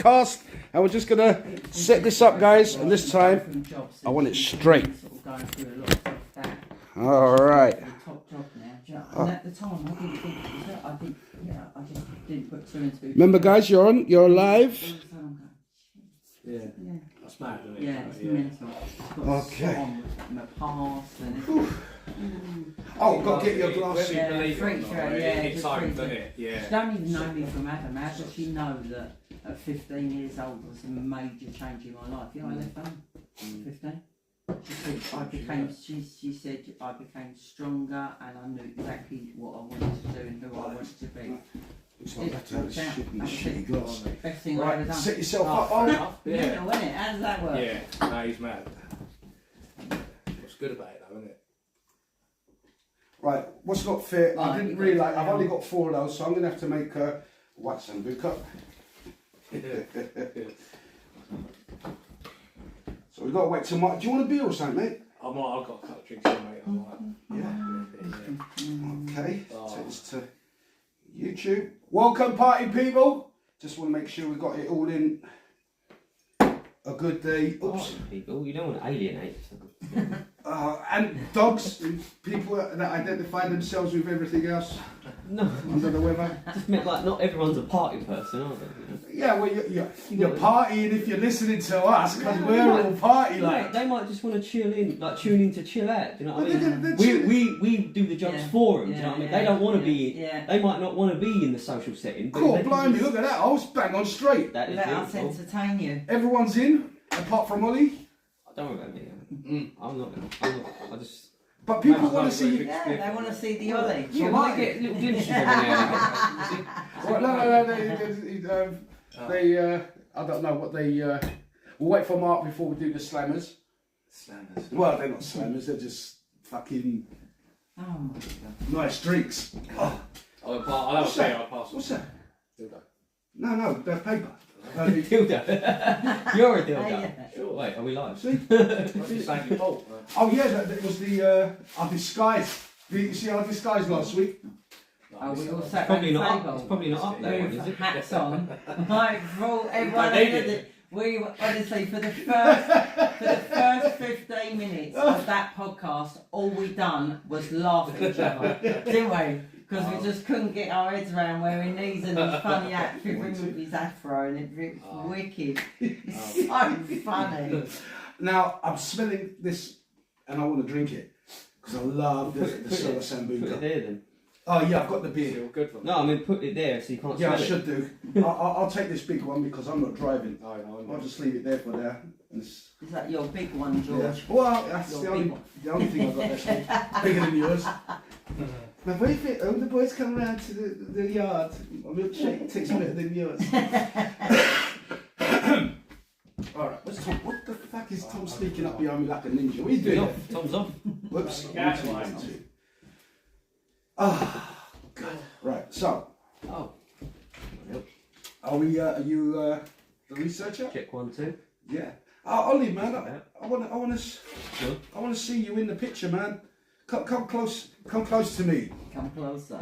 podcast, and we're just gonna set this up, guys. And this time, I want it straight. All right. At the time, I didn't think it was that. I just didn't put two and two. Remember, guys, you're live. Yeah. That's mad, isn't it? Yeah, it's mental. Okay. My past and Oh, got to get your glasses. Yeah, Believe it or freaks not, her, it yeah, excites, just doesn't freaks it? Yeah. She don't even know me from Adam. How does she know that at 15 years old was a major change in my life? You know, I left home 15. She said I became stronger and I knew exactly what I wanted to do and who I wanted to be. Looks like that to have a shitty glass. Best thing I've ever Right, done. set yourself up on. Yeah, wasn't it? How does that work? Yeah. No, he's mad. What's good about it, though, isn't it? Right, what's not fit? I Right, didn't you've got realise. to I've only got 4 of those, so I'm gonna have to make a wax and book up. So we've got to wait till March. Do you want a beer or something, mate? I've got a couple of drinks in, mate. I might. Yeah. Okay. Oh. Take this to YouTube. Welcome, party people. Just want to make sure we got it all in a good day. Oops. People, you don't want to alienate. And dogs, people that identify themselves with everything else No, under the weather. just meant like not everyone's a party person, are they? Yeah, well, you're partying if you're listening to us because we're all party like. They might just want to chill in, like tune in to chill out. Do you know what I But mean? they're We do the jobs Yeah. for them. Do you know what I mean? Yeah, They don't want to be. yeah. They might not want to be in the social setting. But Cool, they can blimey, just- look at that. I was bang on straight. That is Let us beautiful. entertain you. Everyone's in, apart from Ollie. Don't worry about me. Mm. I'm not. I just. But people That's want to not see you. very Yeah, big they want to see the Ollie. Yeah, So might why- get little glimpses every now and again. Well, no. They I don't know what they. We'll wait for Mark before we do the slammers. Slammers. Well, they're not slammers. They're just fucking Oh my god. nice drinks. Oh, I'll have a say, I'll pass. what's that? Dildo. No, they're paper. Dildo. You're a dildo. Yeah. Sure. Wait, are we live? See? I'm just saying your fault. Oh yeah, that was the our disguise. You see our disguise last week? Oh, we all sat Probably around not. the Up, table. it's probably not up there, With is it? hats on. Like, for all, everyone They did did. it. We were- honestly, for the first 15 minutes of that podcast, all we done was laugh at each other, didn't we? Because we just couldn't get our heads around wearing these and his funny outfit with his afro, and it's wicked. It's so funny. Now I'm smelling this, and I want to drink it because I love the Soda Put it Sambuca. there then. Oh yeah, I've got the beer. Feel good for me. No, I mean put it there so you can't Yeah, I smell it. should do. I'll take this big one because I'm not driving. No, I'll just leave it there for now. And it's- Is that your big one, yeah. George? Well, that's Your the big only, one. the only thing I've got that's bigger than yours. My boyfriend, all the boys come round to the yard. My milkshake tastes better than yours. Alright, what's Tom? What the fuck is Tom sneaking up behind me like a ninja? What are you doing? Off. Tom's off. Whoops. Yeah, 1, 2, fine. 1, 2. Ah, God. Right, so, Oh. are you the researcher? Check 1, 2. Yeah. Ollie, man, Yeah. I want to see you in the picture, man. Come close to me. Come closer.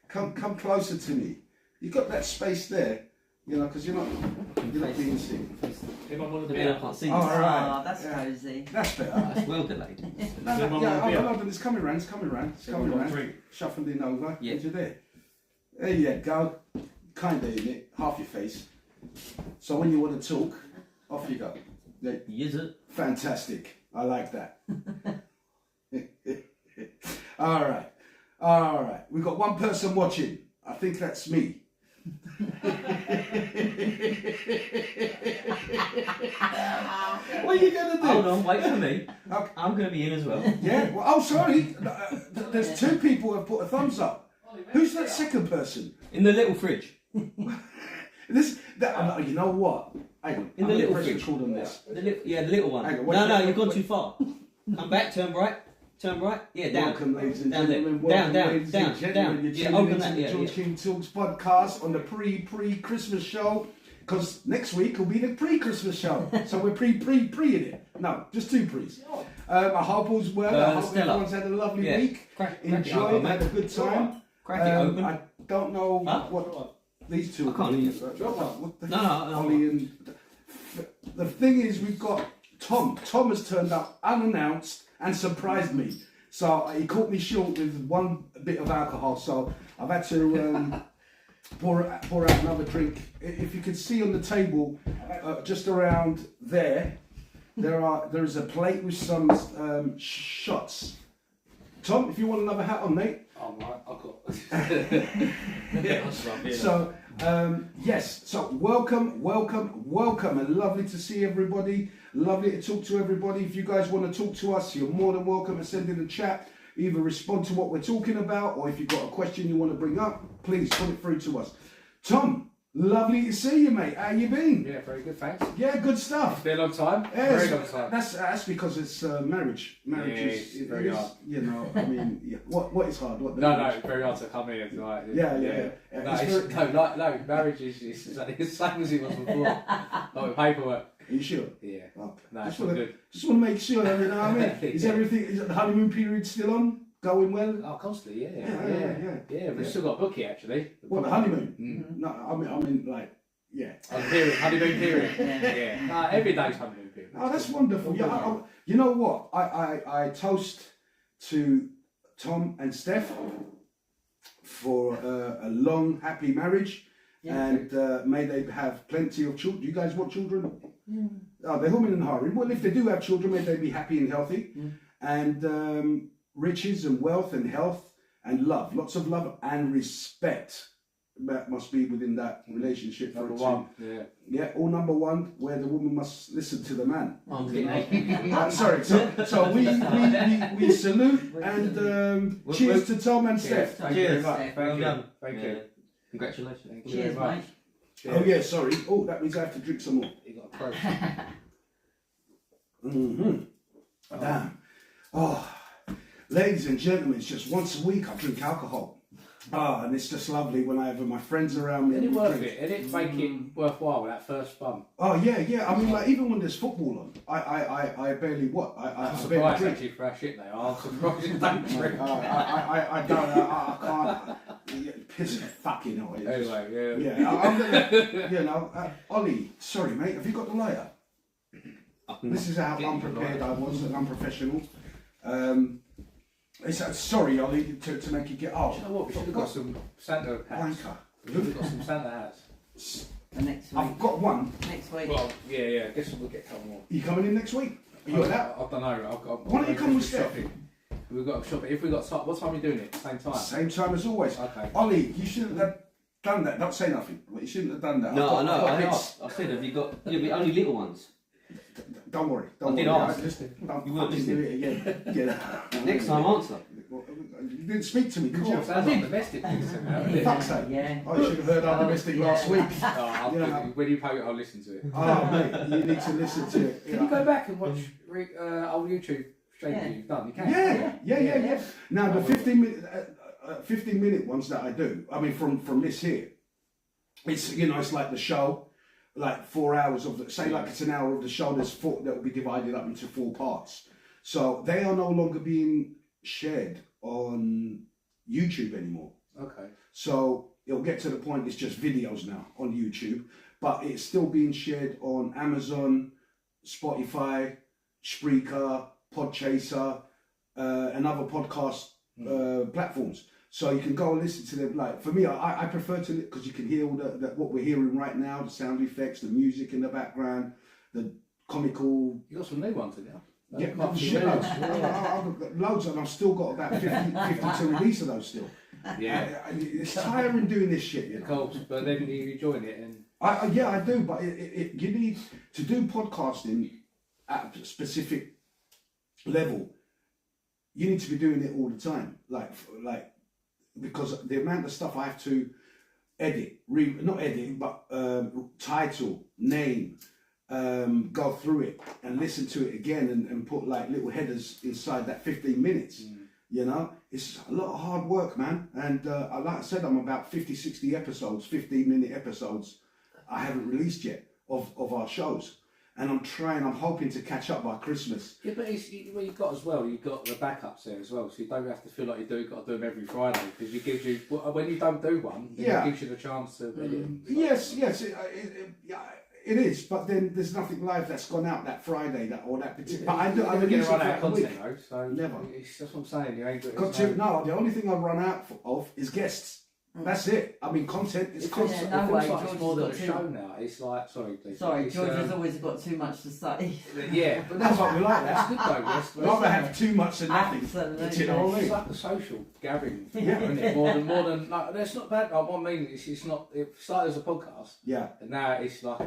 Come closer to me. You got that space there, you know, because you're not being seen. If I want The to bit I be can't see. Oh, all right. Oh, that's Yeah. cozy. That's better. That's well delayed. No, Everyone yeah, want a beer? hold on, it's coming round. It's coming round. drink. Shuffling over. Yeah. Into there. There you go. Kinda in it. Half your face. So when you want to talk, off you go. Yeah. Yes, it. Fantastic. I like that. All right. We've got one person watching. I think that's me. What are you gonna do? Hold on, wait for me. Okay. I'm going to be in as well. Yeah. Well, oh, sorry. There's 2 people who have put a thumbs up. Who's that second person? In the little fridge. You know what? Hang on. In I'm the gonna little press fridge. record on this. The little one. Hang on, wait, No, wait, you've gone wait. too far. Come back, turn right. Turn right. Yeah, down. Welcome, ladies and Down there. gentlemen. Down, Welcome, down, ladies down, and gentlemen. down. You're Yeah, tuning open into that, the yeah, George yeah. King Talks podcast on the pre-Christmas show. Because next week will be the pre-Christmas show. So we're pre in it. No, just 2 pre's. I hope all's well. I hope Stella. everyone's had a lovely Yeah. week. Crack it Enjoyed, open, had a mate. good time. Crack it open. I don't know Huh? what. These two. I can't hear you. What the No. Ollie and the thing is, we've got Tom. Tom has turned up unannounced and surprised me. So he caught me short with one bit of alcohol. So I've had to pour out another drink. If you can see on the table, just around there, there is a plate with some shots. Tom, if you want another hat on, mate. Oh, right, I've got. Yeah, that's right. So, yes, so welcome, and lovely to see everybody, lovely to talk to everybody. If you guys want to talk to us, you're more than welcome to send in a chat, either respond to what we're talking about, or if you've got a question you want to bring up, please put it through to us. Tom, lovely to see you, mate. How you been? Yeah, very good, thanks. Yeah, good stuff. It's been a long time. Yes, Very long time. That's because it's marriage. Marriage Yeah, is it's very hard. You know, I mean, yeah. What is hard? What the No, marriage? it's very hard to come in and like. Yeah. No, It's it's, very- no, marriage is exactly the same as it was before. Like with paperwork. Are you sure? Yeah. Oh, No, just it's all wanna- good. Just want to make sure, you know what I mean? Is Yeah. everything, is the honeymoon period still on? Going well? Oh, constantly, yeah. Yeah. We've still got a book here, actually. What, the honeymoon? Mm. No, I mean, like, yeah. Oh, the period, honeymoon period. Yeah. No, every day's honeymoon period. Oh, that's wonderful. Yeah, you know what? I toast to Tom and Steph for a long, happy marriage. Yeah. And may they have plenty of children. Do you guys want children? Oh, they're humming and hurrying. Well, if they do have children, may they be happy and healthy. And riches and wealth and health and love. Lots of love and respect. That must be within that relationship. Number for it to- one. Yeah. Yeah, all number one, where the woman must listen to the man. Yeah. Sorry, so we salute and cheers to Tom and Steph. Thank you very Cheers. much. Steph. Thank you. Well done. Thank Yeah. you. Congratulations. Thank you Cheers, very mate. much. Oh yeah, sorry. Oh, that means I have to drink some more. You got a pro. Damn. Oh, ladies and gentlemen, it's just once a week I drink alcohol. Ah, and it's just lovely when I have my friends around me. Is it and we worth drink. it? Is it make it worthwhile with that first bun? Oh yeah. I mean, like even when there's football on, I barely what I I'm barely surprised drink. actually for how shit they are. I'm surprised you don't drink. I don't. I can't. Piss fucking hell. It's just- Anyway, yeah. Yeah, I'm gonna, you know, Ollie, sorry mate, have you got the lighter? This is how unprepared I was and unprofessional. Sorry Ollie, to make you get off. Do you know what? We should have got some Santa hats. Wanker. We should have got some Santa hats. For next week. I've got one. Next week. Well, yeah. I guess we'll get a couple more. Are you coming in next week? Are you out? I don't know. Why don't you come with Steph? We've got to shop it. If we've got time, what time are we doing it? Same time. Same time as always. Okay. Ollie, you shouldn't have done that. Don't say nothing. You shouldn't have done that. No, I I've know. got I bits. asked. I said, have you got? You'll be only little ones. Don't worry. I Don't did worry. ask. Don't You weren't fucking do listening. it again. Yeah. Next time, answer. You didn't speak to me, did you? Sounds like domestic things. Fuck's sake. Yeah. I should have heard our domestic last week. Yeah. When you post it, I'll listen to it. Oh, mate, you need to listen to it. Can you go back and watch old YouTube streams Yeah. you've done? You can. Yeah. Now, the 15-minute ones that I do, I mean, from this here, it's, you know, it's like the show, like 4 hours of, say like it's an hour of the show, there's four, that will be divided up into 4 parts. So they are no longer being shared on YouTube anymore. Okay. So it'll get to the point it's just videos now on YouTube, but it's still being shared on Amazon, Spotify, Spreaker, Podchaser, and other podcast platforms. So you can go and listen to them. Like for me, I prefer to, because you can hear all the what we're hearing right now, the sound effects, the music in the background, the comical. You got some new ones in there. Yeah, Quite a few shit new loads. ones. I've got loads, and I've still got about 50 to release of those still. Yeah. It's tiring doing this shit, you know. Cool. But then you enjoying it and. Yeah, I do, but you need to do podcasting at a specific level. You need to be doing it all the time, like because the amount of stuff I have to edit, not edit, but title, name, go through it and listen to it again and put like little headers inside that 15 minutes. You know, it's a lot of hard work, man. And like I said, I'm about 50, 60 episodes, 15-minute episodes I haven't released yet of our shows. and I'm hoping to catch up by Christmas. Yeah, but well, you've got as well. You've got the backups there as well, so you don't have to feel like you've got to do them every Friday because it gives you when you don't do one, it gives you the chance to. Yes, it is. But then there's nothing live that's gone out that Friday or that particular. But I never release get it run out of throughout the content week. though. So Never. That's what I'm saying. You ain't No, the only thing I run out of is guests. That's it. I mean, content is constant. No way, It's George more than a has got show now. It's like sorry, please. Sorry, It's, George has always got too much to say. Yeah, but that's what we like. That's good though. That's Rather have too much than nothing. Absolutely. Do you know what I It's mean? like a social gathering, isn't it? More than like, that's not bad. What I mean is, it's not. It started as a podcast, Yeah. and now it's like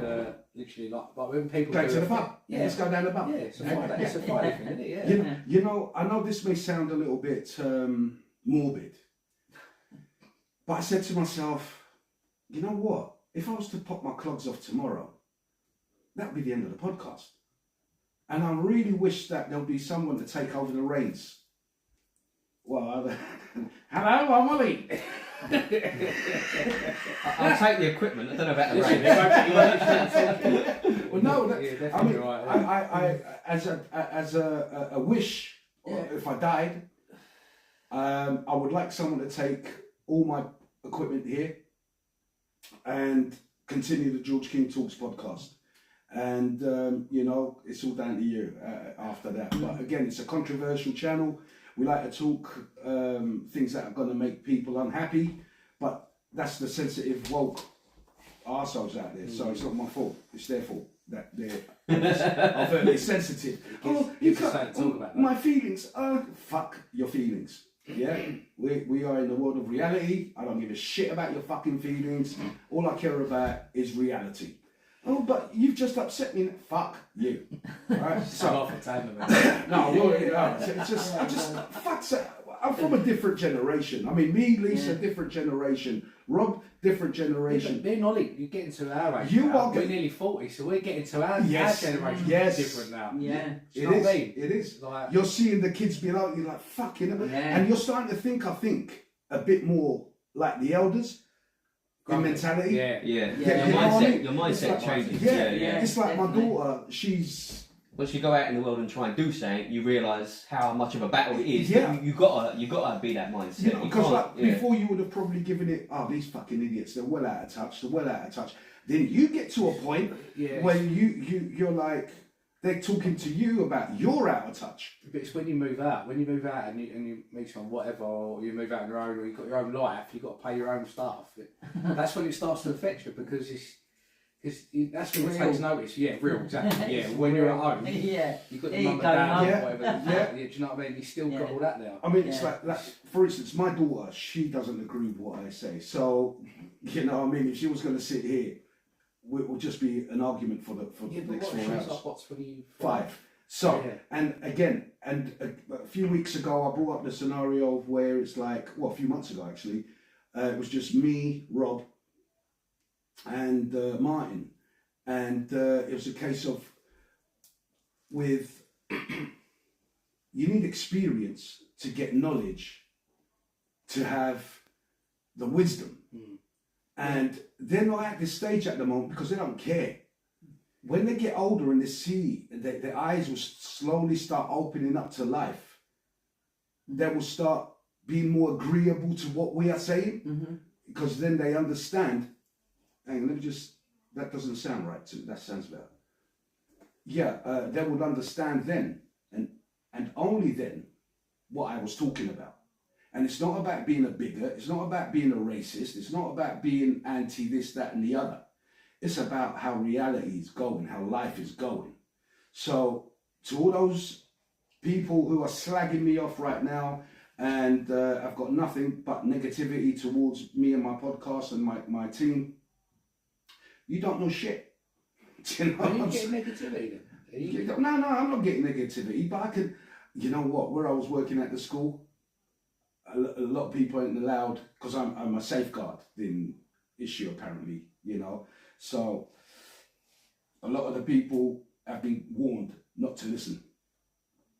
literally like when people Go do to a the thing- pub. Yeah, Let's go down the pub. yeah, it's a Friday. It's a Friday thing, isn't it? Yeah. You know, I know this may sound a little bit morbid, but I said to myself, you know what? If I was to pop my clogs off tomorrow, that would be the end of the podcast. And I really wish that there'll be someone to take over the reins. Well, hello, I'm Ollie. I'll take the equipment. I don't know about the Listen, range. Well, no, Yeah, I definitely mean, right. I as a wish, or if I died, I would like someone to take all my equipment here and continue the George King Talks podcast. And you know, it's all down to you after that. But again, it's a controversial channel. We like to talk things that are going to make people unhappy, but that's the sensitive, woke arseholes out there. So it's not my fault. It's their fault that they're overtly sensitive. Oh, you gives us can't. something to talk about, My feelings. Fuck your feelings. Yeah, we are in the world of reality. I don't give a shit about your fucking feelings. All I care about is reality. Oh, but you've just upset me. Fuck you. Right? So So off the table, man. no, it's just fuck. I'm from a different generation. I mean, me, Lisa, different generation. Rob, different generation. Me and Ollie, you get into our age. You now. are We're get- nearly 40, so we're getting to our Yes. generation. Yes. Different now. Yeah. Do It you know is. what I mean? It is. Like, You're seeing the kids below you like fucking, Yeah. and you're starting to think. I think a bit more like the elders in mentality. yeah. Yeah, Yeah, your you know what I mean? mindset, your mindset It's like- changes. Yeah, yeah. It's like definitely. my daughter. She's Once you go out in the world and try and do something, you realise how much of a battle it is. Yeah. You gotta be that mindset. you know, You because can't- like yeah. before you would have probably given it. Oh, these fucking idiots. They're well out of touch. They're well out of touch. Then you get to a point Yeah. when you're like they're talking to you about you're out of touch. But it's when you move out. When you move out and you meet someone, whatever, or you move out on your own, or you've got your own life, you've got to pay your own stuff. That's when it starts to affect you because that's when it Real. takes notice. Yeah, real, exactly. Yeah, when you're at home, Yeah. you've got Here your you mum and go, dad, Mum. Yeah. whatever. Yeah. Do you know what I mean? You still got Yeah. all that there. I mean, it's Yeah. like, for instance, my daughter, she doesn't agree with what I say. So, you know what I mean? If she was going to sit here, it would just be an argument for the Yeah, but next what, 4 she's hours. like, what, 25? 5. So, Yeah. and again, a few weeks ago, I brought up the scenario of where it's like, well, a few months ago actually, it was just me, Rob, and Martin. And it was a case of, with, you need experience to get knowledge, to have the wisdom. And they're not at this stage at the moment because they don't care. When they get older and they see, their eyes will slowly start opening up to life. They will start being more agreeable to what we are saying because then they understand. Hang on, let me just, that doesn't sound right to me. That sounds better. Yeah, they would understand then and only then what I was talking about. And it's not about being a bigot. It's not about being a racist. It's not about being anti this, that, and the other. It's about how reality is going, how life is going. So to all those people who are slagging me off right now, and I've got nothing but negativity towards me and my podcast and my team, you don't know shit. Do you know Are what you I'm getting saying? negativity then? Are you No, I'm not getting negativity, but I can, you know what, where I was working at the school, a lot of people ain't allowed, because I'm a safeguarding issue apparently, you know. So a lot of the people have been warned not to listen.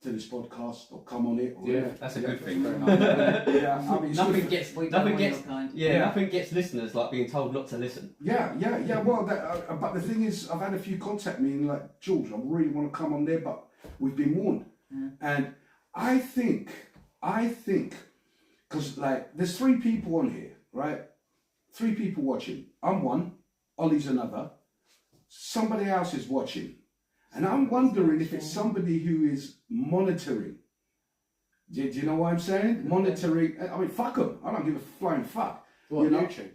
to this podcast or come on it. Or Yeah, That's a good thing. Fair enough. yeah. I mean, it's Nothing good. gets, We nothing don't gets, want your kind. yeah, Yeah. nothing gets listeners like being told not to listen. Yeah. Well, but the thing is, I've had a few contact me and like, George, I really want to come on there, but we've been warned. And I think, because like, there's 3 people on here, right? 3 people watching. I'm one. Ollie's another. Somebody else is watching, and I'm wondering if it's somebody who is monitoring. Do you know what I'm saying? Monitoring. I mean, fuck them. I don't give a flying fuck. What, You know? YouTube?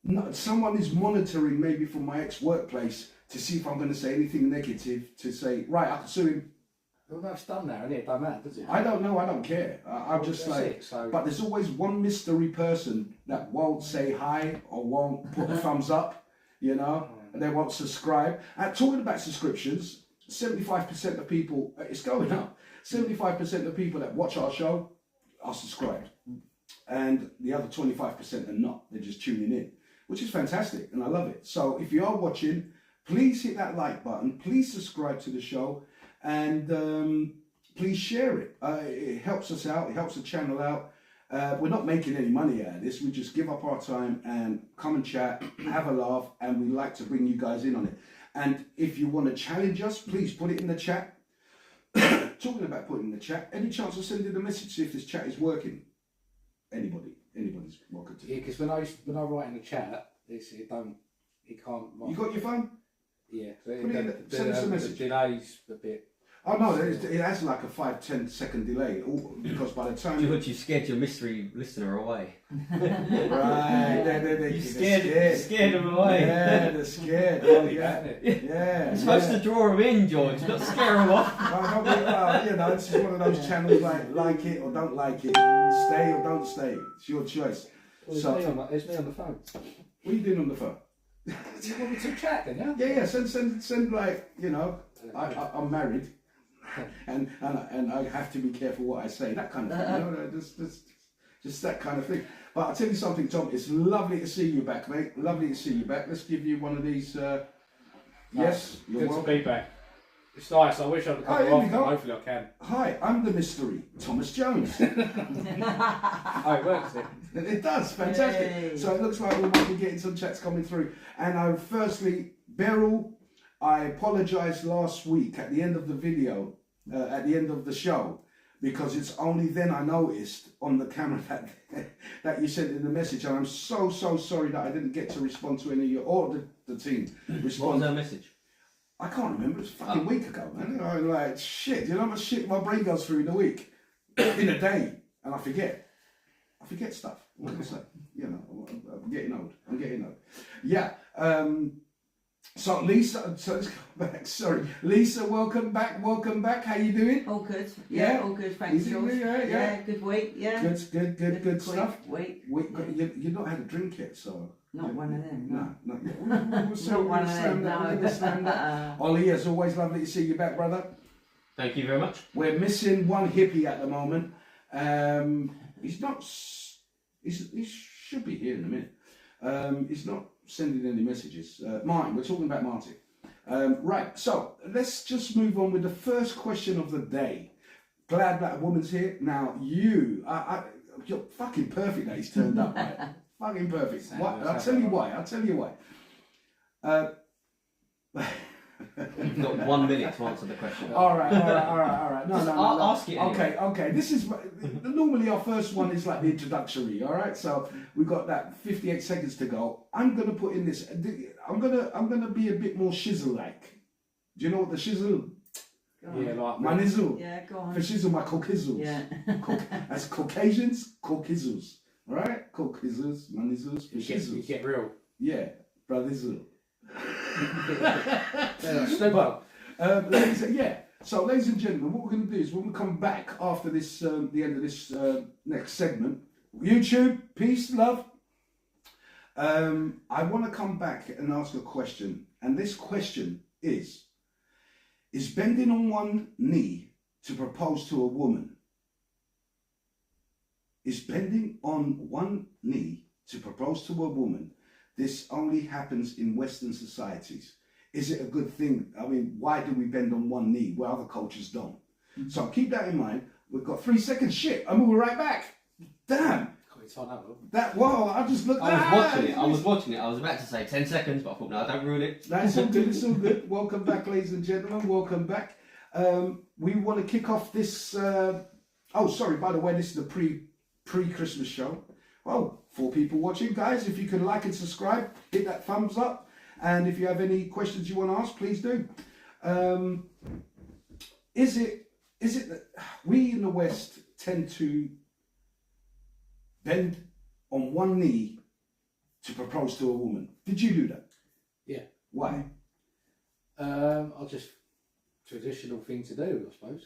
No, someone is monitoring maybe from my ex-workplace to see if I'm going to say anything negative. To say, right, I can sue him. Well, that's done now, and it don't matter, does it? I don't know. I don't care. I'm just That's like. it, so But there's always one mystery person that won't say hi or won't put a thumbs up. You know, and they won't subscribe. And talking about subscriptions, 75% of people, it's going up. 75% of people that watch our show are subscribed, and the other 25% are not. They're just tuning in, which is fantastic, and I love it. So if you are watching, please hit that like button. Please subscribe to the show, and please share it. It helps us out. It helps the channel out. We're not making any money out of this. We just give up our time and come and chat, have a laugh, and we like to bring you guys in on it. And if you want to challenge us, please put it in the chat. Talking about putting in the chat, any chance of sending a message, see if this chat is working? Anybody's welcome to. yeah, because when I write in the chat, it can't. You got your phone? Yeah, Put it in send us a message. The delay's a bit. Oh no, it has like a 5-10 second delay, because by the time You scared your mystery listener away. right, they're You scared them away. Yeah, they're scared. Oh, yeah, You're yeah. supposed to draw them in, George, not scare them off. You know, this is one of those channels like it or don't like it, stay or don't stay. It's your choice. Well, So- it's me on the phone. What are you doing on the phone? Do you want me to chat then? Yeah. Yeah, send like, you know, I'm married, and I have to be careful what I say. That kind of thing. You know, just that kind of thing. But I'll tell you something, Tom. It's lovely to see you back, mate. Lovely to see you back. Let's give you one of these. Yes, you're Good to welcome. be back. It's nice. I wish I'd come Oh, here we off. go. Hopefully I can. Hi, I'm the mystery, Thomas Jones. Oh, it works. It. It does, fantastic. Yay. So it looks like we might be getting some chats coming through. And firstly, Beryl, I apologised last week at the end of the video, at the end of the show, because it's only then I noticed on the camera that you sent in the message, and I'm so sorry that I didn't get to respond to any of your, or the team What was respond. her message? I can't remember, it was a fucking week ago, man. I'm like, shit, you know how much shit my brain goes through in a week, in a day, and I forget stuff. What can I say? You know, I'm getting old. Yeah. So Lisa, so let's go back. Sorry, Lisa, welcome back. How you doing? All good. Yeah. Yeah, all good. Thanks, Easy, George. yeah. Good week. Yeah. Good quick stuff. Week. You've not had a drink yet, so. Not one of them. No, not yet. We'll Not one of them. We're gonna slam that. Ollie, as always, lovely to see you back, brother. Thank you very much. We're missing one hippie at the moment. He's not. He should be here in a minute. He's not sending any messages. Martin, we're talking about Martin. Right, so let's just move on with the first question of the day. Glad that a woman's here. Now, you're fucking perfect that he's turned up, right? Fucking perfect. I'll tell you why. You've got 1 minute to answer the question. All right. No. Ask it anyway. Okay. This is normally our first one is like the introductory. All right, so we've got that 58 seconds to go. I'm gonna put in this. I'm gonna be a bit more shizzle like. Do you know what the shizzle? Yeah, like My nizzle. Yeah, go on. For shizzle, my caucasians. Yeah. As Caucasians, caucasians. All right, caucasians, my nizzles, for you shizzles. get real. Yeah, brotherzizzle. But So, ladies and gentlemen, what we're going to do is when we come back after this, the end of this next segment, YouTube, peace, love. I want to come back and ask a question, and this question is bending on one knee to propose to a woman? Is bending on one knee to propose to a woman? This only happens in Western societies. Is it a good thing? I mean, why do we bend on one knee where other cultures don't? So keep that in mind. We've got 3 seconds. Shit, and we'll be right back. Damn. God, it's on that, Will. That wow! I just looked. I was watching it. I was watching it. I was about to say 10 seconds, but I thought, no, don't ruin it. That's all good. It's all good. Welcome back, ladies and gentlemen. Welcome back. We want to kick off this. Oh, sorry. By the way, this is the pre-Christmas show. Oh, 4 people watching, guys. If you can like and subscribe, hit that thumbs up. And if you have any questions you want to ask, please do. Is it that we in the West tend to bend on one knee to propose to a woman? Did you do that? Yeah. Why? I'll just traditional thing to do, I suppose.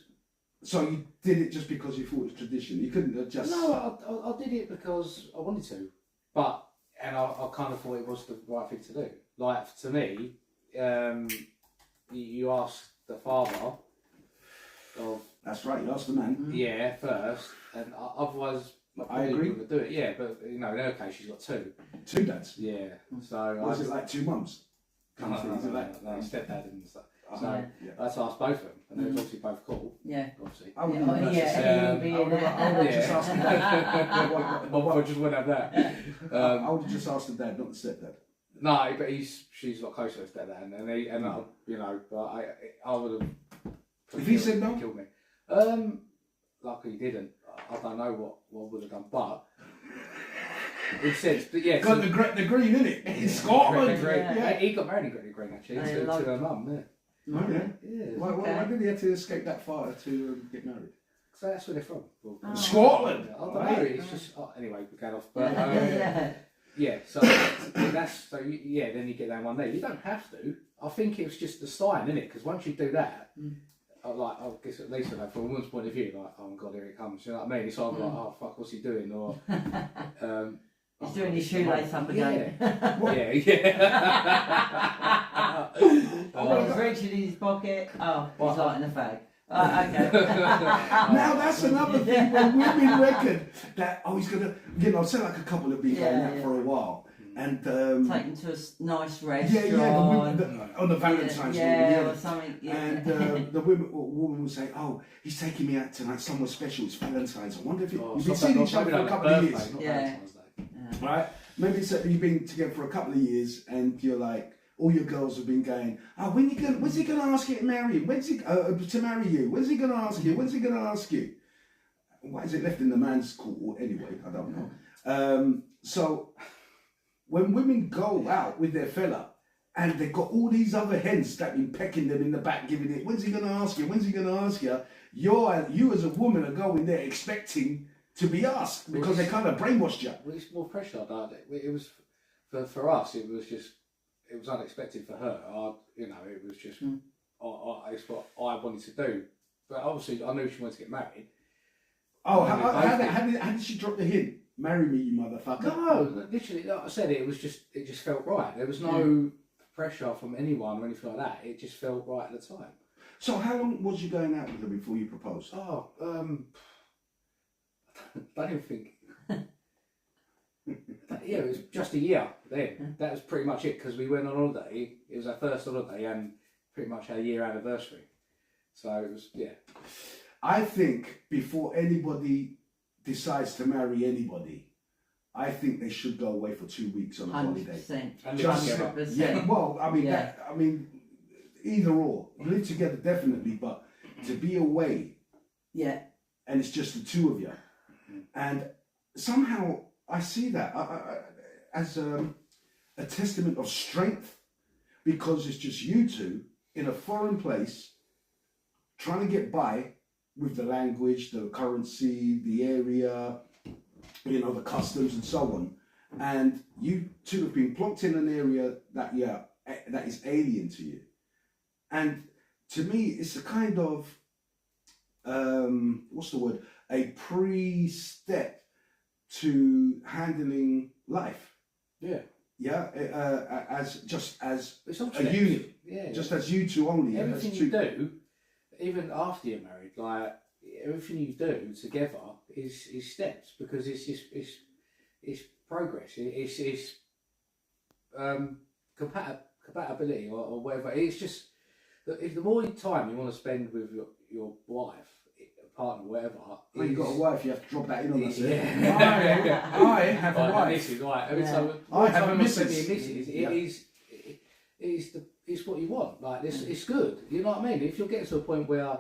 So you did it just because you thought it was tradition? You couldn't have just... No, I did it because I wanted to, but I kind of thought it was the right thing to do. Like to me, you ask the father of That's right, you asked the man. yeah first, and otherwise I agree. wouldn't do it. Yeah, but you know, in her case, she's got 2. 2 dads. Yeah, so Was it like 2 mums? no, stepdad and stuff. Uh-huh. So Yeah. that's asked both of them, and they was obviously both cool. Yeah. Obviously. I would Yeah, have yeah, um, being I would have just asked the dad. My wife just wouldn't have that. I would have just asked the dad, not the stepdad. No, but she's a lot closer to stepdad, and you know, but I would have. If he said no? Killed me. Luckily he didn't. I don't know what would have done, but it says, but yeah. Got the green, innit? In Scotland. Yeah. He got married in Gretna Green actually I to love her mum. Yeah. Oh, yeah. Yeah. Why did he have to escape that far to get married? So that's where they're from. Oh. Scotland! I don't Right. know. It's just anyway. We got off, but Yeah. yeah. So that's so yeah. Then you get down one knee. You don't have to. I think it was just the sign, innit? Because once you do that, I guess at least from a woman's point of view, like, oh my god, here it comes. You know what I mean? It's either like, oh fuck, what's he doing? Or He's doing his shoelace up again. yeah. Oh, he's reaching in his pocket. Oh, he's lighting a fag. Okay. Now that's another thing when women reckon that, oh, he's gonna, I've said like a couple have been going out for a while. And take him to a nice yeah, restaurant. on the Valentine's yeah, Day. or something. Yeah. And the woman will say, oh, he's taking me out tonight somewhere special, it's Valentine's. I wonder if you've been seeing each other for a couple of years. Yeah. Right? Maybe it's that you've been together for a couple of years and you're like, all your girls have been going, oh, when's he gonna ask you to marry him? When's he to marry you? When's he gonna ask you? When's he gonna ask you? Why is it left in the man's court anyway? I don't know. So when women go out with their fella and they've got all these other hens that been pecking them in the back, giving it, when's he gonna ask you? When's he gonna ask you? You as a woman are going there expecting to be asked because they kind of brainwashed you. Well, it's more pressure. It was for us. It was unexpected for her. It was just it's what I wanted to do. But obviously, I knew she wanted to get married. Oh, how did she drop the hint? Marry me, you motherfucker. No, literally, like I said, it just felt right. There was no pressure from anyone or anything like that. It just felt right at the time. So how long was you going out with her before you proposed? Oh, I don't even think. Yeah, it was just a year then. That was pretty much it because we went on holiday. It was our first holiday and pretty much our year anniversary. So it was, yeah. I think before anybody decides to marry anybody, I think they should go away for 2 weeks on a holiday. 100%. And Just- live together. 100%. Yeah, well, I mean, Yeah. either or. Live together definitely, but to be away Yeah. and it's just the two of you, and somehow I see that as a testament of strength because it's just you two in a foreign place trying to get by with the language, the currency, the area, the customs and so on. And you two have been plonked in an area that is alien to you. And to me, it's a kind of, a pre-step to handling life. Yeah. Yeah, as It's all a steps. unit, Yeah. just as you two only. Everything as you two. do, even after you're married, like everything you do together is steps because it's progress. It's compatibility or whatever. It's just the more time you want to spend with your wife, partner, whatever. When you got a wife, you have to drop that in on us. Yeah. I have a Right, wife. this is right. Yeah. So I have a missus. missus. Yeah. It's what you want. Like this, it's good. You know what I mean? If you're getting to a point where,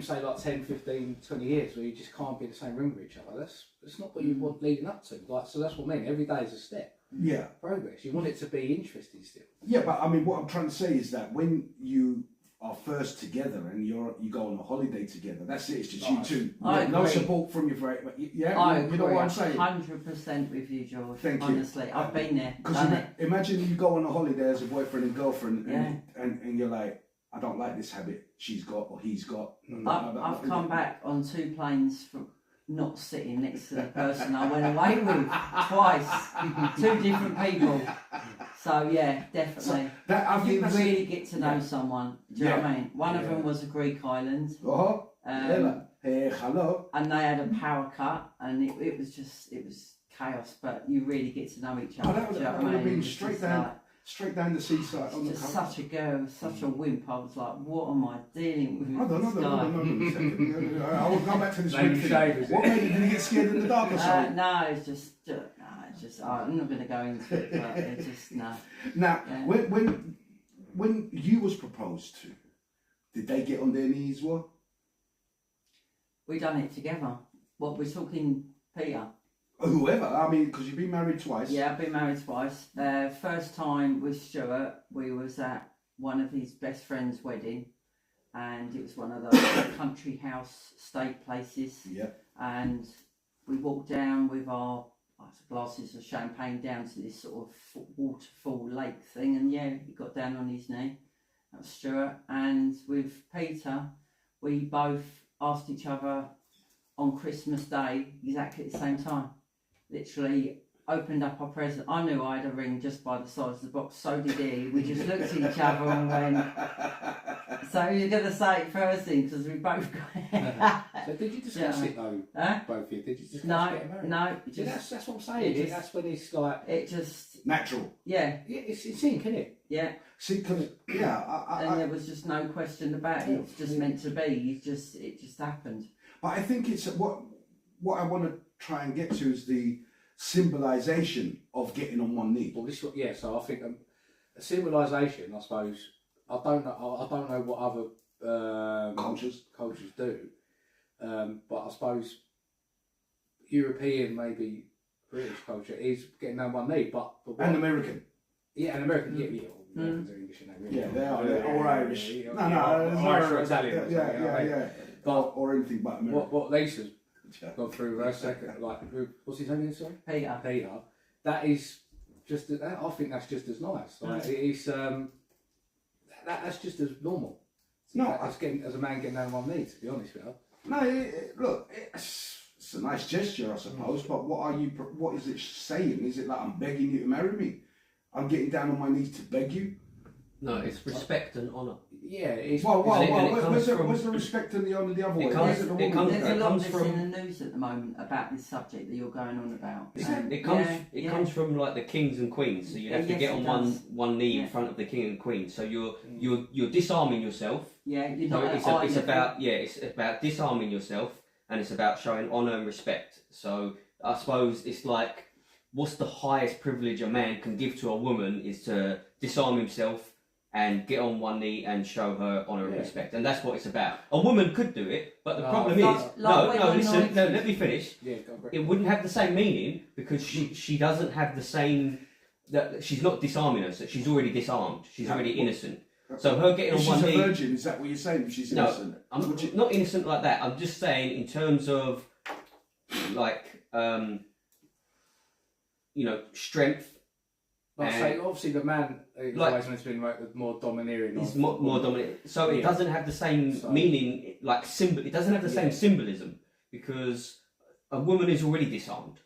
say, like 10, 15, 20 years, where you just can't be in the same room with each other, that's not what you want leading up to. Like, so that's what I mean. Every day is a step. Yeah. Progress. You want it to be interesting still. Yeah, but I mean, what I'm trying to say is that when you are first together and you go on a holiday together, that's it. It's just Nice. you two. I No agree. support from your friend. Yeah, I you agree. know what I'm saying. 100% with you, George. Thank you. Honestly, I've been there, Because done it. imagine you go on a holiday as a boyfriend and girlfriend, Yeah. and you're like, I don't like this habit she's got or he's got. I've come back on 2 planes from not sitting next to the person I went away with twice. 2 different people. So yeah, definitely. That I think You that's really get to know someone. Do you know what Yeah. I mean? One of Yeah. them was a Greek island. Oh, Um, hey, hello. and they had a power cut, and it was chaos. But you really get to know each Oh, other. that would- do you know that what I would have mean? been It's straight just down like, Straight down the seaside. On the just coast. such a girl, such a wimp. I was like, what am I dealing with? Hold on, this hold on, guy? hold on, hold on a second. I will come back to this Maybe wimp thing. shave, is it? What made you? Did he get scared in the dark or something? No, it's just I'm not going to go into it, but it's just no. Now, Yeah. when you was proposed to, did they get on their knees? What? We done it together. What we're talking, Peter? Or whoever. I mean, because you've been married twice. Yeah, I've been married twice. First time with Stuart, we was at one of his best friend's wedding, and it was one of those country house estate places. Yeah. And we walked down with our glasses of champagne down to this sort of waterfall lake thing, and yeah, he got down on his knee. That was Stuart. And with Peter, we both asked each other on Christmas Day exactly at the same time. Literally opened up our present. I knew I had a ring just by the size of the box, so did he. We just looked at each other and went, so you're going to say it first thing, because we both got it. So did you discuss Yeah. it though, Huh? both of you? Did you discuss No, getting married? no, it See, just, that's what I'm saying. it just- That's when it's like, it just, Natural. yeah, it's in sync, isn't it? yeah. See, because And there was just no question about it. It's just meant to be. It just happened. but I think it's what I want to try and get to is the symbolization of getting on one knee. Well, this is what, yeah. So I think a civilization, I suppose. I don't know what other Cultures. do, but I suppose European, maybe British culture is getting on one knee, but what, And American. yeah, and American, yeah, Mm. Americans are English, and they Yeah, they are. They're or Irish. Yeah, No, Irish or Italian. or Yeah, something, you know what I mean? yeah. But Or anything but American. what Lisa's Yeah. gone through her second, like, what's his name again, sorry? Peter. Peter. That is just, I think that's just as nice. Like, it's, that's just as normal. No, as a man getting down on one knee, to be honest with you. No, look, it's a nice gesture, I suppose. But what is it saying? Is it like I'm begging you to marry me? I'm getting down on my knees to beg you. No, it's respect and honour. Yeah, it's. Well, it- and it comes where's the respect and the honour the other way? comes- Where's the it woman? comes- There's a it lot of comes this from- in the news at the moment about this subject that you're going on about. Is it? It comes. Yeah, It yeah. comes from like the kings and queens. So you have to Yes, get it on does. one knee Yeah. in front of the king and queen. So you're disarming yourself. Yeah, you're So not. it's about disarming yourself, and it's about showing honour and respect. So I suppose it's like, what's the highest privilege a man can give to a woman is to disarm himself and get on one knee and show her honour and Yeah. respect, and that's what it's about. A woman could do it, but the No, problem like- is, like when listen, anointed. let me finish. Yeah, go on, It wouldn't have the same meaning because she doesn't have the same. That she's not disarming us. That she's already disarmed. She's No, already well, innocent. So her getting If on she's one a knee. virgin, is that what you're saying? If she's No, innocent? I'm Would you- not innocent like that. I'm just saying in terms of like strength. Like I say, obviously the man is Like- always meant to be more domineering. Is of- more dominant. So it Yeah. doesn't have the same So- meaning, like symbol. It doesn't have the same Yeah. symbolism because a woman is already disarmed.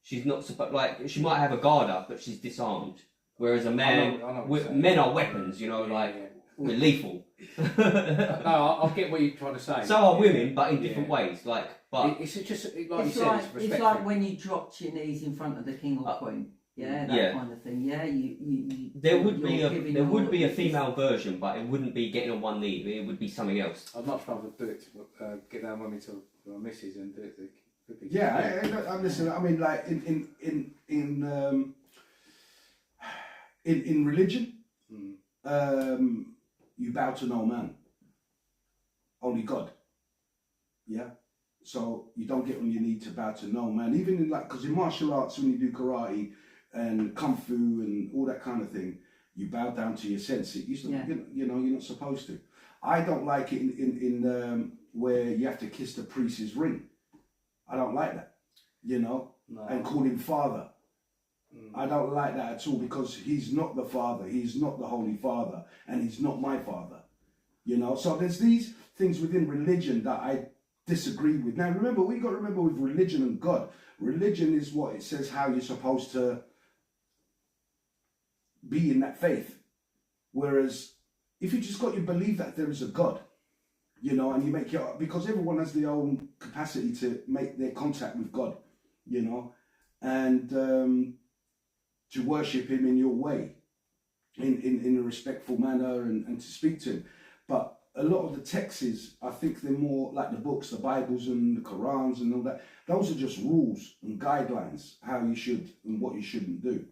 She's not supposed she might have a guard up, but she's disarmed. Whereas a man, I know what you're saying. men are weapons. Yeah, Like yeah. we're lethal. No, I get what you're trying to say. So are Yeah. women, but in different Yeah. ways. Like, but It's just like you It's said, like it's it's respectful. like when you dropped your knees in front of the king or queen. that Yeah. kind of thing. Yeah, you There would be you're a giving there your- would be a female version, but it wouldn't be getting on one knee. It would be something else. I'd much rather do it to get down on me to my missus and do it to Pippi. Yeah, I listen. I mean, like in religion, you bow to no man, only God. Yeah, so you don't get on your knee to bow to no man. Even in because in martial arts, when you do karate and kung fu and all that kind of thing, you bow down to your sensei. You're not supposed to. I don't like it in where you have to kiss the priest's ring. I don't like that, and call him father. I don't like that at all because he's not the father, he's not the Holy Father, and he's not my father. So there's these things within religion that I disagree with. Now remember, we got to remember with religion and God, religion is what it says how you're supposed to be in that faith. Whereas if you just got you believe that there is a God, and you make your, because everyone has their own capacity to make their contact with God, and to worship him in your way, in a respectful manner and to speak to him. But a lot of the texts, I think they're more like the books, the Bibles and the Qurans and all that. Those are just rules and guidelines, how you should and what you shouldn't do.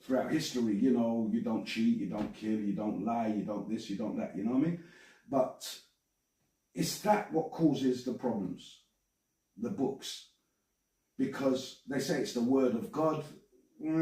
Throughout history, you don't cheat, you don't kill, you don't lie, you don't this, you don't that, you know what I mean? But it's that what causes the problems, the books. Because they say it's the word of God. It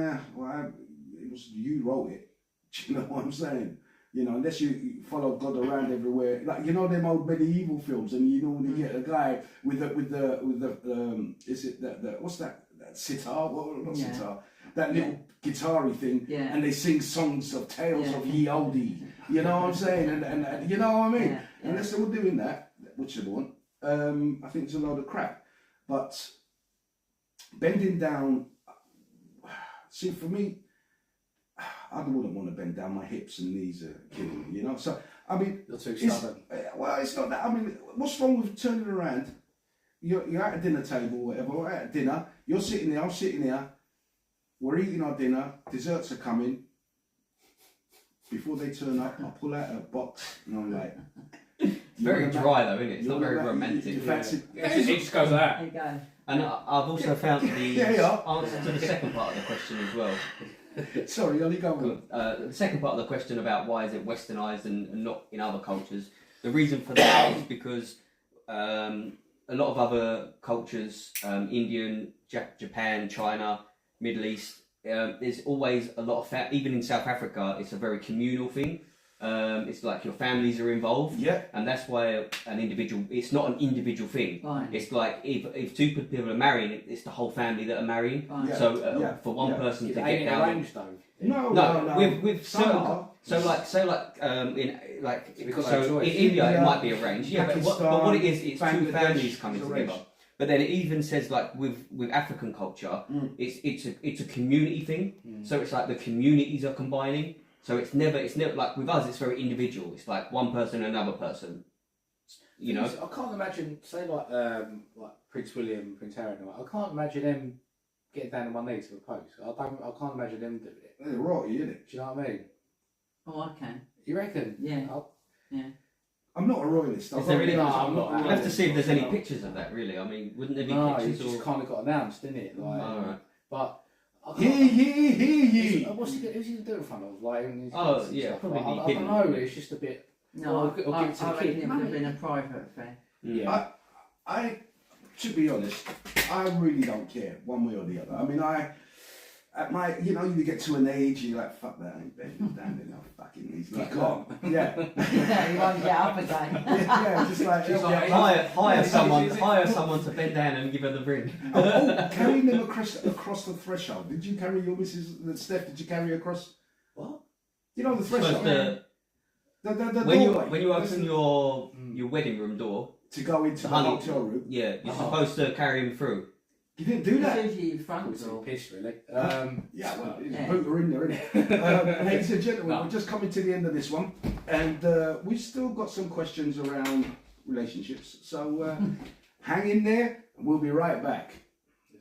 was you wrote it. Do you know what I'm saying? Unless you follow God around everywhere, like them old medieval films, and you get a guy with the is it the what's that sitar? Not sitar. That little guitar-y thing, and they sing songs of tales of ye olde. You know what I'm saying? And you know what I mean? And they're still doing that, which they want. I think it's a load of crap. But bending down, see, for me, I wouldn't want to bend down. My hips and knees are killing me, So, I mean, You're too stubborn. It's not that. I mean, what's wrong with turning around? You're at a dinner table or whatever, we're at dinner, you're sitting there, I'm sitting here, we're eating our dinner, desserts are coming. Before they turn up, I pull out a box and I'm like... Very dry though, isn't it? It's not very romantic. It just goes like There you go. And I've also found the answer to the second part of the question as well. Sorry, Ollie, go on. The second part of the question about why is it westernised and not in other cultures, the reason for that is because a lot of other cultures, Indian, Japan, China, Middle East, there's always a lot of even in South Africa, it's a very communal thing. It's like your families are involved, and that's why it's not an individual thing. Right. It's like if two people are marrying, it's the whole family that are marrying. Right. So for one person to get down, arranged though. No. With certain, in India it might be arranged. Yeah, but what it is, it's two families coming together. But then it even says like with African culture, it's a community thing. So it's like the communities are combining. So it's never like with us. It's very individual. It's like one person, another person. I can't imagine, say like Prince William, Prince Harry. I can't imagine them getting down on one knee to a post. I can't imagine them doing it. They're rocky, isn't it? Do you know what I mean? Oh, I can. You reckon? Yeah. I'm not a royalist. Is there really? No, I'm not. We'll have to see if there's any pictures of that. Really, I mean, wouldn't there be pictures? No, it just kind of got announced, didn't it? Like, Alright. But Hear ye. what's he going to do in front of? Like, probably I hidden. don't know. It's just a bit. No, give it to I the reckon kid. it would have been a private affair. Yeah. I, to be honest, I really don't care one way or the other. I mean, you get to an age, you're like, fuck that, I ain't bending down enough, fucking these. Like, yeah. You won't get up again. Yeah, just like, hire someone to bend down and give her the ring. Carrying them across the threshold. Did you carry your Mrs. Steph? Did you carry her across? What? You know the threshold. The when doorway. you open your wedding room door to go into the hotel room. Yeah, you're supposed to carry him through. You didn't do that. It's usually front door. Piss, really. Yeah, well, it's boot her in there, innit? Ladies and gentlemen, we're just coming to the end of this one, and we've still got some questions around relationships. So hang in there, and we'll be right back.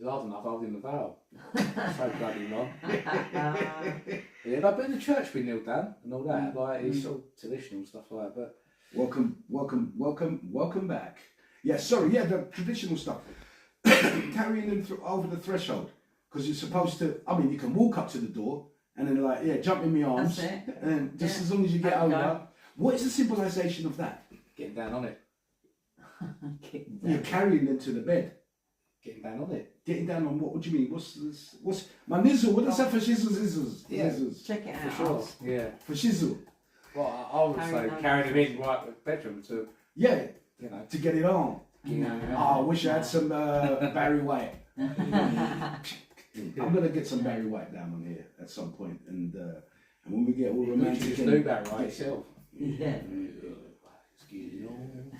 It's hard enough holding the vowel. So bloody long. Yeah, but in the church we kneel down and all that. Like it's all traditional stuff like that. But Welcome back. Yeah, sorry, yeah, the traditional stuff. Carrying them over the threshold. Because you're supposed to, I mean, you can walk up to the door and then like, yeah, jump in my arms. That's it. And just Yeah. as long as you get Have a over. go. What is the symbolisation of that? getting down on it. You're carrying them to the bed. Getting down on it. Getting down on what? What do you mean? What's my nizzle? What is that for shizzles? Yeah. Zizzles. Check it out. For sure. Yeah. For shizzle. Well, I would Carry say on. carrying them in right with the bedroom to, Yeah, you know. to get it on. No. Oh, I wish I had some Barry White. I'm gonna get some Barry White down on here at some point, and when we get all You romantic, just and- do that right yourself. Yeah. Let's get it on.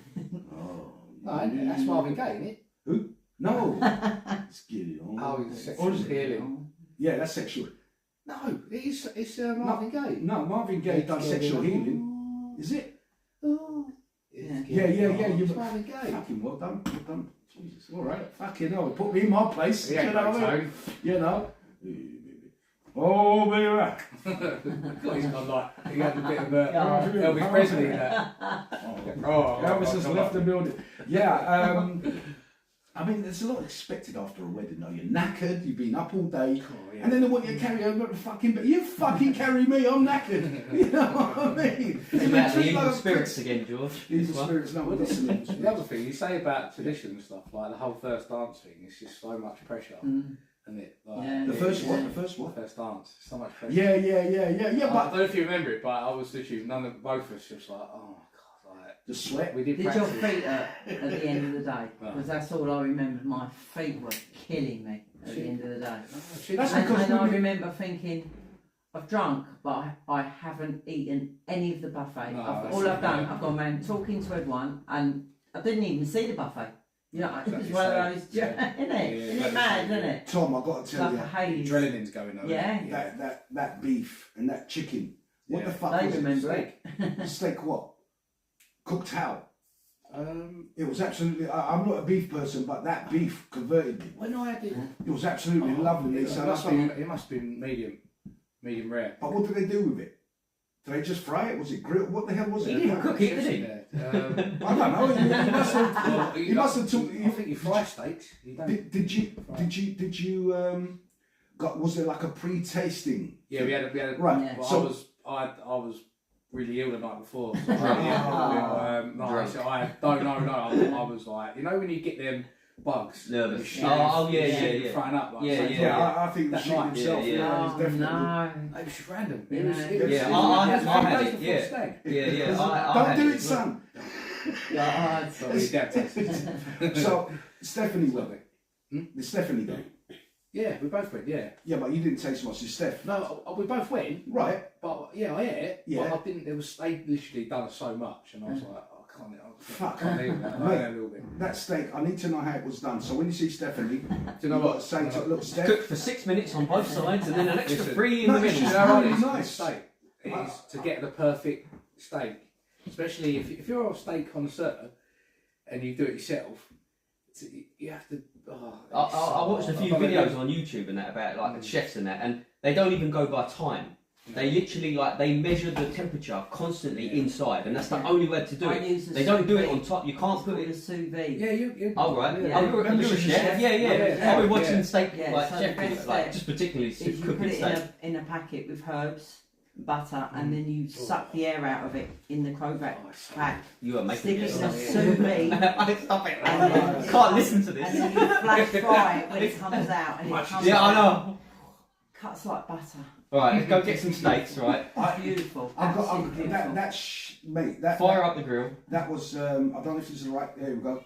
Oh, No, that's Marvin Gaye, isn't it? no. Let's get it on. Oh, it's Or sexual is it? healing. Yeah, that's sexual. No, it's Marvin Gaye. No, Marvin Gaye does sexual healing. Is it? Oh. Yeah. Yeah. It's You Marvin Gaye. fucking well done. Well done. Jesus. All right. Fucking hell. Put me in my place. Yeah, you know what I mean? tone. You know. Oh, baby. God, he's gone like, he had a bit of Yeah. Elvis Presley in that. Oh, Elvis has come left on. the building. Yeah. I mean, there's a lot expected after a wedding. Though you're knackered, you've been up all day, Oh, yeah. and then they want you to carry over the fucking. But you fucking carry me. I'm knackered. You know what I mean? It's You've been about the treated evil like a spirits again, George. Evil This one. spirits. No, we're listening. The other thing you say about tradition and stuff, like the whole first dance thing, it's just so much pressure, Mm. isn't it? Like, Yeah. The first Yeah. one. The first one. The first dance, so much pressure. Yeah. I But don't know if you remember it, but I was literally both of us just like, oh god, like the sweat. we did Did your practice. feet hurt at the end of the day? No. Because that's all I remember. My feet were killing me at the end of the day. That's And, because and I women- remember thinking, I've drunk, but I haven't eaten any of the buffet. No, All that's- I've done, yeah. I've gone around talking to everyone, and I didn't even see the buffet. You know, it was Exactly one so. of those, Yeah. isn't it? Yeah, Isn't exactly it mad, so, isn't yeah. it? Tom, I got to It's tell like you, a haze. Adrenaline's going on. Yeah. that beef and that chicken. What Yeah. the fuck They was remember it? it. Steak what? Cooked how? Um, It was absolutely. I'm not a beef person, but that beef converted me. when I had it, It was absolutely lovely. it So must that's be, what, it must be medium rare. but what did they do with it? Did they just fry it? Was it grilled? What the hell was He it? didn't cook it, did he? I don't know. He must have. Well, He must have took. I think you fry steaks. You don't. Did you got? Was there like a pre-tasting? Yeah, we had. Right. Yeah. Well, So I was really ill the night before. So Drunk. no, Drunk. so I was like, you know, when you get them bugs, Nervous. you shit, Oh, yeah, you yeah, shit yeah. throwing up. Like, Yeah, so- yeah. I think he was That shooting night, himself. yeah, yeah. It was Oh, definitely. no. It was just random. Yeah. It was Yeah, it I was had 3 it, days before yeah. stag. Yeah, I Don't had do it it, as well. son. God. So we adapted. So Stephanie went. Hmm? Did Stephanie go? Yeah, we both went. Yeah. Yeah, but you didn't taste much. Did Steph? No, we both went. Right. But yeah, I ate it. Yeah. But I didn't. They literally done so much, and I was like, oh, I can't. Fuck. I can't eat that. I Mate. had a little bit. That steak, I need to know how it was done. So when you see Stephanie, Do you know what? Say to look, Steph. Cooked for 6 minutes on both sides and then an extra Listen. 3 in No, the it's You middle. just- know what? really It's nice. the steak. It is to get the perfect steak, especially if you're a steak connoisseur and you do it yourself. You have to. Oh, I watched a few videos on YouTube and that about like the chefs and that, and they don't even go by time. They literally they measure the temperature constantly Yeah. inside, and that's the Yeah. only way to do I it. use a They don't do it sous on top. You can't It's put called a it. sous vide. Yeah, you. Oh right, Yeah. you're a Remember chef. chef? Yeah. Yeah. I've been watching Yeah. steak Yeah, like so chef the best videos, like step just particularly Is you cooking put it steak. in a packet with herbs, butter, and then you suck the air out of it in the Krovac pack. You are Stick making it in me a sick. sous vide. Stop it! And then- Can't listen to And this. then you flash fry it when it comes out, and it comes Yeah, I out, know. cuts like butter. All right, let's go get some steaks. Right, Beautiful. I've got Absolutely beautiful. mate. That fire up the grill. That was I don't know if this is the right. There we go.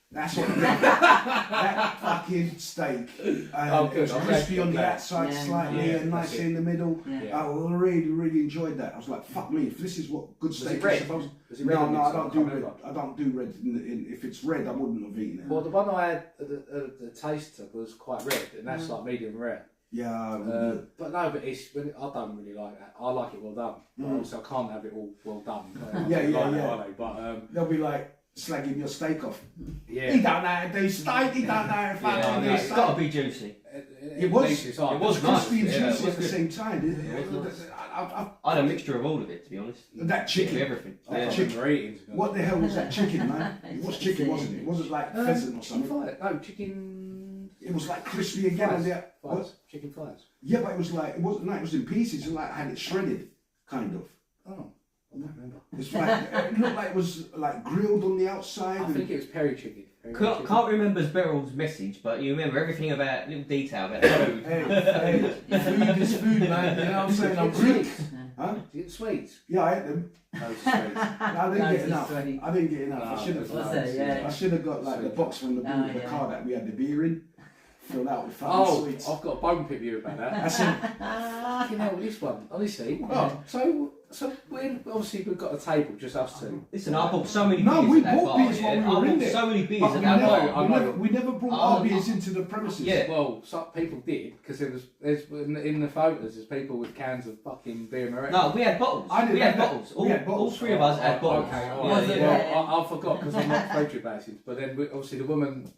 That's what that fucking steak. Oh, good. It was I'm crispy glad- on the glad. outside Yeah. slightly Yeah, and nice that's it. in the middle. Yeah. I really enjoyed that. I was like, fuck me, if this is what good Was steak it red? is supposed. Was it red No, on no, the I inside? don't do can't red. remember. I don't do red. If it's red, I wouldn't have eaten it. Well, the one I had, the taste of was quite red, and that's like medium rare. Yeah. But no, but I don't really like that. I like it well done, but Mm. also I can't have it all well done. Yeah, Like yeah, that, yeah. are they? But They'll be like, slagging your steak off. Yeah. He don't know how to do steak. He don't know how to fucking do It's got to steak. be juicy. It was. It It was Crispy and nice. Yeah, it juicy was at the good. same time. Yeah, it was nice. I- I had a mixture of all of it, to be honest. that With chicken. everything. Oh, Yeah. chicken. Chicken. What the hell was that chicken, man? It was chicken, wasn't it? It wasn't like pheasant or Chicken something. fries. No, chicken. It was like crispy again on the. What? Fries. Chicken fries. Yeah, but it was like it wasn't. No, it was in pieces. It like had it shredded, kind of. Oh, I don't remember. It's like it looked like it was like grilled on the outside. I think it was peri chicken. Can't remember Beryl's message, but you remember everything about little detail about the food. Hey, food is food, man. You know what I'm saying? I'm Greek. Huh? Did you get sweets? Yeah, I ate them. No, it's sweets. I didn't get enough. Sweet. I didn't get enough. No, I should have. Was it? Yeah. I should have got like the box from the Oh, yeah. car that we had the beer in, filled out with fucking Oh, sweets. I've got a bone pick you about that. I said, Fucking hell, this one, honestly. What? So when obviously we've got a table, just us two. Listen, I bought so many No, beers we at that bought bar. beers while we yeah. were I in bought there. so many beers but at we that never, bar. I know. we never brought Oh, our beers into the premises. Yeah. Well, some people did because there's in the photos there's people with cans of fucking beer Moretti. No, we had bottles. I didn't We had have that. bottles. We had All bottles. three of us had bottles. Okay, Yeah, alright. Was it? yeah. Well, I forgot because I'm not spoke to you about it. But then obviously the woman,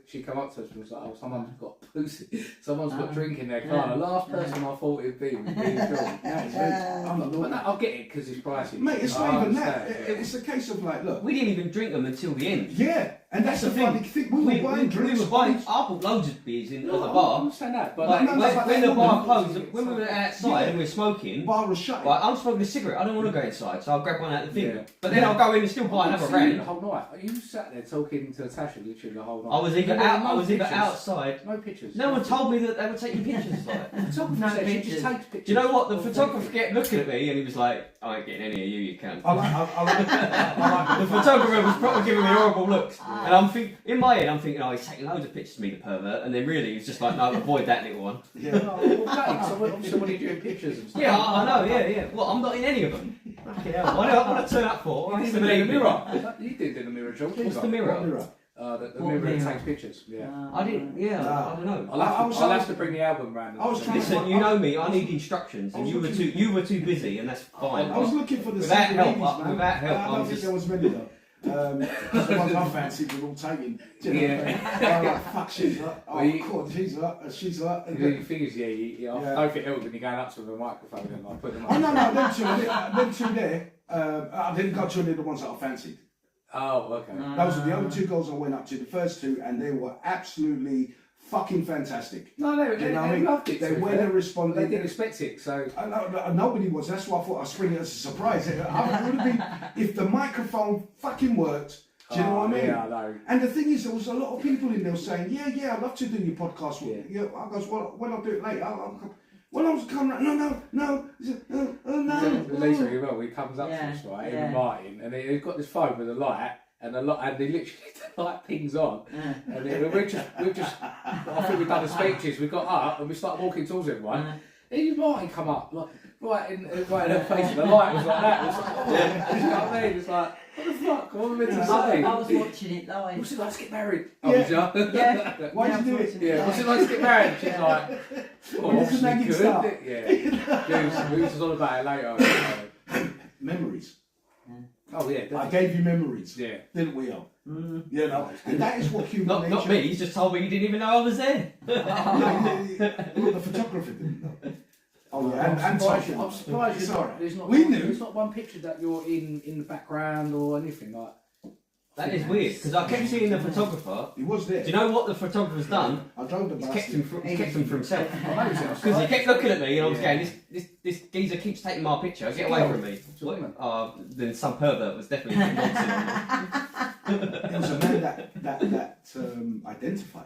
she come up to us and was like, "Oh, someone's got pussy. Someone's got drink in their car." The last person I thought it'd be was being John. Yeah, it's very- I'm not But no, I'll get it because it's pricey. Mate, it's I not even that. understand, It's a case of like, look, We didn't even drink them until the end. yeah, and that's the That's the funny thing. We were buying drinks. We were buying. I bought loads of beers in at the I bar. understand that, but Like, no, no, when, but when that the bar woman- closed, when we were outside Yeah. and we were smoking, Bar was shut. right, I'm smoking a cigarette. I don't want to go inside, so I'll grab one out of the thing. Yeah. But then I'll go in and still buy another the round. whole night. You sat there talking to Natasha literally the whole night. I was either There were out. no I was either pictures. outside. No pictures. No one told me that they were taking pictures. Like, The photographer No said she pictures. just takes pictures. do you know what? The photographer kept looking at me and he was like, "I ain't getting any of you, you cunt." I like The photographer was probably giving me horrible looks, and I'm in my head, I'm thinking, "Oh, he's taking loads of pictures of me, the pervert," and then really he's just like, "No, avoid that little one." yeah. Oh, okay. So obviously when you're doing pictures and stuff. Yeah, I know. Yeah. Well, I'm not in any of them. Fucking hell. What do I want to turn up for? You What's did the in the mirror? mirror. You did in the mirror, John. What's the mirror? Mirror. The What mirror that mirror? takes pictures. Yeah. I didn't. Yeah, Nah. I don't know. I'll have to bring the album round. I was trying to- Listen, you know me. I need instructions, and you were too busy, and that's fine. I was looking for the Without single help, ladies, man. without help, I don't I'm think just- there was many though. Because the ones I fancied were all taken. Do you know what I mean? I'm like, fuck, she's hot. Oh, Well, you- God, she's hot. She's hot. The thing is, I don't think it helps when you're going up to the microphone and like put them Oh, on. no, them two there. I didn't go to any of the ones that I fancied. Oh, okay. Those were the only two girls I went up to, the first two, and they were absolutely fucking fantastic. No, Do you know what I mean? loved it. They to be went fair. and responded. They didn't expect it, so. Nobody was. That's why I thought I'd spring it as a surprise. It would have been if the microphone fucking worked. Do you know what I mean? Yeah, I know. And the thing is, there was a lot of people in there saying, yeah, I'd love to do your podcast with you. Yeah. I goes, well, when I'll do it later. When I was coming, no. Lisa, you know, he comes up Yeah, to us, right, yeah. in Martin, and he's got this phone with a light, and they literally, the light pings on, and then we've just, I think we've done the speeches, we got up, and we started walking towards everyone, and Martin come up, like, right in her face, and the light was like that, it was like, oh, you know what I mean, it's like, what the fuck, what am I meant to say? I was watching it live. What's it like to get married? Yeah. Oh, was ya? Yeah. Why'd Yeah, you do it? unfortunately. Yeah, what's it like to get married? She's like, well, When does the obviously nagging good. start? Yeah. We was all about it later. Memories. Oh, yeah, I definitely. gave you memories, Yeah. didn't we all? You know, and that is what human Not nature. me. He's just told me he didn't even know I was there. Well, the photographer didn't know. Oh yeah, and talking. I'm surprised It's you're alright. not, there's not We one, knew. There's not one picture that you're in the background or anything like. That is weird because I kept seeing the photographer. He was there. Do you know what the photographer's done? I drove the He's bus. kept him for himself. I noticed it. Because he kept looking at me and I was Yeah. going, this geezer keeps taking my picture. Get away from me. It's a woman. Then some pervert was definitely nonsense. There was a man that identified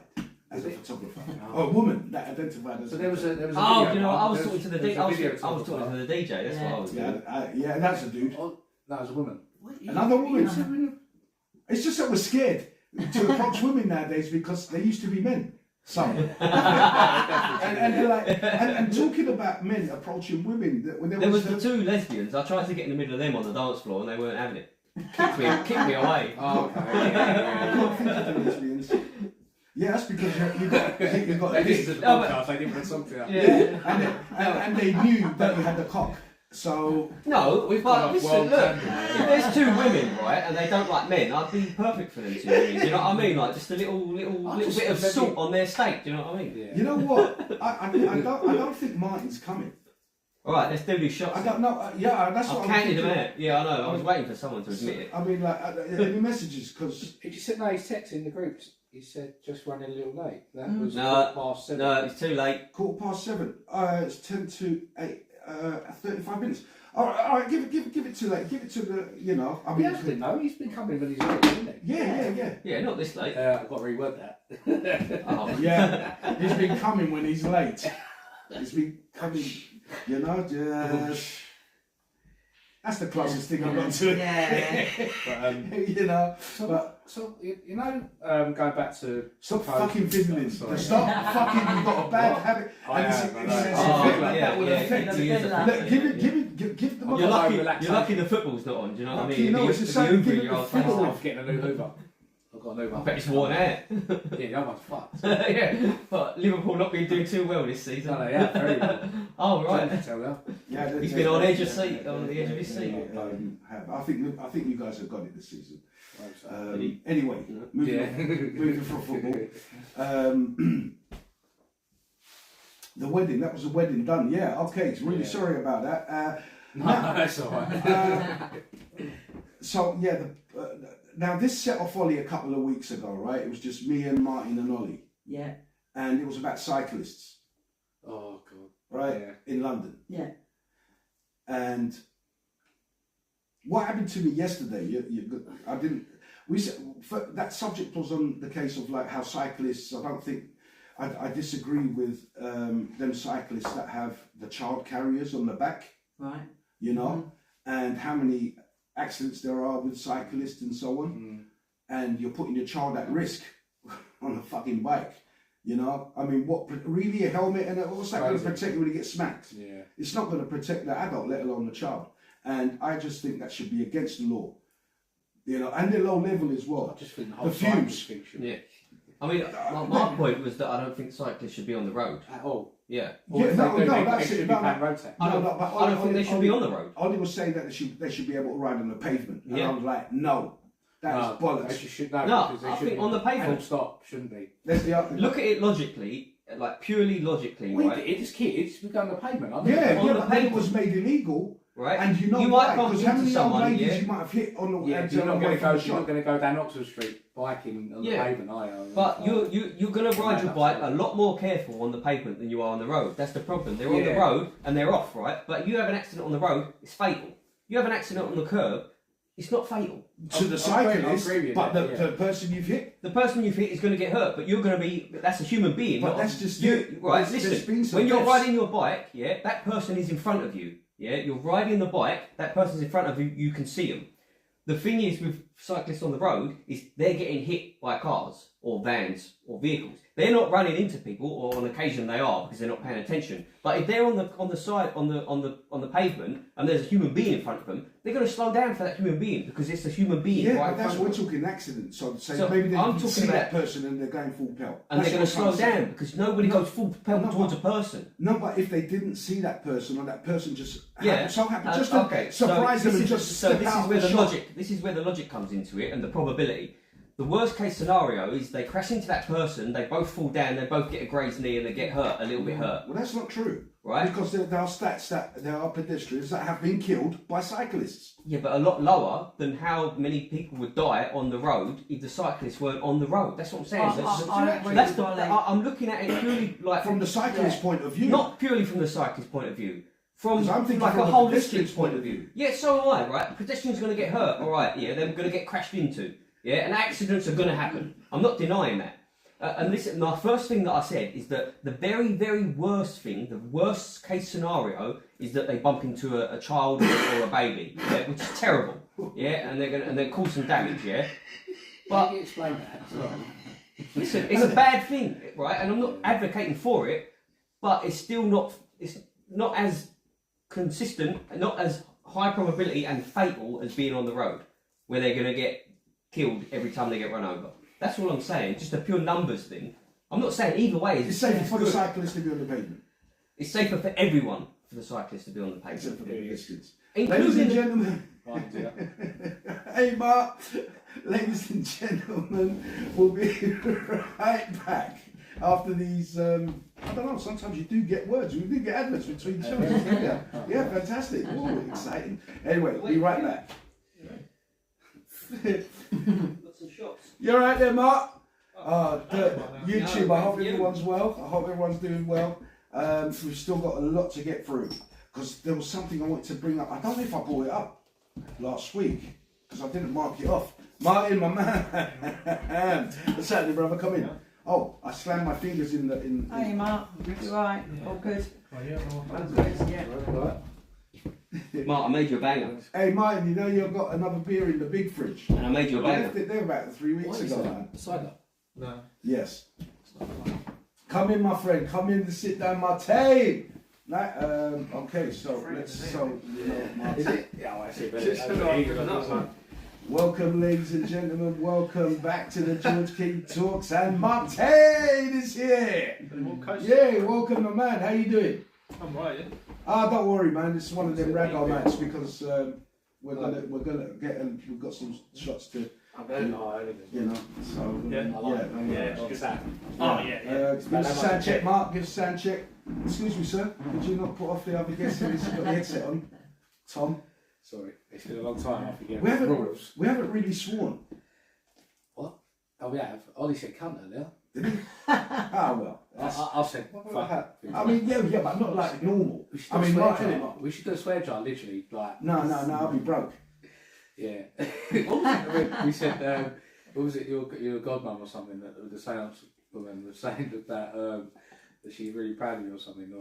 as a photographer. Oh, a woman that identified as. So a there was a Oh, video. you know, I was There talking to the there was DJ. a video I was talking photographer. to the DJ. That's what I was doing. Yeah, that's a dude. Oh, that was a woman. Another woman. woman. It's just that we're scared to approach women nowadays because they used to be men. Some. and they're like, and talking about men approaching women, when There was the two lesbians. I tried to get in the middle of them on the dance floor and they weren't having it. Kicked me away. Oh, okay. I can't think of the lesbians. Yeah, that's because you got They listened to the No, but- podcast, they didn't put something up. yeah, and they knew that you had the cock. So No, We've but got a listen, world look, champion. if there's two women, right, and they don't like men, I'd be perfect for them two women. Do you know what I mean? Like just a little just bit of maybe- salt on their steak. Do you know what I mean? Yeah. you know what? I don't think Martin's coming. All right, let's do these shots. I don't know. Yeah, that's I've what I'm counted them thinking. out. Yeah, I know. I was waiting for someone to admit it. I mean, like any messages because Did you see no, his text in the groups? He said just running a little late. That was No, past 7. No, it's too late. 7:15. It's 10 to 8. 35 minutes. All right. Give it to Give it to the. You know. I He mean. has been though. He's been coming when he's late, hasn't he? Yeah. Yeah, not this late. I've got to reword that. Oh. Yeah. He's been coming when he's late. He's been coming. You know. Just. That's the closest thing I've got to it. Yeah. But, You know. so, But so you know, going back to stop Post- fucking fiddling. Sorry. Stop fucking. You've got a bad What? habit. I and it's have, I know. excessive. Oh, That yeah, will yeah, affect he you. is a Look, fiddler, give the You're You're lucky- lucky. relaxation. You're lucky the football's not on. Do you know what I Lucky, mean? no, it's the same. Give it the fiddle. I'm getting a new Hoover. I've got a new one. I bet it's worn out. Yeah, the other one's fucked. Yeah, but Liverpool not been doing too well this season. No, yeah, very well. Oh right. Tell you. Yeah, He's been on edge of seat, on the edge of his seat. I think you guys have got it this season. Really? Anyway, moving Yeah. on, moving from football. The wedding, that was a wedding done. Yeah, okay. Really Yeah. sorry about that. No, that's alright. So yeah, now this set off Ollie a couple of weeks ago, right? It was just me and Martin and Ollie, Yeah. and it was about cyclists, Oh god. right, Yeah. in London. Yeah. And what happened to me yesterday? I didn't. We said that subject was on the case of like how cyclists. I don't think I disagree with them cyclists that have the child carriers on the back. Right. You know, and how many accidents there are with cyclists and so on, and you're putting your child at risk on a fucking bike. You know, I mean, what really a helmet and what's that going to protect you when you get smacked? Yeah. It's not going to protect the adult, let alone the child. And I just think that should be against the law. You know, and the low level as I well. just think the whole The fumes. cyclist thing should Yeah. I mean, my point was that I don't think cyclists should be on the road. at all. Yeah. Or Yeah, if no, they do, no, they that's should it. be No, paying road tax. No, but I don't think they should be on the road. Ollie was saying that they should be able to ride on the pavement. And Yeah. I was like, no, that's No, they bollocks. should know. No, because they I should think be on the pavement- full stop, shouldn't be. There's the Look at it logically, like purely logically, We right? did, it's kids, we go on the pavement. I Yeah, on the but then it pavement. was made illegal. Right? And you know you why? might bump Because how into many old someone, ladies yeah. you might have hit on the Yeah, and you're not away going from the to shop. go down Oxford Street biking on the Yeah. pavement, are you? But you're going to ride your Yeah, bike a absolutely. lot more careful on the pavement than you are on the road. That's the problem. They're on the Yeah. road and they're off, right? But you have an accident on the road, it's fatal. You have an accident on the curb, it's not fatal. To the I agree cyclist, with you but there, the, yeah. the person you've hit. The person you've hit is going to get hurt, but you're going to be, that's a human being. But not that's just you. it. Right, There's been listen, some when you're deaths. riding your bike, yeah, that person is in front of you. Yeah, you're riding the bike, that person's in front of you, you can see them. The thing is with cyclists on the road is they're getting hit by cars or vans or vehicles. They're not running into people, or on occasion they are because they're not paying attention. But if they're on the side on the pavement and there's a human being in front of them, they're going to slow down for that human being because it's a human being Yeah, right but in that's front we're of them. talking accidents. So So maybe they I'm didn't talking see about- that person and they're going full pelt. And they're going to That's slow what I'm saying. down because nobody No. goes full pelt No, towards a but- person. No, but if they didn't see that person or that person just Yeah. happened just to okay. surprise them this and is, just so step this out is where of the the shop. logic. This is where the logic comes into it and the probability. The worst case scenario is they crash into that person, they both fall down, they both get a grazed knee and they get hurt, a little bit hurt, Well, that's not true. right? Because there are stats that there are pedestrians that have been killed by cyclists. Yeah, but a lot lower than how many people would die on the road if the cyclists weren't on the road. That's what I'm saying. I agree That's with the, Ollie. I'm looking at it purely like From the cyclist point of view. not purely from the cyclist point of view. From 'Cause I'm thinking like from a the holistic pedestrian's point of view. Yeah, so am I, right? Pedestrians going to get hurt, all right, yeah, they're going to get crashed into, yeah, and accidents are going to happen. I'm not denying that. And listen, my first thing that I said is that the very, very worst thing, the worst case scenario, is that they bump into a child or a baby, yeah, which is terrible, yeah, and they're cause some damage, yeah. But Can you explain that? Sorry. listen, it's a bad thing, right? And I'm not advocating for it, but it's still not. It's not as consistent, not as high probability and fatal as being on the road, where they're going to get killed every time they get run over. That's all I'm saying. Just a pure numbers thing. I'm not saying either way. It's safer for the good. cyclist to be on the pavement. It's safer for everyone. for the cyclist to be on the Except pavement. for the pedestrians. Including Ladies and the- gentlemen, Right, yeah. hey Mark, ladies and gentlemen, we'll be right back after these. I don't know. Sometimes you do get words. We do get adverts between shows. Yeah, fantastic. Oh, exciting. Anyway, we'll be right back. Got some shots. You alright there, Mark? YouTube. No, I hope thank you. everyone's well. I hope everyone's doing well. We've still got a lot to get through because there was something I wanted to bring up. I don't know if I brought it up last week because I didn't mark it off. Martin, my man. What's happening, brother? Come in. Oh, I slammed my fingers in the. Hey Mark, you right? All good? All good, yeah. Mark, I made you a banger. Hey, Martin, you know you've got another beer in the big fridge. And I made you a I banger. left it there about 3 weeks ago, man. Cider. No. Yes. Come in, my friend. Come in to sit down, Martin. Okay, so let's. Martin. Is it? Yeah, well, I see. But Just Welcome, ladies and gentlemen. Welcome back to the George King Talks, and Martin is here. Yeah, welcome, my man. How you doing? I'm right, yeah. Don't worry, man. This is one of them ragdoll nights because we're gonna get we've got some shots to, you know. So Yeah, Good. give us a sound check, Mark. Give us a sound check. Excuse me, sir. Could you not put off the other guest who's got the headset on? Tom, Sorry, it's been a long time. I forget we the haven't rules. really sworn. What? Oh, we have. Ollie said cunt earlier. Did we? Well. I said fuck. I mean, yeah, but not like normal. We should I do a mean, swear Mark, innit, jar. Mark? We should do a swear jar, literally, like. No, I'll be broke. Yeah. We said, what was it? Your godmum or something that the seance woman was saying that she's really proud of you or something,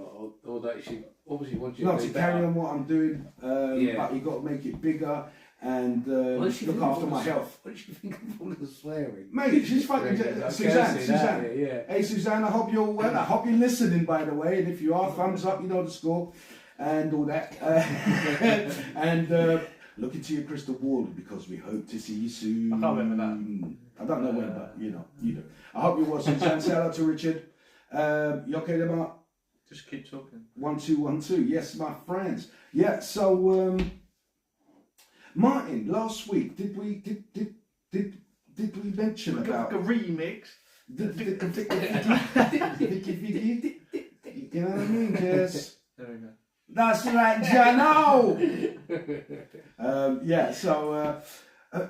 or that she obviously wants you No, to to be carry better. on what I'm doing, Yeah. but you got to make it bigger and What did she look think of after all my the- health. What did you think of all the swearing? Mate, she's fucking Suzanne. Yeah. Hey Suzanne, I hope you're well. I hope you're listening, by the way. And if you are, thumbs up. You know the score, and all that. And look into your crystal ball because we hope to see you soon. I can't remember that. I don't know when, but you do. I hope you're well, Suzanne. Shout out to Richard. You okay there, Mark? Just keep talking. 1 2 1 2. Yes, my friends. Yeah. So, Martin, last week did we mention about a remix. you know what I mean? Yes. There we go. That's right, Jano. Yeah. So,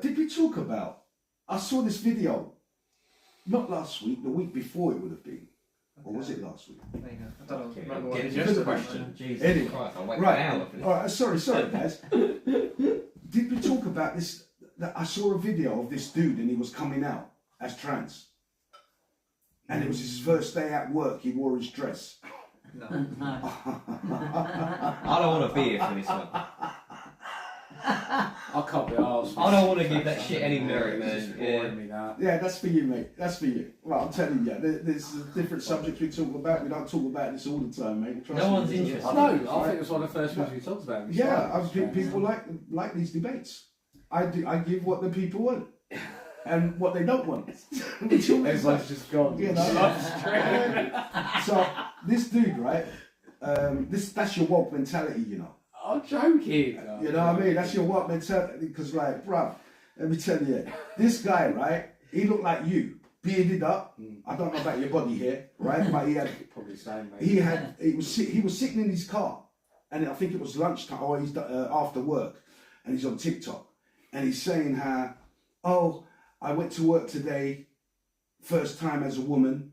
did we talk about? I saw this video. Not last week. The week before it would have been. Or was it last week? There you go. I don't Okay, remember I'm what getting it to was the yesterday. question. Jesus Anyway, Christ, I'll wait right. an hour for this. All right. Sorry, guys. Did we talk about this? That I saw a video of this dude and he was coming out as trans. And it was his first day at work. He wore his dress. No. I don't want to be here for this one. I can't be arsed. I don't want to give that shit any merit, It's just man. boring me now. Yeah, that's for you, mate. That's for you. Well, I'm telling you, there's different subjects we talk about. We don't talk about this all the time, mate. Trust No me. one's interested. I know. I think it was one of the first ones we talked about. Yeah, people like these debates. I give what the people want and what they don't want. Which always Everyone's just gone. you know. So this dude, right? That's your woke mentality, you know. I'm joking. You know what I mean? That's your woke mentality. Because, like, bruv, let me tell you, this guy, right? He looked like you, bearded up. I don't know about your body hair, right? But he had Probably the same, mate. he was sitting in his car, and I think it was lunchtime or he's after work, and he's on TikTok, and he's saying how, oh, I went to work today, first time as a woman,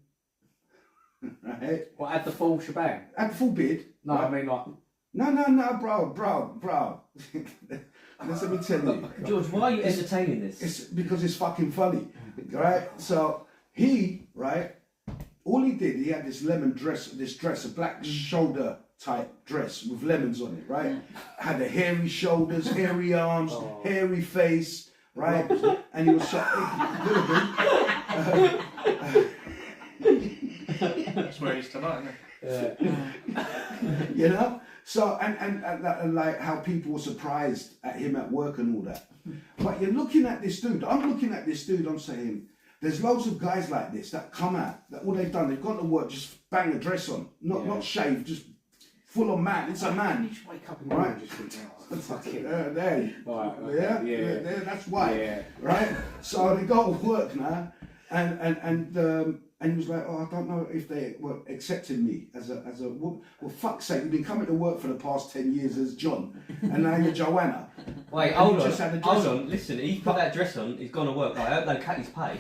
right? What, had the full shebang? Had full beard. No, right? I mean like. No, bro. Let me tell you. George, why are you entertaining this? It's because it's fucking funny, right? So he, right, all he did, he had this dress, a black shoulder type dress with lemons on it, right? Had the hairy shoulders, hairy arms, hairy face, right? And he was That's where he's tonight, isn't it? you know. So and like how people were surprised at him at work and all that. But you're looking at this dude. I'm looking at this dude. I'm saying there's loads of guys like this that come out. That all they've done, they've gone to work, just bang a dress on, not shaved, just full on man. It's a You man. just wake up in the morning Right. and just think, oh, fucking. There. Right, Yeah, okay, yeah. yeah, that's why. Yeah. Right? So they go to work now, and he was like, oh, I don't know if they were accepting me as a woman. Well, fuck's sake, you've been coming to work for the past 10 years as John, and now you're Joanna. Wait, And hold you on. just had a dress Hold on. on. Listen, he's put that dress on. He's gone to work. I hope they cut his pay.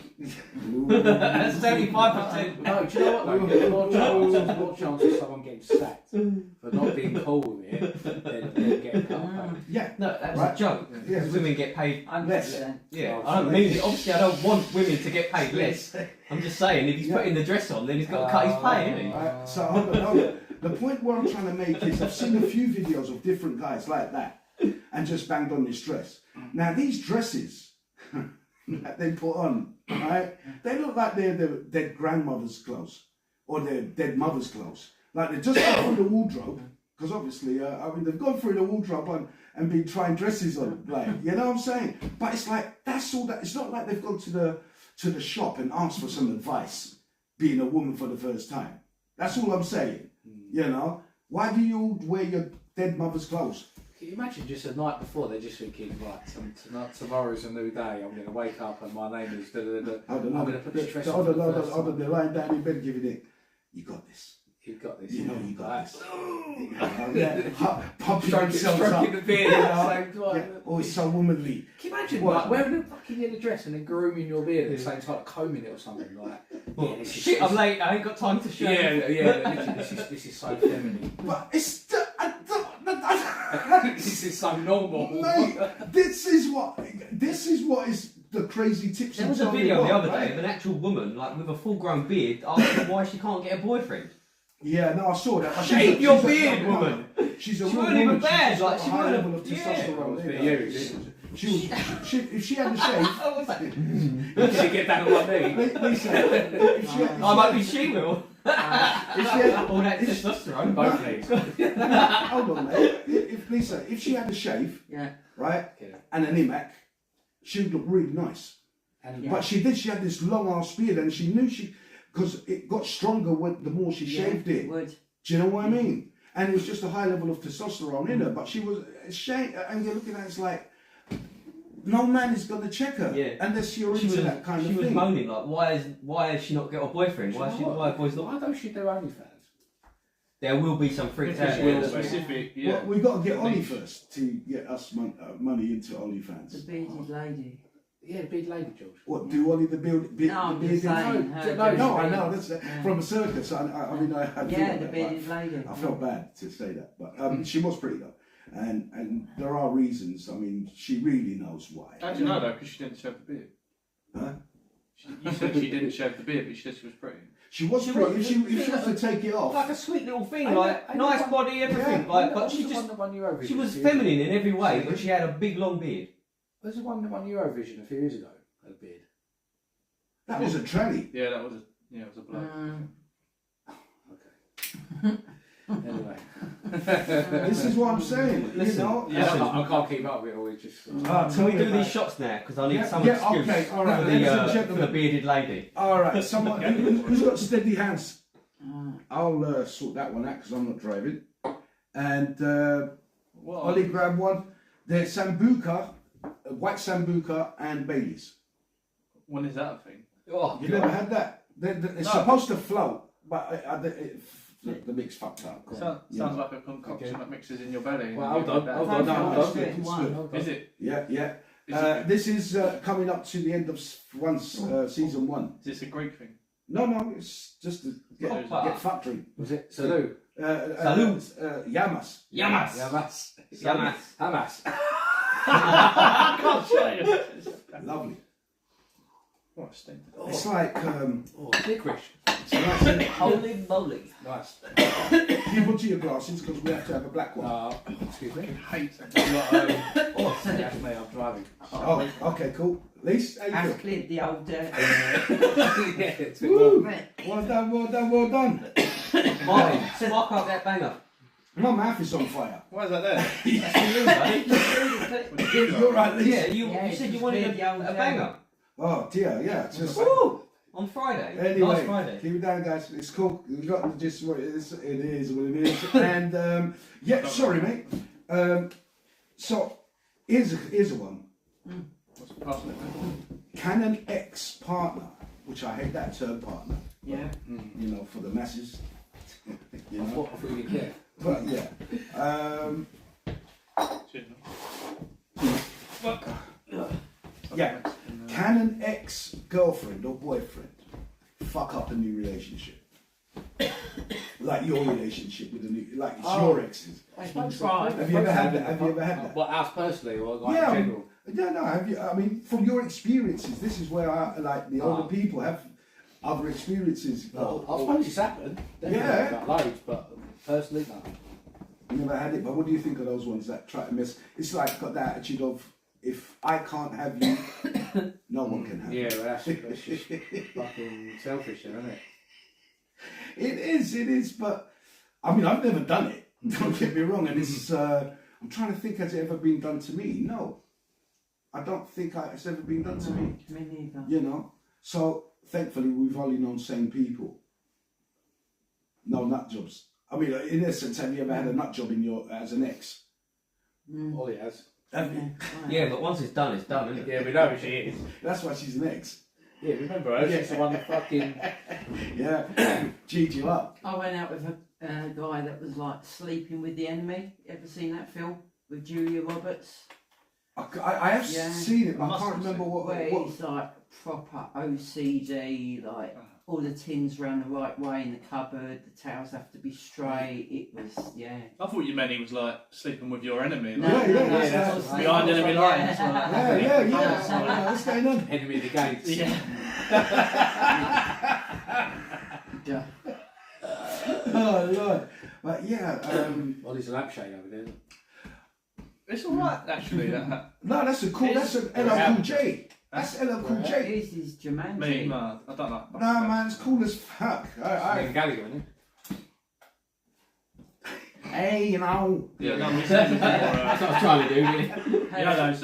That's 75%. No, do you know what? Though? There's more chance of someone getting sacked for not being cool with it than getting cut off. Yeah, No, that was Right. a joke. Yeah. Because women get paid. 100%. Yeah, Oh, I don't mean it. Obviously, I don't want women to get paid less. I'm just saying, if he's putting the dress on, then he's got to cut his pay, isn't he? Right, so hold on. The point what I'm trying to make is I've seen a few videos of different guys like that and just banged on this dress. Now these dresses that they put on, right? They look like they're their dead grandmother's clothes or their dead mother's clothes. Like they just gone through the wardrobe because obviously, I mean, they've gone through the wardrobe and been trying dresses on, like, you know what I'm saying? But it's like that's all that. It's not like they've gone to the shop and asked for some advice, being a woman for the first time. That's all I'm saying. You know, why do you all wear your dead mother's clothes? Can you imagine just the night before they're just thinking, right, tomorrow's a new day, I'm going to wake up and my name is da-da-da-da. I don't know. I'm going to put this dress on Hold for on, the hold on, first hold on. time. They're lying down in bed giving it. You got this. You've got this. You know you got Right. this. Pumping themselves up. Stroking the beard You at know? the same time. Yeah. Oh, it's so womanly. Can you imagine What? like, wearing a fucking yellow dress and then grooming your beard at the same time, like combing it or something like? Well, Yeah, this is- shit, I'm late. I ain't got time to shave. Yeah. Literally, this is so feminine. But it's This is so normal. mate, this is what is the crazy tips. There and was a Tony video the Rock, other right? day of an actual woman, like with a full-grown beard, asking why she can't get a boyfriend. Yeah, no, I saw that. But Shave she's your she's beard, no, woman. She's a She real weren't even woman. bad, She's like, got she a high weren't- level of yeah. testosterone. Yeah, there. yeah. If she had a shave, I was like, Did she get down on one knee? Lisa, if she I might be she will. if she had, All that testosterone. Both knees. hold on, mate. If she had a shave, Yeah. right, Yeah. and an imac, she would look really nice. And But she had this long ass beard, and she knew because it got stronger the more she shaved it. Would. Do you know what I mean? And it was just a high level of testosterone in her, but she was shaved, and you're looking at it, it's like, no man is going to check her unless you're into that kind of she was thing. moaning like, why has she not got a boyfriend? Why boys not? Why don't she do OnlyFans? There will be some freaks out Because there. you're that will. specific, Well, we've got to get Ollie first to get us money into The OnlyFans. bearded lady. Yeah, the big lady, George. What, do Ollie the build? No, I'm just saying. her no, doing No, I it. know, that's Yeah. from a circus. I mean, I had Yeah, the bearded lady. I felt bad to say that, but she was pretty though, and there are reasons. I mean, she really knows why. How do you know though? Because she didn't shave the beard. Huh? You said she didn't shave the beard, but she said she was pretty. She was She pretty. was- If she was to take it off, Like a sweet little thing, I know- like I know nice one- body, everything. Yeah, Like, but she just she was feminine in every way, but she had a big long beard. There's one Eurovision a few years ago. Had a beard. that was a tranny. Yeah, that was it was a bloke. Okay. Anyway. This is what I'm saying. Listen, you know. yeah, I can't keep up with it all. It's just. Can Tell we me do about these it. shots now? Because I need Yeah, some yeah, excuse okay, all right, for, ladies and for the gentlemen. bearded lady. All right, someone who's got steady hands. I'll sort that one out because I'm not driving. And What? Ollie grab one. There's Sambuca, white Sambuca, and Baileys. When is that a thing? Oh, You never had that? It's No. supposed to float, but the mix fucked up. Sounds Yeah. like a concoction Okay. that mixes in your belly. Well, hold on, hold No, on, no, hold it's on. good, it's good. Is it? Yeah, yeah. Is, it, This is coming up to the end of season 1. is this a Greek thing? No, it's just to get Proper. factory. Was it Salou? Yamas. Yamas. Yamas. Yamas. Hamas. I can't say it. Lovely. What a stink. It's like Oh, licorice. it's nice. Holy moly. Nice. You put to your glasses because we have to have a black one. Excuse me. I hate it. Oh, send it. That's me, I'm driving. Oh, okay, cool. Lise, how you Has feel? cleared the old Yeah, it's been long. Woo! Well done, well done, well done. Spark up that banger. My mouth is on fire. Why is that there? That's for you, buddy. You're right, Lise. Yeah, you Yeah, said you it's wanted cleared the old a banger. Oh dear, yeah. It's just Woo! On Friday. Anyway, Last Friday. keep it down, guys. It's cool. We got the gist of what it is. It is what it is. And yeah, sorry, mate. So here's a one. What's the password? Can an ex-partner, which I hate that term, partner, Yeah. you know, for the masses, you I know, thought you didn't care. but yeah. Cheers, Yeah. Can an ex-girlfriend or boyfriend fuck up a new relationship? Like your relationship with a new, like it's your ex's. I suppose Right. Have you ever had that? Have you ever had that? Well, us personally, or like Yeah. in general? Yeah, no. Have you? I mean, from your experiences, this is where like the older people have other experiences. I suppose it's happened. Definitely, Yeah. like loads, but personally, no. You never had it, but what do you think of those ones that try to miss? It's like got that attitude of if I can't have you, no one can have Yeah, you. well, that's just fucking selfish, isn't it? It is, but I mean, I've never done it. Don't get me wrong, and it's. I'm trying to think, has it ever been done to me? No, I don't think it's ever been done to me. Me neither. You know, so thankfully we've only known sane people. No nut jobs. I mean, in essence, have you ever had a nut job in your as an ex? Ollie has. Have you? Yeah, but once it's done, isn't it? Yeah, we know who she is. That's why she's an ex. Yeah, remember her? She's the one that fucking. Yeah, G'd you up. I went out with a guy that was like sleeping with the enemy. Ever seen that film with Julia Roberts? I have Yeah. seen it, but I Must can't have remember Where what. he's like proper OCD, like all the tins round the right way in the cupboard, the towels have to be straight. It was, yeah. I thought you meant he was like sleeping with your enemy. No, Like, Yeah, no, yeah, no, that's that's what- what behind enemy lines. Yeah. What's going on? Enemy of the gates. Yeah. Yeah. Oh Lord. But yeah, Ollie's a lampshade over there. It's alright actually. That no, that's a cool. That's an LL Cool J. That's LL Cool J. This is Jumanji. me, no, I don't like. Nah, man, it's cool as fuck. Ian Gallagher, isn't Hey, you know. Yeah, no, we said before. That's what I was trying to do, really. You know those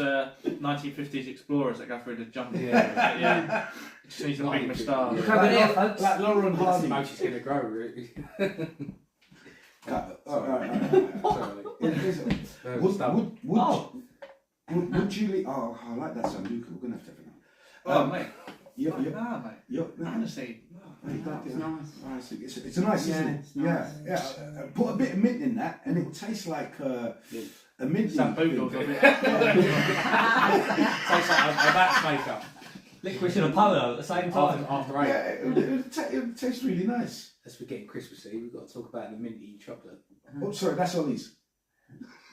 1950s explorers that go through the jungle? he? Yeah. Just needs a big moustache. Look over there, folks. Like Lauren That's Hardy. the most she's going to grow, really. Alright. Would you leave? Oh, I like that sound, Luca. We're gonna have to have it now. Oh, mate. Yep. Nah, mate. Yep. Honestly. It's nice. It's a nice, isn't it? it's nice. Yeah. Put a bit of mint in that, and it will taste like a mint. Sambuca. thing. Tastes like a batch makeup. Licorice and a polo at the same time. After 8. Yeah, it tastes really nice. As we're getting Christmassy, we've got to talk about the minty chocolate. Oh, sorry, that's Ollie's.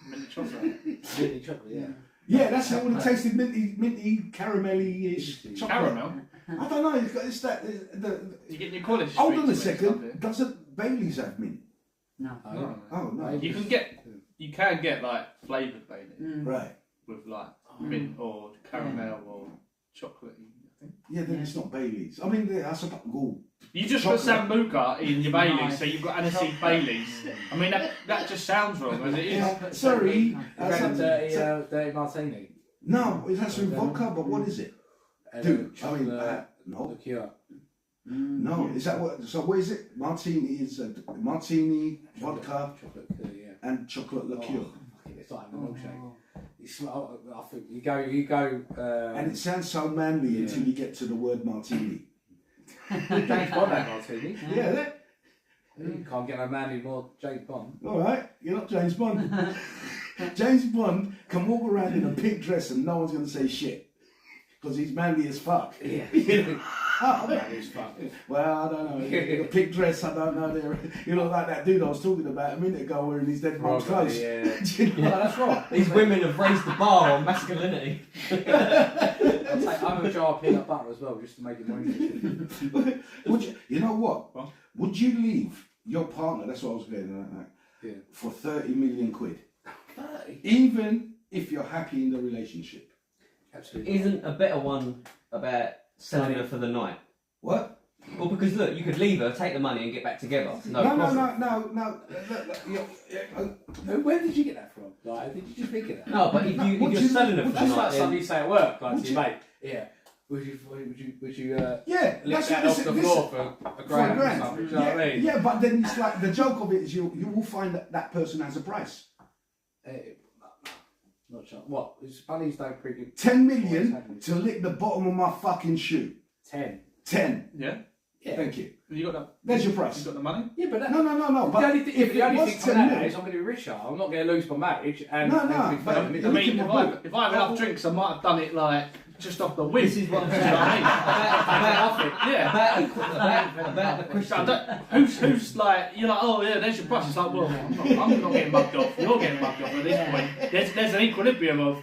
Mint chocolate. Minty chocolate, yeah. Yeah, that's how it would have tasted minty, caramelly-ish chocolate. Caramel. I don't know. It's that. You get your quality. Hold on a streaks mixed up second. Doesn't Bailey's have mint? No. Oh, here. No. Oh no. You can get like flavoured Bailey Right. with like mint or caramel or chocolate. I think. Yeah, then it's not Bailey's. I mean, that's a cool. You just put Sambuca in your Baileys, so you've got aniseed Baileys. I mean, that just sounds wrong as it is. Yeah, sorry. Dirty martini. No, it has some vodka, but what is it? Dude, I mean, no. Liqueur. No, is that what? So what is it? Martini is martini, vodka, Chocolate liqueur, yeah. and chocolate liqueur. Fucking, it's like a milkshake. I think you go. And it sounds so manly until you get to the word martini. James Bond had martini. Yeah, that. You can't get no manly more James Bond. All right, you're not James Bond. James Bond can walk around in a pink dress and no one's going to say shit because he's manly as fuck. Yeah. You know? Manly as fuck. Well, I don't know. A pink dress, I don't know. You know, like that dude I was talking about a minute ago wearing his dead mom's clothes. Yeah. Do you know? No, that's right. These women have raised the bar on masculinity. I'm a jar of peanut butter as well, just to make it more interesting. Would you know what? What? Would you leave your partner, that's what I was getting at, Yeah. for 30 million quid? 30? Even if you're happy in the relationship. Absolutely. Isn't a better one about selling her for the night? What? Well, because look, you could leave her, take the money, and get back together. No, No. problem. Where did you get that from? Like, did you just think of that? No, but if you're selling her for the That's like night, something then you say at work, like Would to your mate. Yeah. Would you Yeah, lick that's that what off the listen, floor for a grand or grand. something? Do you know what I mean? Yeah, but then it's like the joke of it is you will find that person has a price. Not sure. What? Bunnies don't bring you 10 million to lick the bottom of my fucking shoe. 10. 10. Yeah. Yeah. Thank you. You got the. There's your You price. got the money. Yeah, but that, No. But the only thing, if the it only was thing 10 from that million, is I'm going to be richer. I'm not going to lose my marriage. And, No, and no, be but fine. I Look mean, at if my I book. if I have enough drinks, I might have done it like just off the whim. This is what I'm Do you saying. know what I mean? Yeah. About the So I question. don't, who's like, you're like, oh yeah, there's your price. It's like, well, I'm not getting mugged off. You're getting mugged off at this point. There's an equilibrium of,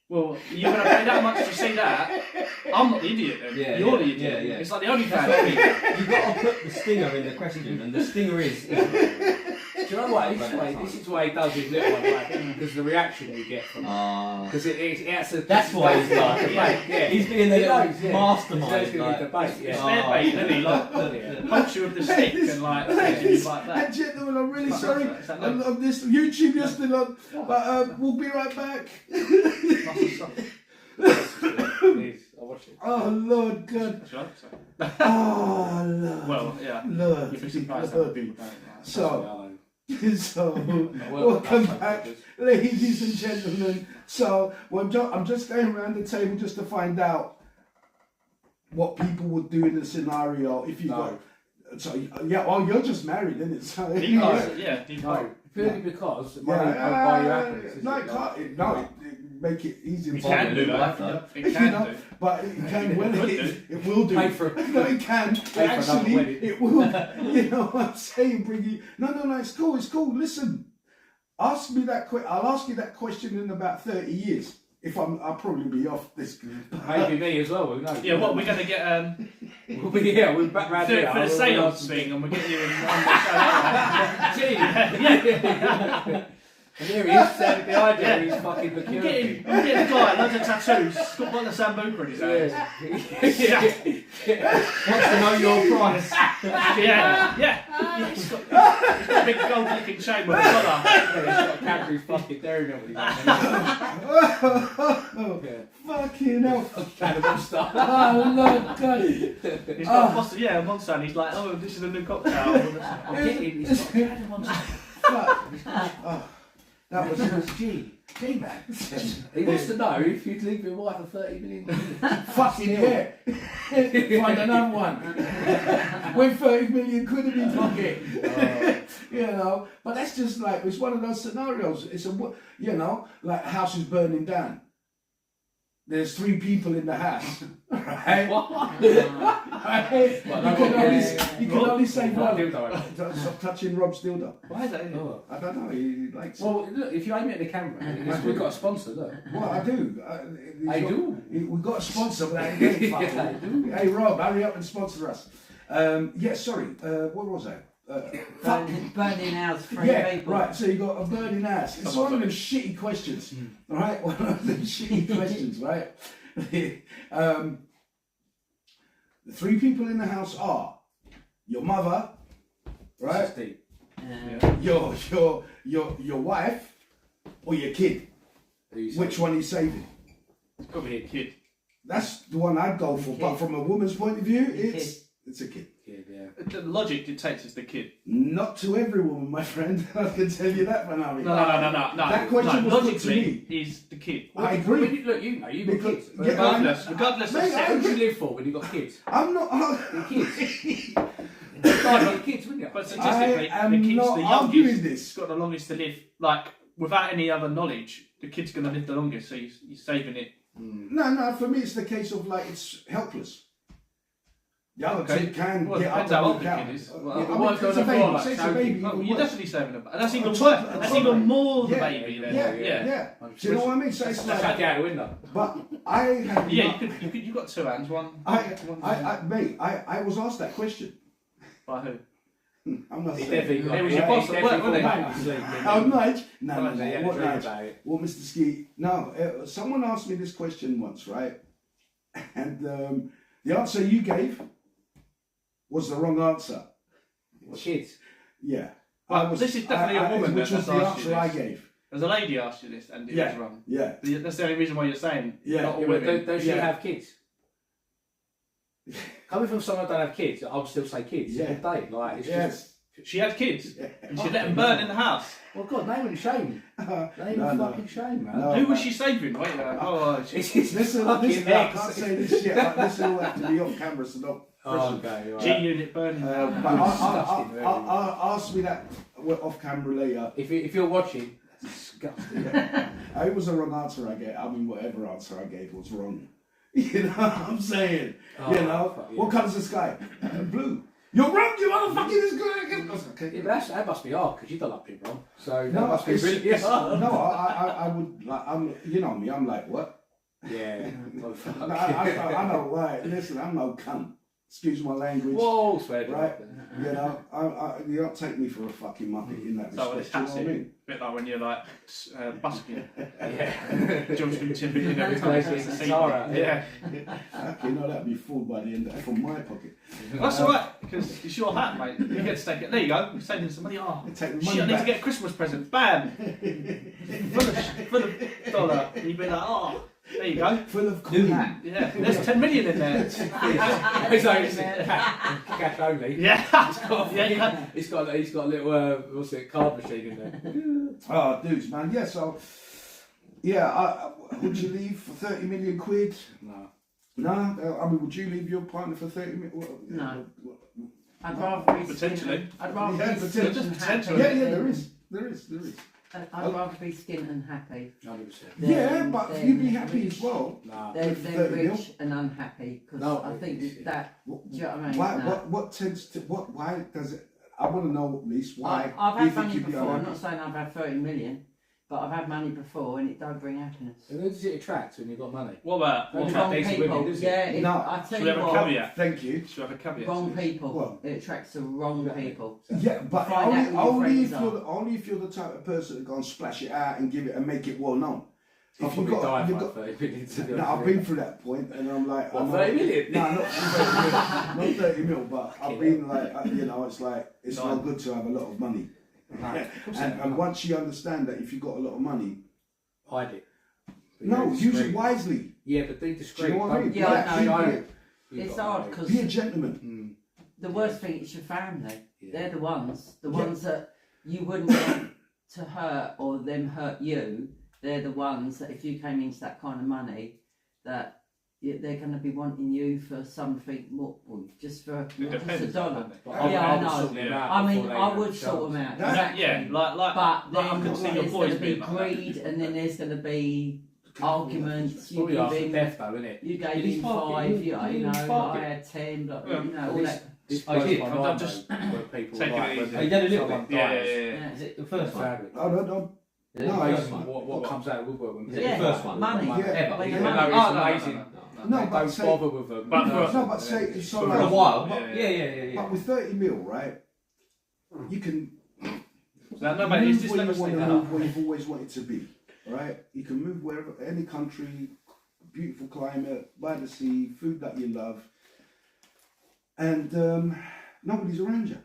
well, you're going to pay that much to see that. I'm not the idiot then. Yeah, You're the yeah, idiot. yeah. It's like the only That's what I fan. mean. You've got to put the stinger in the question, and the stinger is Do you know what? This is why he does his little one, like, because the reaction you get from it. Because it's a. That's why he's like, yeah. he's being the He little knows, yeah. mastermind. He's going to be debate, It's yeah. their bait, isn't he? Like, Yeah. pokes you with the stick and like, things like that. And gentlemen, I'm really It's sorry. like that, On this YouTube, you're still on. But we'll be right back. Please, I'll watch it. Oh, Lord God. That's right, so. Oh, Lord. Well, yeah. Lord. You'd be surprised how Lord. people don't. Like, So, Well, welcome that's back, fine. ladies and gentlemen. So, I'm just going around the table just to find out what people would do in a scenario if you got. So, yeah, oh, you're just married, isn't it? So, Deep guys, yeah, deep No, guys. purely because money won't buy you happiness. no, it can't. It make it easy. It for can you. do that. It You can know, do. but it can when It it will do. Pay for it. No, it can. for another Actually, wedding. it will. You know what I'm saying? Bring you. No. It's cool. It's cool. Listen, ask me that. I'll ask you that question in about 30 years. I'll probably be off this. Maybe me as well. Who knows? Yeah, what we're going to get we're back round for here. the seance thing, and we're getting you in on the show. Gee. Yeah. And here he is standing behind you Yeah. with his fucking I'm security. getting a guy, loads of tattoos. He's got one of the Sambuca in his hands. Wants to know your price. Yeah. He's got a big gold looking chain with a collar. He's got a Cadbury's fucking dairy milk with his hand. Fucking hell. Cannibal stuff. Oh, Lord God. He's got a monster, and he's like, oh, this is a new cocktail. I'm kidding. He's got a cannibal stuff. That was G man. He wants to know if you'd leave your wife for 30 million. fucking yeah. Find another one. When 30 million quid in his pocket. You know, but that's just like, it's one of those scenarios. It's like house is burning down. There's 3 people in the house, right? Right? You can only say one. Stop touching Rob's dildo. Why is that in here? I don't know. He likes. Well, look, if you aim it at the camera, we've got a sponsor, look. Well, I do. We've got a sponsor, but I ain't getting fucking. I do. Hey Rob, hurry up and sponsor us. Sorry. What was that? Burning house, 3 Yeah, people. right. So you got a burning ass. It's one of them shitty questions, all right? One of them shitty questions, right? The 3 people in the house are your mother, right? Steve. Your wife, or your kid. Which one are you saving? It's got to be a kid. That's the one I'd go for. But from a woman's point of view, Kid. it's a kid. Yeah. The logic dictates it's the kid. Not to every woman, my friend. I can tell you that for now. No. That question was put to logically me. is the kid. I agree. Look, you've got Because- kids. yeah, Regardless of Mate, sex. Who do you live for when you've got kids? I'm not. Your kids. You'd have kids, wouldn't you? But statistically, I am the kid's not the arguing youngest. this. He's got the longest to live. Like, without any other knowledge, the kid's going to live the longest, so he's saving it. No. For me, it's the case of like it's helpless. The other Okay. kid can Well, get up depends how and old walk the out. kid is. Yeah, Well, I mean, what's it's going a on baby. like Say it's a choking? baby. No, even you're worse. definitely saving a. That's even A worse. toddler. That's even more the Yeah. baby then. Yeah. Do you know what I mean? So it's That's like, like out the window. but I have Yeah, not- you got 2 hands. One. I was asked that question. By who? I'm not He saying. definitely got It was your boss at work, wasn't it? Oh, Nige? No, Right, He had a what dream Nige? about it. Well, Mr. Ski, no. Someone asked me this question once, right? And the answer you gave was the wrong answer. Kids. Yeah. Well, this is definitely a woman which that was has the asked you answer I this. gave. There's a lady asked you this, and it Yeah. was wrong. Yeah. That's the only reason why you're saying Yeah. not all Yeah, but women. don't she Yeah. have kids? Coming from someone who don't have kids, I would still say kids. Yeah. All day. Like, it's Yes. just. She had kids, Yeah. and she let them burn in the house. Well, God, name and shame. Name and fucking shame, man. No. Who was she saving? Wait, It's his Listen, fucking listen, I ex. can't say this shit. Like, this will have to be off camera, so not. Oh, okay, right. G-Unit burning. But I'll ask me that off camera later. If you're watching, that's disgusting. It was a wrong answer I gave. I mean, whatever answer I gave was wrong. You know what I'm saying? Oh, you know, fuck yeah. what colour's the sky? Blue. You're wrong, you motherfucker. This guy. Yeah, but that must be hard because you don't like being wrong. So that No, must be it's, really it's, hard. no, I would like. You know me. I'm like what? Yeah. Oh, fuck. No, I know. Right. Listen, I'm no cunt. Excuse my language. Whoa, swear Right. You know, you don't take me for a fucking muppet in that So respect. it's Do you know what I hatsy. mean? A bit like when you're like busking. Yeah. George from Timberlake every time he says the scene. Tara, Yeah. Okay, no, that'd be full by the end from my pocket. That's alright, because it's your hat, mate. You get to take it. There you go. You're saving some money. Oh, Take the shit, I money need to back. get a Christmas present. Bam! full of dollar. And you'd be like, oh, there you go. Full of coin. Yeah, there's 10 million in there. It's cash only. Yeah. He's got a little what's it, card machine in there. Oh, dudes, man. Yeah, so yeah, would you leave for 30 million quid? No. No, I mean, would you leave your partner for 30 million? No. I'd rather be Potentially. I'd rather Yeah, be potentially. skint and Potentially. happy. Yeah, there is. I'd rather be skint and happy. 100%. Yeah, than- but than you'd be happy rich- as well. Nah. Than, With than 30 mil? rich and unhappy, because No, I think that. What, Do you know what I mean? why, No. what tends to, why does it, I want to know at least why. I've you had think money you'd be before. I'm unhappy? not saying I've had 30 million, but I've had money before and it don't bring happiness. And who does it attract when you've got money? What about? Don't What try about? to- decent people. women, does it? Yeah, No. I tell Should we you have a what. caveat? Thank you. Should we have a caveat? Wrong people. What? It attracts the wrong people. Yeah, but Find out who your only if friends you're only if you're the type of person that go and splash it out and give it and make it well known. I'll If you probably die you've by 30 million to be no, honest I've with been you. through that point, and I'm like, What, I'm 30 million? No, not 30 mil, not 30 mil, but I've been like, you know, it's like it's No. not good to have a lot of money. No, of course And not. once you understand that if you've got a lot of money, Hide it. Be no, very use it discreet. wisely. Yeah, but be discreet. Do you know what I mean? Don't- Yeah, I know. show Yeah. it. You've It's got hard money. because Be a gentleman. the worst thing is your family. Yeah. They're the ones Yeah. that you wouldn't want to hurt or them hurt you. They're the ones that if you came into that kind of money, that they're going to be wanting you for something more, well, just for It just a depends. dollar. But Yeah, I would know. sort them out I mean, before they I even would show sort them us. out. That- Exactly. Yeah, like But I then can see your there's boys going to be being like that. greed, and then there's going to be arguments. You Probably give after him, death though, isn't it? you Did gave he him spark it? 5. Did he You know, spark I it? had 10. But, Yeah. you know, all This- that. This Oh, blows he did. my I'm mind, just though, where people taking like it when easy. they- He did a little someone bit. Yeah, dies, Yeah. Is it the first one? family. I don't know. Is it No, the it's first one? What comes out of woodwork when Is it Yeah, the first one? money. Yeah. Ever? When Yeah, the no, money- it's Oh, no, amazing. No, They but don't say- bother with them. But No. for- No, but say it's so For like, a while. Yeah, Yeah. but with 30 mil, right? You can No, mate, it's move just where never you want stick to that move, up. where you've always wanted to be, right? You can move wherever, any country, beautiful climate, by the sea, food that you love, and nobody's around you.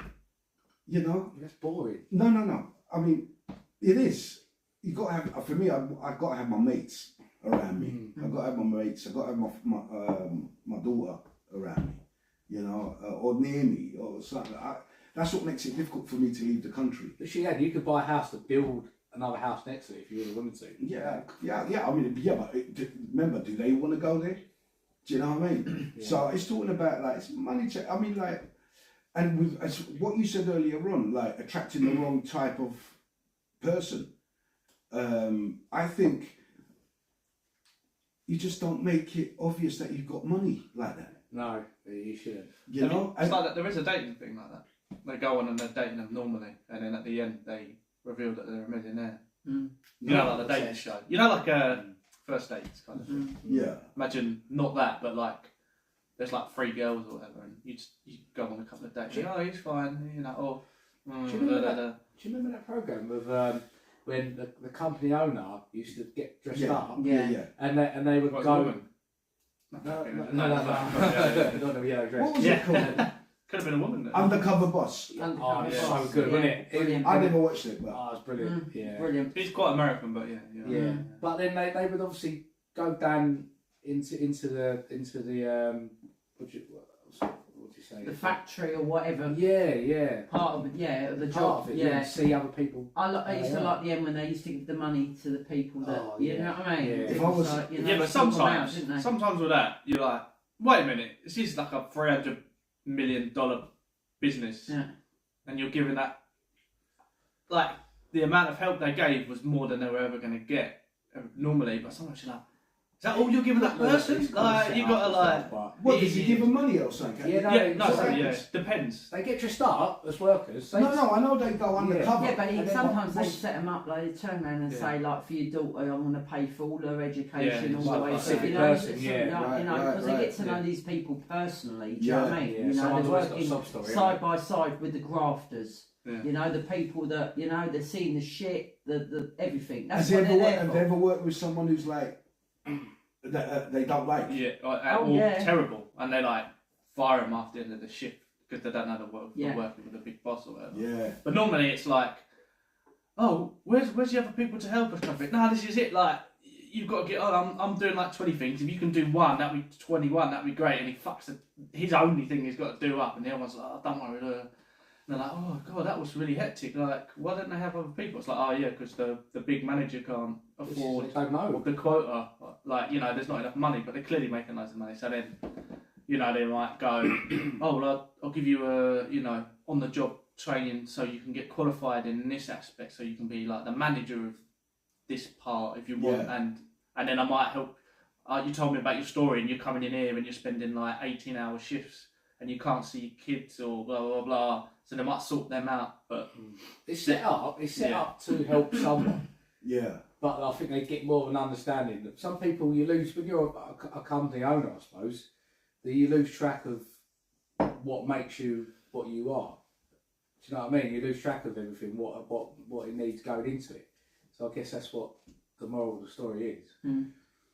You know? That's boring. No. I mean, it is. You got to have. For me, I got to have my mates around me. I got to have my mates. I got to have my daughter around me. You know, or near me, or something. That's what makes it difficult for me to leave the country. But you could buy a house to build another house next to it if you really wanted to. Yeah. I mean, yeah, but remember, do they want to go there? Do you know what I mean? Yeah. So it's talking about like it's money. I mean, like, and with as what you said earlier on, like attracting the wrong type of person. I think you just don't make it obvious that you've got money like that. No, you shouldn't. You know, It's like that. There is a dating thing like that. They go on and they're dating them normally, and then at the end they reveal that they're a millionaire. Mm. You know, like the dating show. You know, like first dates kind of thing. Mm. yeah. Imagine not that, but like there's like 3 girls or whatever, and you go on a couple of dates. Oh, he's fine. You know, oh. Do you remember that? Do you remember that program of when the company owner used to get dressed Yeah. up Yeah. and they would What, go. woman? No, Yeah. not the yellow dress. What was Yeah. it called? Could have been a woman then. Undercover Boss. Oh, it's Yeah. so good, wasn't it? Brilliant. I never watched it, but Oh, it's brilliant. Yeah. Brilliant. He's quite American, but yeah. Yeah. But then they would obviously go down into the what do you say? The factory or whatever. Yeah. Part of it, the Part job. of it, Yeah. see other people. I used to Yeah. like the end when they used to give the money to the people that Oh, you yeah. know what I mean. Yeah. It If I was- like, you know, Yeah, but single them out, sometimes, didn't they? sometimes with that, you're like, wait a minute, this is like a $300 million business, Yeah. and you're giving that, like, the amount of help they gave was more than they were ever going to get normally. But sometimes you're like, is that all you're giving that person? Like, you gotta like, What, did you give them money or something? Yeah, no, yeah, no, it's so, what yeah, happens. depends. They get dressed up as workers. They No, I know they go undercover. Yeah, but And then sometimes they what's- set them up, like they turn around and Yeah. say, like, for your daughter, I'm going to pay for all her education Yeah, all the like way a through. specific You know, person, it's yeah. like, Right, you know, right, because they get to know yeah. these people personally. Do you know what I mean? Yeah, You know, someone's they're always got a working sob story, side haven't by side with the grafters. Yeah. You know, the people that you know, they're seeing the shit, the everything. That's Has what they're there have for. they ever worked with someone who's like that they don't like? Yeah, Oh, all yeah. terrible, and they like fire them after the end of the shift because they don't know Yeah. they're working with a big boss or whatever. Yeah. But normally it's like, oh, where's the other people to help us? Kind of thing. No, this is it. Like, you've got to get on. I'm doing like 20 things. If you can do one, that'd be 21. That'd be great. And he fucks his only thing he's got to do up, and the other one's like, oh, don't worry. And they're like, oh god, that was really hectic. Like, why don't they have other people? It's like, oh yeah, because the big manager can't they? afford They don't know. the quota. Like, you know, there's not enough money, but they're clearly making loads of money. So then, you know, they might go, oh well, I'll give you a, you know, on the job training so you can get qualified in this aspect, so you can be like the manager of this part if you want, Yeah. and then I might help. You told me about your story, and you're coming in here and you're spending like 18-hour shifts, and you can't see your kids or blah blah blah. So they might sort them out, but It's set up. It's set Yeah. up to help someone. Yeah. But I think they get more of an understanding that some people you lose when you're a company owner, I suppose, that you lose track of what makes you what you are. Do you know what I mean? You lose track of everything, what it needs going into it. So I guess that's what the moral of the story is.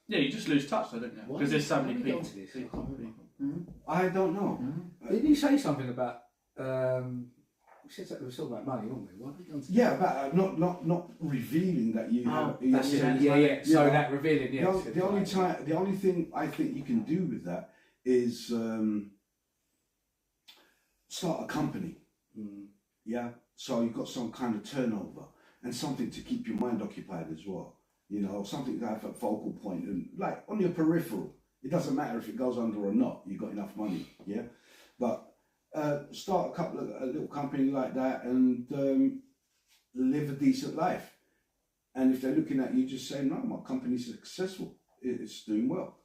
yeah, you just lose touch, though, don't you? Why Because there's so why many did we people. get onto this? I can't remember. I don't know. Didn't you say something about? We said that we were talking about money, weren't we? Why did we get onto Yeah, about not revealing that you have. you That's have- it. Yeah. So Yeah. that revealing. Yeah. The only thing I think you can do with that is start a company. Yeah, so you've got some kind of turnover and something to keep your mind occupied as well. You know, something to have a focal point and like on your peripheral. It doesn't matter if it goes under or not. You've got enough money. Yeah, but start a little company like that and live a decent life. And if they're looking at you, just say, no, my company's successful. It's doing well.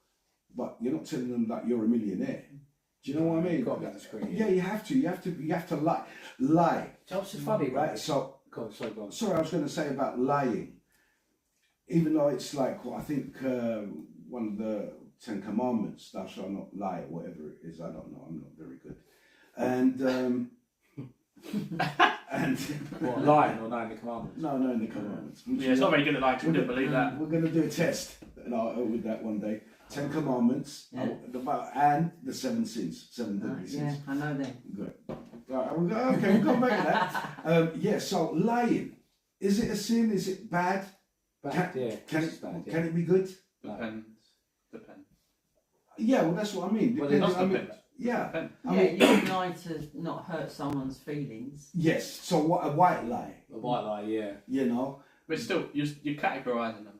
But you're not telling them that you're a millionaire. Do you know what I mean? You've got to be discreet. Yeah, you have to lie. Jobs is funny, Right? right? So, Go on, sorry, go on. sorry, I was going to say about lying. Even though it's like, well, I think one of the 10 Commandments, thou shalt not lie, or whatever it is, I don't know, I'm not very good. And, and What, lying or knowing the commandments? no, in the Commandments. Yeah, it's not very good at lying. We didn't believe that. We're going to do a test with that one day. 10 Commandments Yeah. and the 7 sins, 7 deadly Yeah, sins. I know them. Good. Right, we'll come back to that. Yeah, so lying. Is it a sin? Is it bad? Bad, yeah. Can it's bad, yeah. can it be good? Depends. Yeah, well, that's what I mean. Well, Depends, it does I mean, depend. yeah. Depends. I Yeah, mean, you can lie to not hurt someone's feelings. yes. So what a white lie, A white lie, yeah. you know, But still, you're categorising them.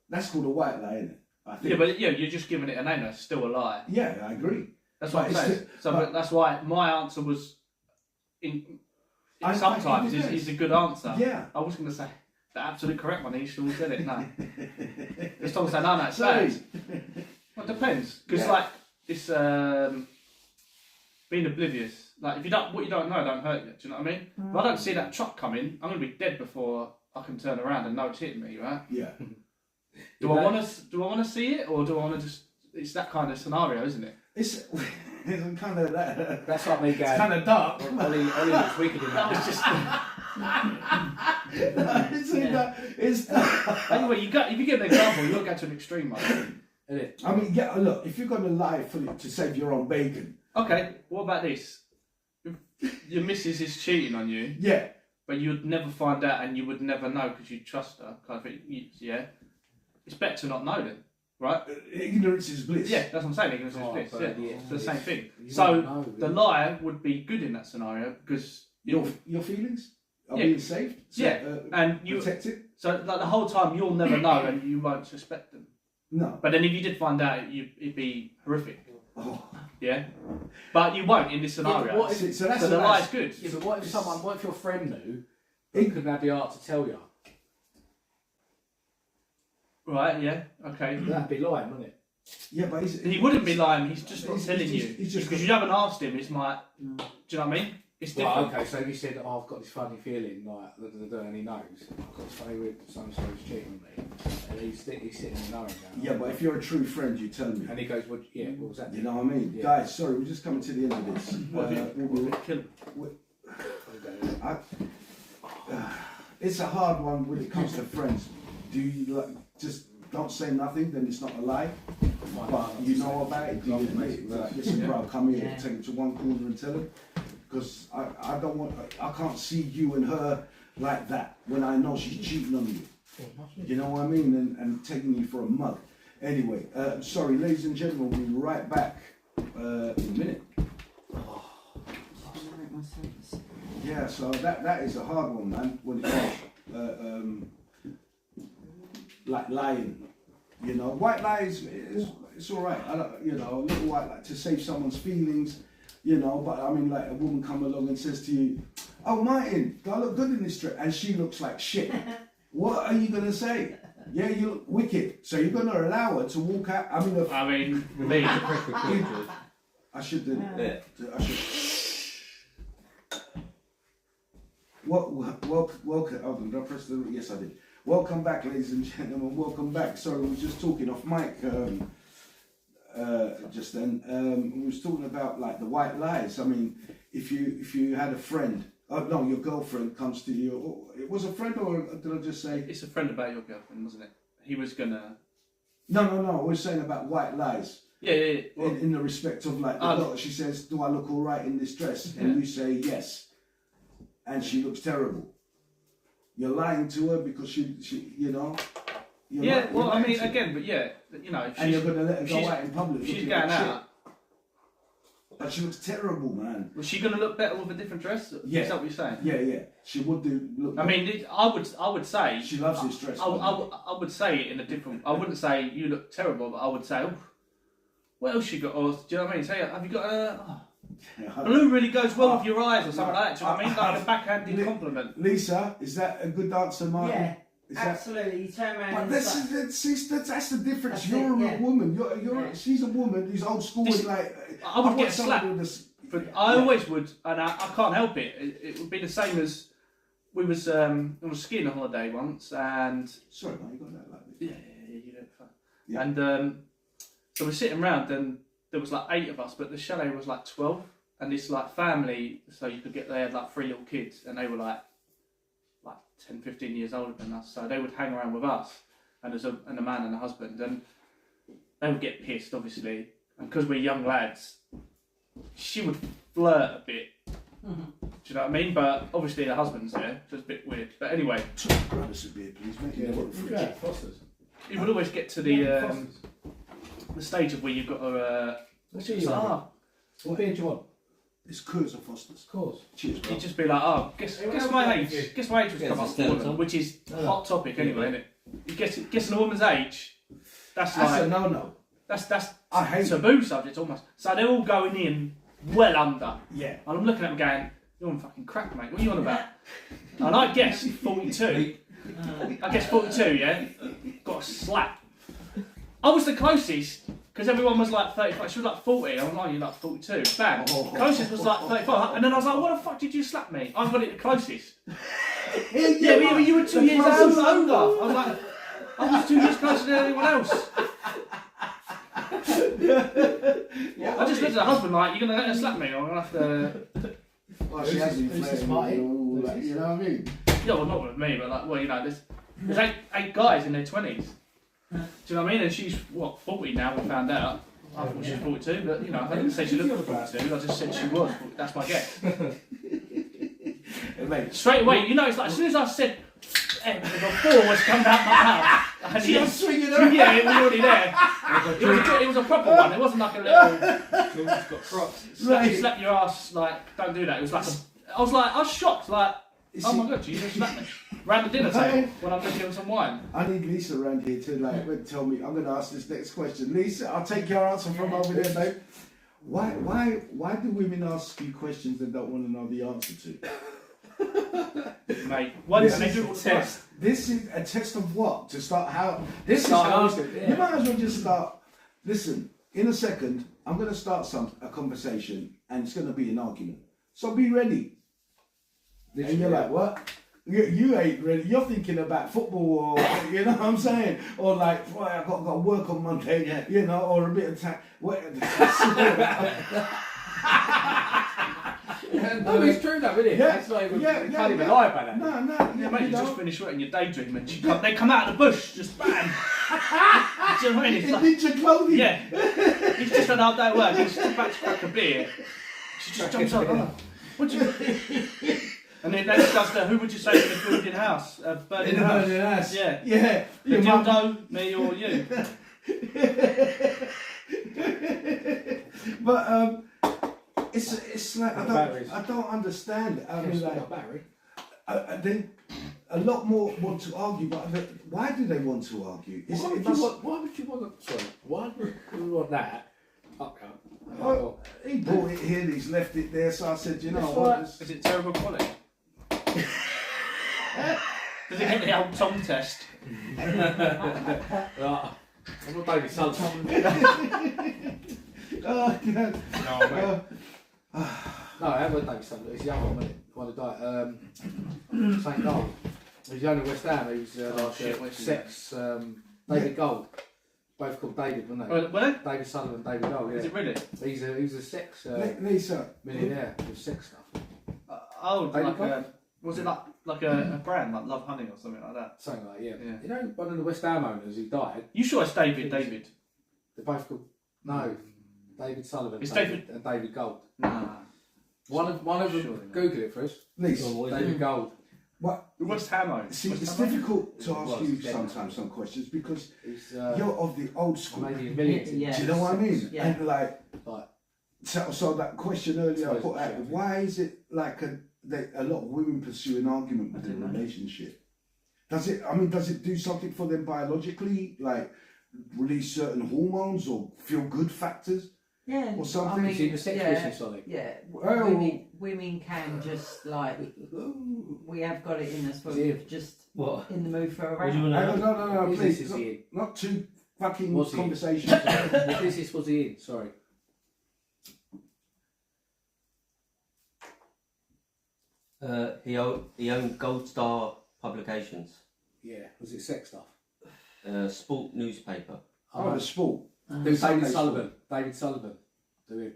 that's called a white lie, isn't it? I think. Yeah, but you're just giving it a name. That's still a lie. Yeah, I agree. That's what But I'm it's saying. So but- that's why my answer was. I Sometimes think it is a good answer. Yeah. I was going to say the absolute correct one. He still said it. No. It's Tom saying no, it's Sorry. bad. Well, it depends because Yeah. like it's being oblivious. Like if you don't, what you don't know don't hurt you. Do you know what I mean? If I don't see that truck coming, I'm going to be dead before I can turn around and know it's hitting me. Right? Yeah. Do I want to? Do I want to see it, or do I want to just? It's that kind of scenario, isn't it? It's kind of that. That's like me It's going. kind of dark. Ollie looks wicked in That was that. just. It's Anyway, if you get an example, you'll go to an extreme one. Isn't it? I mean, yeah. Look, if you're going to lie to save your own bacon, Okay, what about this? If your missus is cheating on you, yeah, but you'd never find out and you would never know because you trust her, kind of thing. Yeah, it's better to not know then, right? Ignorance is bliss. Yeah, that's what I'm saying. Ignorance is Oh, bliss. but Yeah, yeah, it's the same thing. You So won't know, the really. lie would be good in that scenario because Your feelings are Yeah. being saved. So, Yeah, and you. protected. So like the whole time you'll never know and you won't suspect them. No. But then if you did find out, it'd be horrific. Oh. Yeah, but you won't in this scenario. Yeah, what So that's so the a lie nice- is good. Yeah, but what if your friend knew, He- he couldn't have the art to tell you? Right? Yeah. Okay. That'd be lying, wouldn't it? Yeah, but He wouldn't be lying. He's just not He's telling just- you he's just- because you haven't asked him. It's like, do you know what I mean? It's different. Well, okay, so if he said, "Oh, I've got this funny feeling," like, and he knows, "I've got this funny weird so-and-so's cheating on me," and he's sitting there knowing that. Yeah, but if you're a true friend, you tell me. And he goes, "What? Yeah, what was that?" You know what I mean? Yeah. Guys, sorry, we're just coming to the end of this. What if it- what if it killed him? It's a hard one when it comes to friends. Do you just don't say nothing, then it's not a lie? But you know about it, do you admit it? Like, listen, bro, come here, Yeah. take him to one corner and tell him. Because I don't want, I can't see you and her like that when I know she's cheating on you. You know what I mean? And taking you for a mug. Anyway, sorry, ladies and gentlemen, we'll be right back in a minute. Yeah, so that is a hard one, man. When it comes, like lying, you know, white lies, it's all right. I don't, you know, a little white lie to save someone's feelings, you know. But I mean, like a woman come along and says to you, "Oh, Martin, do I look good in this dress?" And she looks like shit. What are you gonna say? Yeah, you look wicked. So you're gonna allow her to walk out? I mean, Me. I should do. Yeah. I should. Welcome. Oh, did I press the? Yes, I did. Welcome back, ladies and gentlemen. Welcome back. Sorry, we were just talking off mic just then. We was talking about like the white lies. I mean, if you had a friend, oh no, your girlfriend comes to you. Oh, it was a friend, or did I just say? It's a friend about your girlfriend, wasn't it? He was gonna. No. I was saying about white lies. Yeah. Well, In the respect of like the girl, she says, "Do I look all right in this dress?" And you say yes, and she looks terrible. You're lying to her because she you know. yeah. Well, I mean, again, again, but yeah, you know, if and you're she's, going to let her go she's- out in public. she's looking going like shit. out. But she looks terrible, man. Was she gonna look better with a different dress? Yeah. Is that what you're saying? Yeah. She would do. Look. I mean, I would say. she loves this dress. I would say it in a different. I wouldn't say you look terrible, but I would say, oh, what else you got? Or do you know what I mean? Say, have you got a blue? Really goes well with your eyes, or something like that. Do you know what I mean? Like a backhanded compliment. Lisa, is that a good answer, Martin? Yeah, Is that? absolutely. You turn around But and that's the difference. That's You're it, a yeah. woman. You're Yeah. she's a woman who's old school This- and like. I would want get someone slapped. with this- But I always would, and I can't help it. It would be the same as we was on a skiing holiday once, and Sorry, man, you got that like this. yeah, you know, fun. Yeah. And so we're sitting around, and there was like 8 of us, but the chalet was like 12, and this like family, so you could get they had like 3 little kids, and they were like 10, 15 years older than us, so they would hang around with us, and there's a man and a husband, and they would get pissed, obviously, and because we're young lads, she would flirt a bit. Do you know what I mean? But obviously the husband's there, so it's a bit weird. But anyway, Grab us a beer, please, mate. Yeah, Yeah, what fridge. Foster's. you would always get to the stage of where you've got to. What's your It's like, oh, What beer do you want? It's Coors or Foster's. Of course. Cheers, bro. you'd just be like, oh, guess my age. Guess my age was Yeah, come it's up a with a woman, stereotype. which is Oh. hot topic anyway, isn't it? You guessing a woman's age. That's That's like a no-no. that's I hate it. taboo subject almost. So they're all going in well under. Yeah. And I'm looking at them going, you're on fucking crack, mate. What are you on about? And I guess 42. I guess 42, yeah? Got a slap. I was the closest, because everyone was like 35. She was like 40. I was like, you're like 42. Bam. Closest was like 35. And then I was like, what the fuck did you slap me? I got it the closest. Yeah, but you were 2 years older. I was like, I was 2 years closer than anyone else. I just looked at the husband like, you're going to let her slap me, or I'm going to have to... Well, she has been Who's this flirting Martin? with you, like, you know what I mean? Yeah, well, not with me, but like, well, you know, there's eight guys in their 20s. Do you know what I mean? And she's, 40 now, we found out. I thought she was 42, but, you know, I didn't say she looked 42, I just said she was. That's my guess. Mate, Straight away, you know, it's like, as soon as I said, the ball was coming out my mouth. And She was swinging her. yeah, it was already there. It was a proper one. It wasn't like a little. George's got crocs. Slap your ass. Like, don't do that. It was like I was shocked. Like, oh my god, you just slapped me. Round the dinner table when I'm drinking some wine. I need Lisa around here to like tell me. I'm going to ask this next question. Lisa, I'll take your answer from over there, babe. Why do women ask you questions they don't want to know the answer to? Mate, one This they is do a all the test. time. This is a test of what? To start how? This Start is how asking, yeah. You might as well just start. Listen, in a second, I'm going to start a conversation, and it's going to be an argument. So be ready. And you're like, what? You ain't ready. You're thinking about football, or you know what I'm saying, or like, boy, I got to work on Monday, you know, or a bit of time. No, it's true though, isn't it? Yeah, It's not even, yeah, you yeah, can't even yeah. lie about that. No, Yeah, mate, you you know. just finished working your daydream and they come out of the bush, just bam. Do you know what I mean? It's In like, ninja clothing. yeah. He's just had a hard day at work. He's just about to crack a beer. She just jumps up. Oh, what do you? And then does the who would you say in the building house? Burning In the house. burning house. Yeah. Yeah. The Your mum- dildo, me or you? But it's like Batteries. I don't understand. I mean, like Barry. they a lot more want to argue, but why do they want to argue? Why would you want? Sorry, why would you want that? Okay. Well, he bought it here, he's left it there, so I said, you know That's what? right. it's- Is it terrible quality? Does it get the old Tom test? I'm not David Sullivan. Oh, God. No, mate. No, I haven't David Sullivan. It's the other one, wasn't it? One who died. St. Gold. He's the only West Ham who's like shit, a what's his sex. David Gold. Both called David, weren't they? Where? David Sullivan, David Gold. Is Yeah. it really? He was a sex Lisa, millionaire with sex stuff. Oh, David like Gold? was it like a brand like Love Honey or something like that? Something like yeah. Yeah. You know, one of the West Ham owners who died. You sure it's David? Yes. David? They're both called no. David Sullivan. It's and David Gold. Nah. One of them. Surely not. Google it for us. Lisa, David Gold. what? West Ham owned. See, West it's Ham owned? difficult to ask Well, you it's dead. sometimes some questions because He's you're of the old school. maybe a million. Yeah. Do you know what I mean? Yeah. And like, Like, so that question earlier I Suppose put it's out, true. why is it like a lot of women pursue an argument within a didn't know. relationship? Does it do something for them biologically, like release certain hormones or feel good factors? Yeah. Or something. you see the sex yeah. business on it. Yeah, Well- women can just like we have got it in us, but Yeah. we're just What? in the mood for a What do you round. want to know? No, What please, business is he in? not too fucking What's he in? conversations. What business was he in? Sorry. He owned Gold Star Publications, Yeah. Was it sex stuff? sport newspaper. Oh, the sport. Who's Sunday David Sport. Sullivan? David Sullivan. Doing.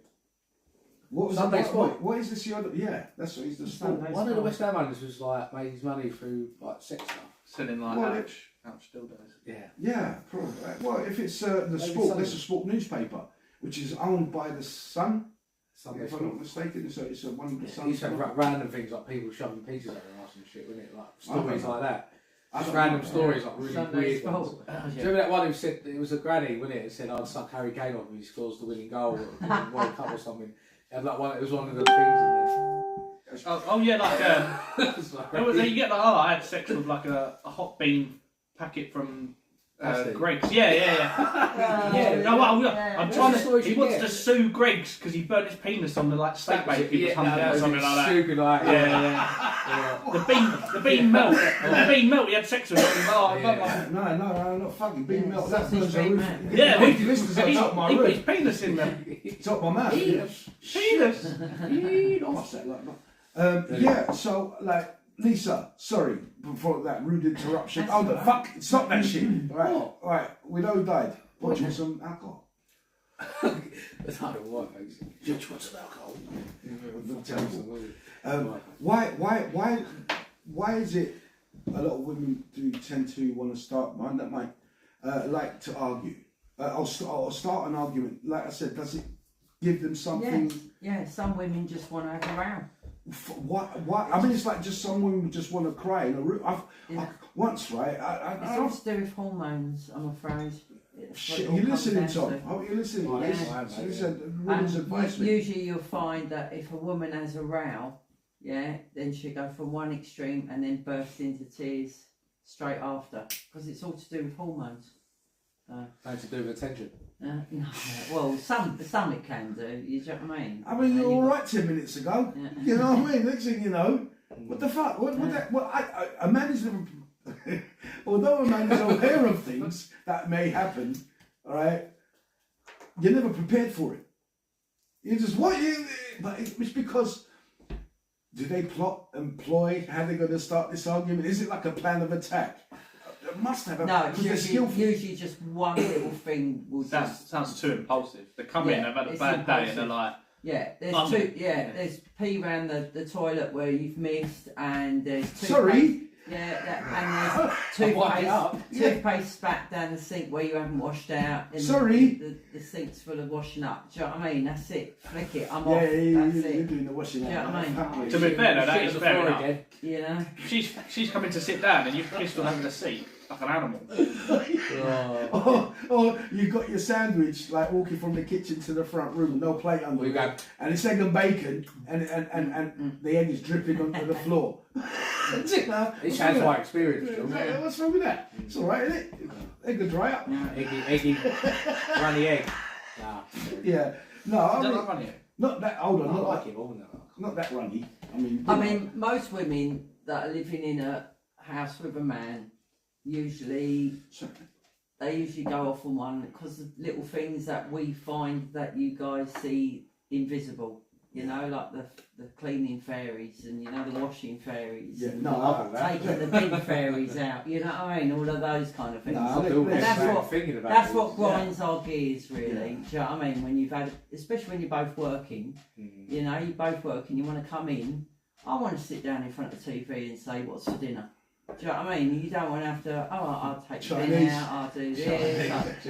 What was Sunday what, Sport. what is this? The other? Yeah, that's what he's the sport. Sunday One of the Sport. West Ham owners was like made his money through like sex stuff. Selling like Well, ouch dildos. Yeah. Yeah, probably. Well, if it's the Maybe sport, Sunday. that's a sport newspaper, which is owned by the Sun. Sunday If I'm Sport. not mistaken, it's one of the He Sun. used to have random things like people shoving pizzas up their ass and shit, wasn't it? Like stories know. like that. I Just don't random know. stories, like really Sunday weird Sport. ones. Do you remember that one who said it was a granny, wasn't it? It said I'd suck Harry Kane off if he scores the winning goal or the World Cup or something. It had like one. It was one of the things Oh yeah, like in there. It's like- you get like I had sex with like a hot bean packet from That's it. Greggs. Yeah. Yeah. No, well, I'm That's trying the to. stories He you wants get. to sue Greggs because he burnt his penis on the like steak bake he was hunting or something like that. Stupid like Yeah. The bean melt. The bean melt. He had sex with him. Oh, I burnt my. No, not fucking being Yeah, melted. sausage That's the being roof. melted. Yeah, Empty listeners on top of my he put his roof. penis in there. Top of my mouth. Penis. What's that like? Yeah, so like Lisa, sorry for that rude interruption. That's Oh, the all fuck! Stop that shit. Right, What? right. We know who died. What? You want some alcohol? That's not what folks. Do you want some alcohol? Right. Why is it a lot of women do tend to want to start mine that might like to argue or start an argument? Like I said, does it give them something? Yeah, some women just want to have a row. What? I mean, it's like just some women just want to cry in a room. Once, right? It's all to do with hormones, I'm afraid. Shit, you listening, Tom? How are you listening? Yeah. Listen, women's advice. Usually you'll find that if a woman has a row, yeah, then she'll go from one extreme and then burst into tears straight after, because it's all to do with hormones. Nothing to do with attention. No, well, some it can do. You know what I mean? I mean, you're all right 10 minutes ago. Yeah. You know what I mean? Next thing you know, what the fuck? What that? Well, a man is never. Although a man is aware of things that may happen, all right, you're never prepared for it. You just what you. But it's because. Do they plot and ploy how they're going to start this argument? Is it like a plan of attack? It must have a. No, it's because they're usually just one little thing will That just. sounds too impulsive. They come in, Yeah, they've had a it's bad day, and impulsive. they're like, Yeah, there's Um, two. Yeah, yeah. there's pee around the toilet where you've missed, and there's toothpaste. Sorry. Yeah, and there's Wipe it up. toothpaste spat down the sink where you haven't washed out. And Sorry. the sink's full of washing up. Do you know what I mean? That's it. Flick it. I'm Yeah, off. That's you're it. doing the washing Do you know out. what I mean? Happily. to be fair, though, that Shit is on the fair floor enough. again. You know. She's coming to sit down, and you've pissed all over the seat like an animal. Or you got your sandwich like walking from the kitchen to the front room, no plate under We it, go. and it's egg and bacon, and the egg is dripping onto the floor. It sounds like experience, John. What's wrong with that? It's all right, isn't it? Egg will dry up. Eggy, runny egg. Nah. Yeah. No, I Is that mean, not funny? not that. Hold on, I not like that. it more than that. Not that runny. I mean. I mean, most women that are living in a house with a man, usually they usually go off on one because of little things that we find that you guys see invisible. You know, like the cleaning fairies and, you know, the washing fairies. Yeah. and No. taking the bin fairies out. You know what I mean? All of those kind of things. No, I feel That's that's what- thinking about That's it. what grinds our gears, really. Yeah. Do you know what I mean? When you've had, especially when you're both working, you know, you're both working, you want to come in. I want to sit down in front of the TV and say, what's for dinner? Do you know what I mean? You don't want to have to, I'll take the bin Chinese. out, I'll do this.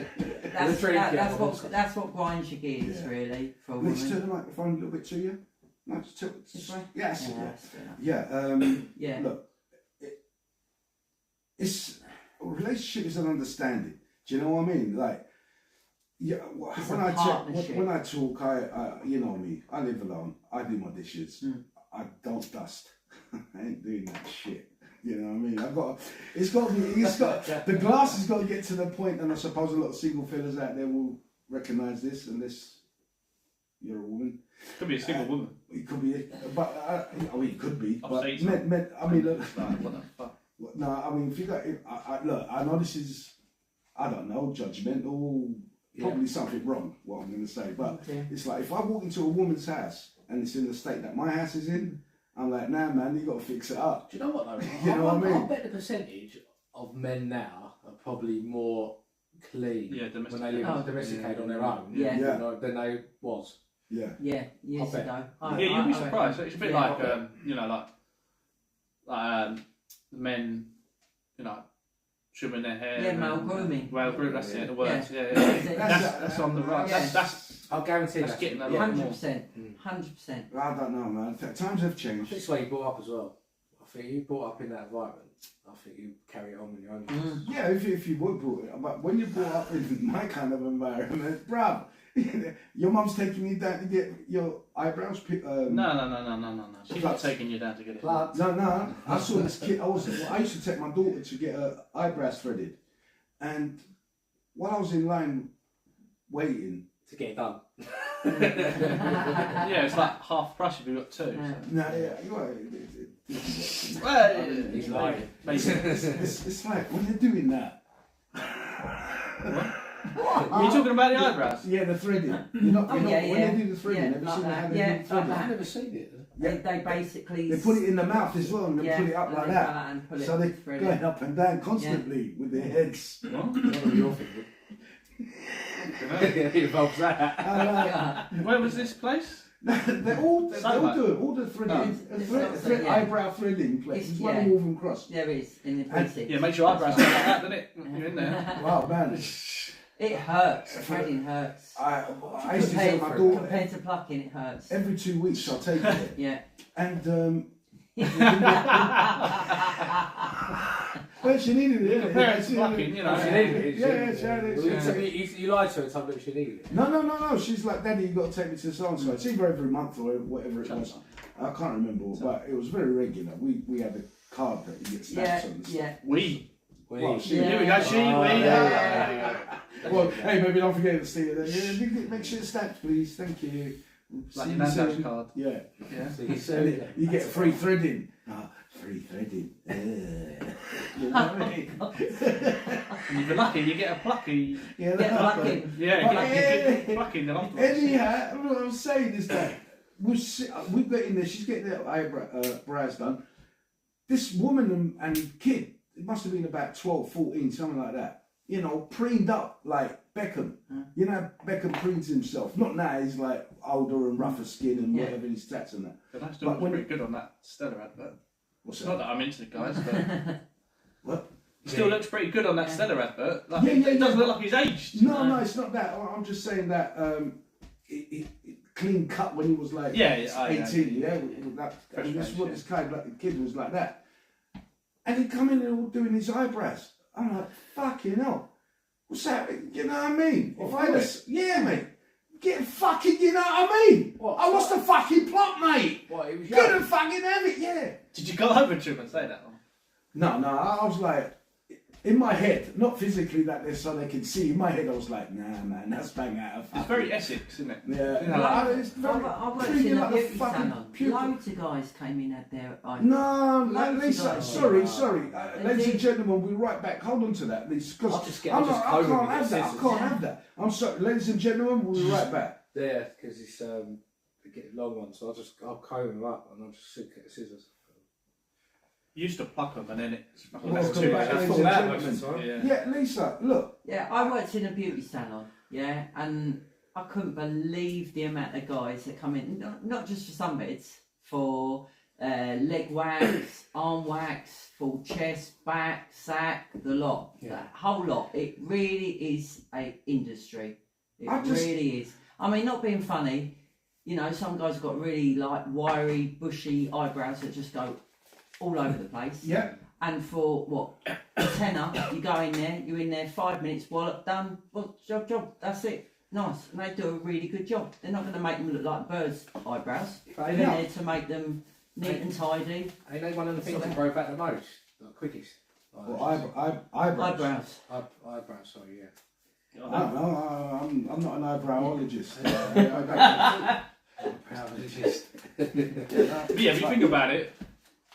That's what grinds your gears, Yeah. really, for a Let's turn woman. the microphone a little bit to you. No, just tilt. This way? Yes. Yeah, Yeah. that's good. Yeah. Yeah. Look, it's a relationship is an understanding. Do you know what I mean? Like, yeah. It's When a I partnership. when I talk, I you know me. I live alone. I do my dishes. Mm. I don't dust. I ain't doing that shit. You know what I mean? It's got the glass has got to get to the point, and I suppose a lot of single fellas out there will recognise this, unless you're a woman. Could be a single woman. It could be, but I mean, it could be. I've But seen men, I mean, look, It's like, what the fuck? no, I mean, if you got, look, I know this is, I don't know, judgmental, probably something wrong. What I'm going to say, but Okay. it's like if I walk into a woman's house and it's in the state that my house is in, I'm like, nah, man, you got to fix it up. Do you know what though? You know what I mean? I bet the percentage of men now are probably more clean Yeah, when they live Oh. domesticated on their own Yeah. Yeah. than they was. Yeah. Yeah, years I bet. ago. Yeah, you'd be I surprised. reckon. It's a bit Yeah, like, I bet. you know, men, you know, trimming their hair. Yeah, and- male grooming. Male grooming, that's it, the words. Yeah, That's yeah. it. That's on the right. Yeah. That's I'll guarantee That's that's getting a yeah. lot. 100%. 100%. I don't know, man. Times have I changed. think it's where you brought up as well. I think you brought up in that environment. I think you carry it on with your own. Mm. Yeah, if you were brought it, but when you're brought up in my kind of environment, bruv, your mum's taking you down to get your eyebrows. no. She's not taking you down to get it. Blood. No. I saw this kid. I used to take my daughter to get her eyebrows threaded, and while I was in line waiting, To get it done. Yeah, it's like half price if you've got two. Yeah. So. no, yeah, you are. Well, He's lying. Maybe. It's like when you're doing that. Are you talking about the eyebrows? Yeah, the threading. You know, Oh, when yeah, they do the threading, yeah, have you like seen that. how they Yeah, do the threading? like I've that. never seen it. They basically. They put it in the mouth as well, and they yeah, put it up and like they that. go out and pull So it they're through going it. up and down constantly with their heads. What? What are your fingers? It involves that. Yeah. Where was this place? They're all do it. All the threading, It's also, yeah. eyebrow threading place. There's one yeah. in Wolverhampton Cross. There is in the And- precinct. Yeah, makes your eyebrows go like that, doesn't it? You're in there. Wow, man. It hurts. Threading hurts. I used to say Compared, my daughter compared to plucking, it hurts. every 2 weeks I'll take it, Yeah. and well, she needed it. Compare it to She plucking, needed you it. know. She needed it. Yeah, she had it. Well, She you, had it. you lied to her and told her she needed it. No. She's like, Daddy, you got to take me to the so-and-so. It's either every month or whatever it was. I can't remember, but it was very regular. We had a card that you get Yeah, stamps on. And yeah. We. Well, she, Yeah. Here we go, she, we. Yeah. Well, hey, maybe don't forget to steal it. Yeah, make sure it's stamped, please. Thank you. Like See your you Nando's soon. card. Yeah. Yeah. So you And said you get free threading. Free threading. You know what I mean? And if you're lucky, you get a plucky. Yeah, Get that's plucking. Yeah, But- get plucking then afterwards. Anyhow, what I'm saying is that we've got in there, she's getting her eyebrows done. This woman and kid, it must have been about 12, 14, something like that. You know, preened up like Beckham. You know, Beckham preens himself. Not now, he's like older and rougher skin and Yeah. whatever his tats and that. But that still looks pretty good on that Stella advert. What's Not that? that I'm into the guys, but What? he still looks pretty good on that Stella advert. Like, Yeah, it doesn't look like he's aged. No, it's not that. I'm just saying that it clean cut when he was like Yeah, 18. Yeah, with that, Fresh and this face, what this guy, like the kid, was like that. And he come in and all doing his eyebrows. I'm like, fucking hell. What's that? You know what I mean? What, If I really? just, yeah, mate. Get fucking, you know what I mean? What? I lost the fucking plot, mate. what? It was Good young. and fucking have it, yeah. Did you go over to him and say that? No, I was like, in my head, not physically that they're so they can see. In my head, I was like, nah, man, that's bang out of It's fucking- very Essex, isn't it? Yeah, You know, no, it's very, I worked treated in a like beauty fucking salon. pupil. Loads of guys came in had their eyebrows. No, Loads Lisa, of sorry. They Ladies and did. gentlemen, we'll right back. Hold on to that, Lisa, I'll because just get- I I'll just can't comb it have with that. I scissors. can't have that. I'm sorry, ladies and gentlemen, we'll be right back. Yeah, because it's they get long ones, so I'll comb them up and I'll just get the scissors. You used to pluck them and then it's fucking Welcome that's too back, much. ladies Fall and out most of gentlemen. the time. Yeah. Yeah, Lisa, look. Yeah, I worked in a beauty salon, yeah, and I couldn't believe the amount of guys that come in, not just for sunbeds, for leg wax, arm wax, full chest, back, sack, the lot, Yeah. that whole lot. It really is a industry. It I just- really is. I mean, not being funny, you know, some guys have got really like wiry, bushy eyebrows that just go all over the place. Yeah, And for what, a tenner, you go in there, you're in there 5 minutes, wallop, done, well, job, that's it. Nice. And they do a really good job. They're not going to make them look like birds' eyebrows. They're in Yeah. there to make them neat and tidy. Ain't they one of the things that grow back the most, the quickest? well, eyebrows. Eyebrows. Eyebrows, sorry, yeah. I'm not an eyebrowologist. Eyebrows, But yeah, if you think about it,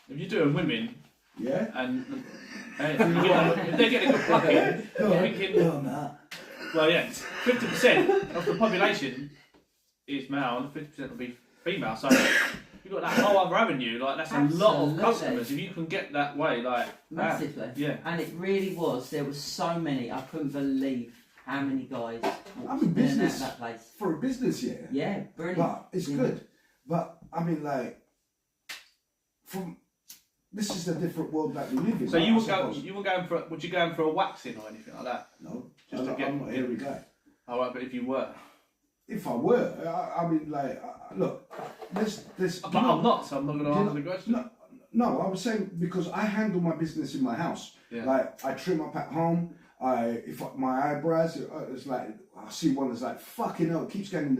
if you're doing women Yeah. and if they're getting a good plucking, you're thinking, no. well, yeah, 50% of the population is male and 50% will be female. So you've got that whole other avenue. Like that's a lot of Absolutely. customers. If you can get that way, like Massively. yeah. And it really was. There was so many. I couldn't believe how many guys I'm walked in in and out business. of that place. For a business, yeah. Yeah, brilliant. But it's Yeah. good. But I mean, like, this is the different world that we live in. So right, you I were going, suppose. you were going for, would you going for a waxing or anything like that? No, Just to I'm, get- I'm not a hairy guy. All right, but if you were, If I were, I mean, like, look, this. but I'm not, so I'm not going to you answer know- the question. No, I was saying because I handle my business in my house. Yeah. Like I trim up at home. My eyebrows, it's like I see one that's like fucking hell. It keeps getting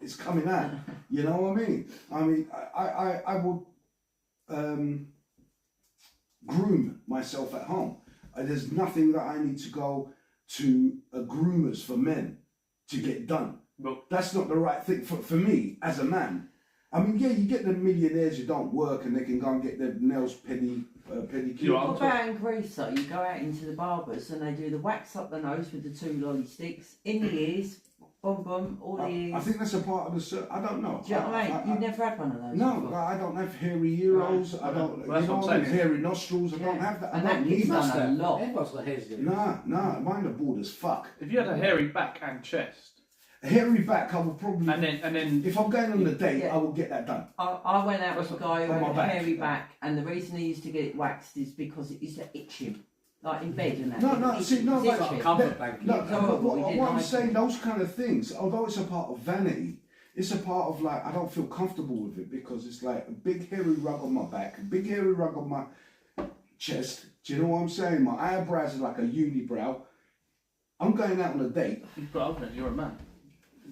it's coming out. You know what I mean? I would groom myself at home. There's nothing that I need to go to a groomers for men to get done. Well- That's not the right thing for me as a man. I mean, yeah, you get the millionaires who don't work and they can go and get their nails pedicure. You know, What about in Greece though? You go out into the barbers and they do the wax up the nose with the 2 lolly sticks, in the ears, boom boom, all the ears. I think that's a part of the. I don't know. Do you know what I mean? You've never had one of those No, before. I don't have hairy ears. I don't. Well, that's you know what I'm what I mean? saying. Hairy nostrils. I don't Yeah. have that. I And don't that need gives that. done a lot. Everyone's got hairs in it. Nah, mine are bald as fuck. If you had a hairy back and chest, A hairy back, I will probably. and then if I'm going on a date, Yeah. I will get that done. I went out with a guy who On had my a back. hairy back, and the reason he used to get it waxed is because it used to itch him. like in bed and that. No, see, no, Zip but- it. Comfort blanket. No, It's horrible, but we what, didn't what I'm like saying, it. those kind of things, although it's a part of vanity, it's a part of like I don't feel comfortable with it because it's like a big hairy rug on my back, a big hairy rug on my chest. Do you know what I'm saying? My eyebrows are like a unibrow. I'm going out on a date. You put up with it, you're a man.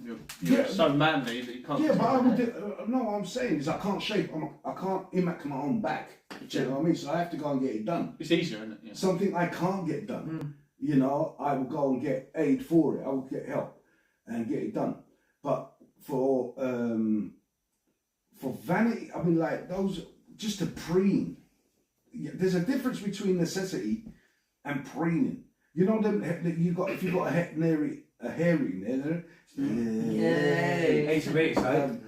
You're Yeah. so manly that you can't. Yeah, but I would. No, what I'm saying is I can't shave. I can't imac my own back. Do you know what I mean? So I have to go and get it done. It's easier, isn't it? Yeah. Something I can't get done. You know, I will go and get aid for it. I will get help and get it done. But for vanity, I mean, like those just to preen. Yeah, there's a difference between necessity and preening. You know, you got if you got a hairy in there. It's me, so.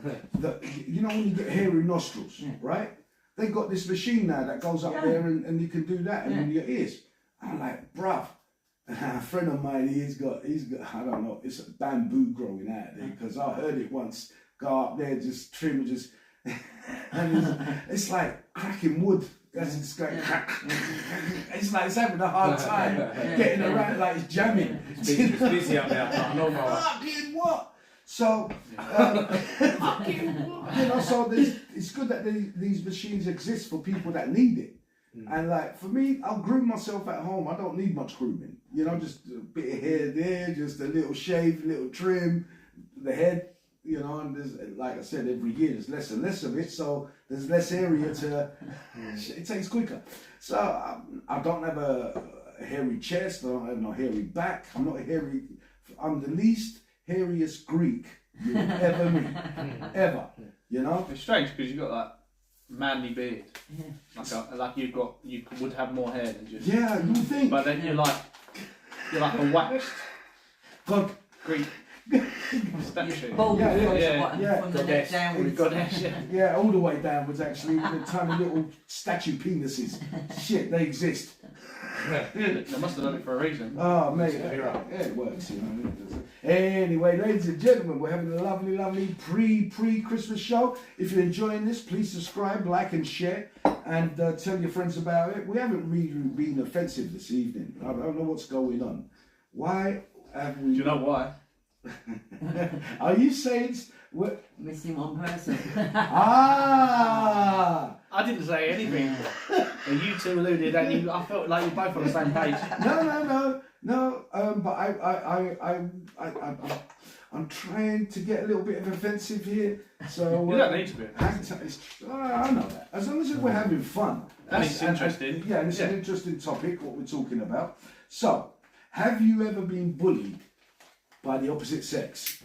You know when you get hairy nostrils, right? They got this machine now that goes up there and you can do that in your ears. I'm like, bruv. A friend of mine, he's got I don't know, it's a bamboo growing out there because I heard it once. Go up there, just trim it, just and it's like cracking wood. It's going crack. It's like it's having a hard time getting around, like it's jamming. It's busy up there. Fucking what? So, you know, so it's good that these machines exist for people that need it. And like for me, I'll groom myself at home. I don't need much grooming. You know, just a bit of hair there, just a little shave, little trim, the head. You know, and there's, like I said, every year there's less and less of it, so there's less area to. It takes quicker. So I don't have a hairy chest. I don't have no hairy back. I'm not hairy. I'm the least hairiest Greek you'll ever meet, ever. You know. It's strange because you've got that manly beard. Like you would have more hair than just. Yeah, you think. But then you're like a waxed God, Greek statue. Bald Yeah, from yeah. the neck downwards. Goddess, yeah. yeah, all the way downwards actually, with the tiny little statue penises. Shit, they exist. They must have done it for a reason. Oh, mate, yeah, it works, you know. Anyway, ladies and gentlemen, we're having a lovely pre-Christmas show. If you're enjoying this, please subscribe, like, and share, and tell your friends about it. We haven't really been offensive this evening. I don't know what's going on. Why have we? Do you know why? Are you saying? What? Missing one person. Ah! I didn't say anything. But you two alluded, and I felt like you're both on the same page. No. But I'm trying to get a little bit of offensive here. So You don't need to be. I know that. As long as we're having fun. And it's interesting. Yeah, and it's an interesting topic, what we're talking about. So, have you ever been bullied by the opposite sex?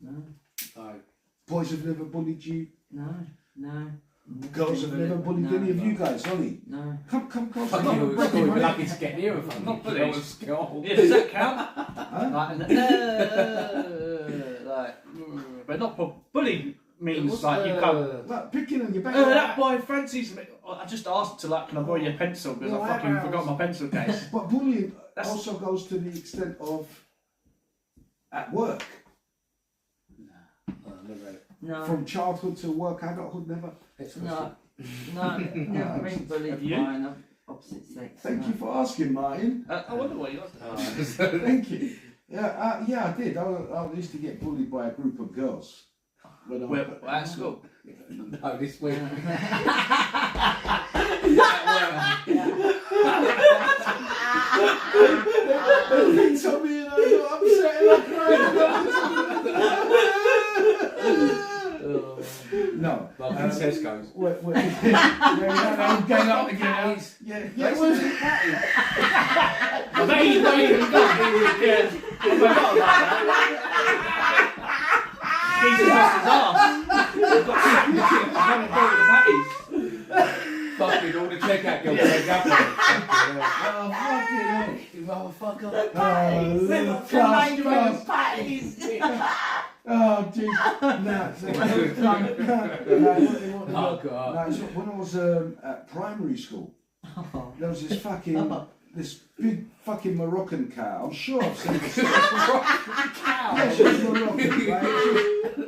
No, Boys have never bullied you. no. Girls have never bullied any of you guys, Ollie. No. Come close. Fuck Come you, on, we're break it, mate. lucky to get near them. Not You know bullies. what's going on. Yeah, does that count? But not bully means like you come. Like, picking on your back. That boy fancies me. I just asked to can I borrow your pencil because I fucking forgot my pencil case. But bullying That's- also goes to the extent of at work. No. From childhood to work, adulthood, never. No. Never been bullied Have you? by an opposite sex. Thank no. you for asking, Martin. I wonder what you asked. Thank you. Yeah, I did. I used to get bullied by a group of girls. When I was At school. No, this week. They picked on me and I got upset and I cried. No. Like Tesco's. Going up again. Yeah, it was. I bet he's not even got it. Yeah. I forgot about that. Jesus lost his arse. He's got something to the patties. Fucking all the checkout girls wake up on it. Oh, fucking hell. You motherfucker. Oh, jeez. Oh, God. When I was at primary school, there was this big fucking Moroccan cow. I'm sure I've seen this. Yeah, she was Moroccan, right?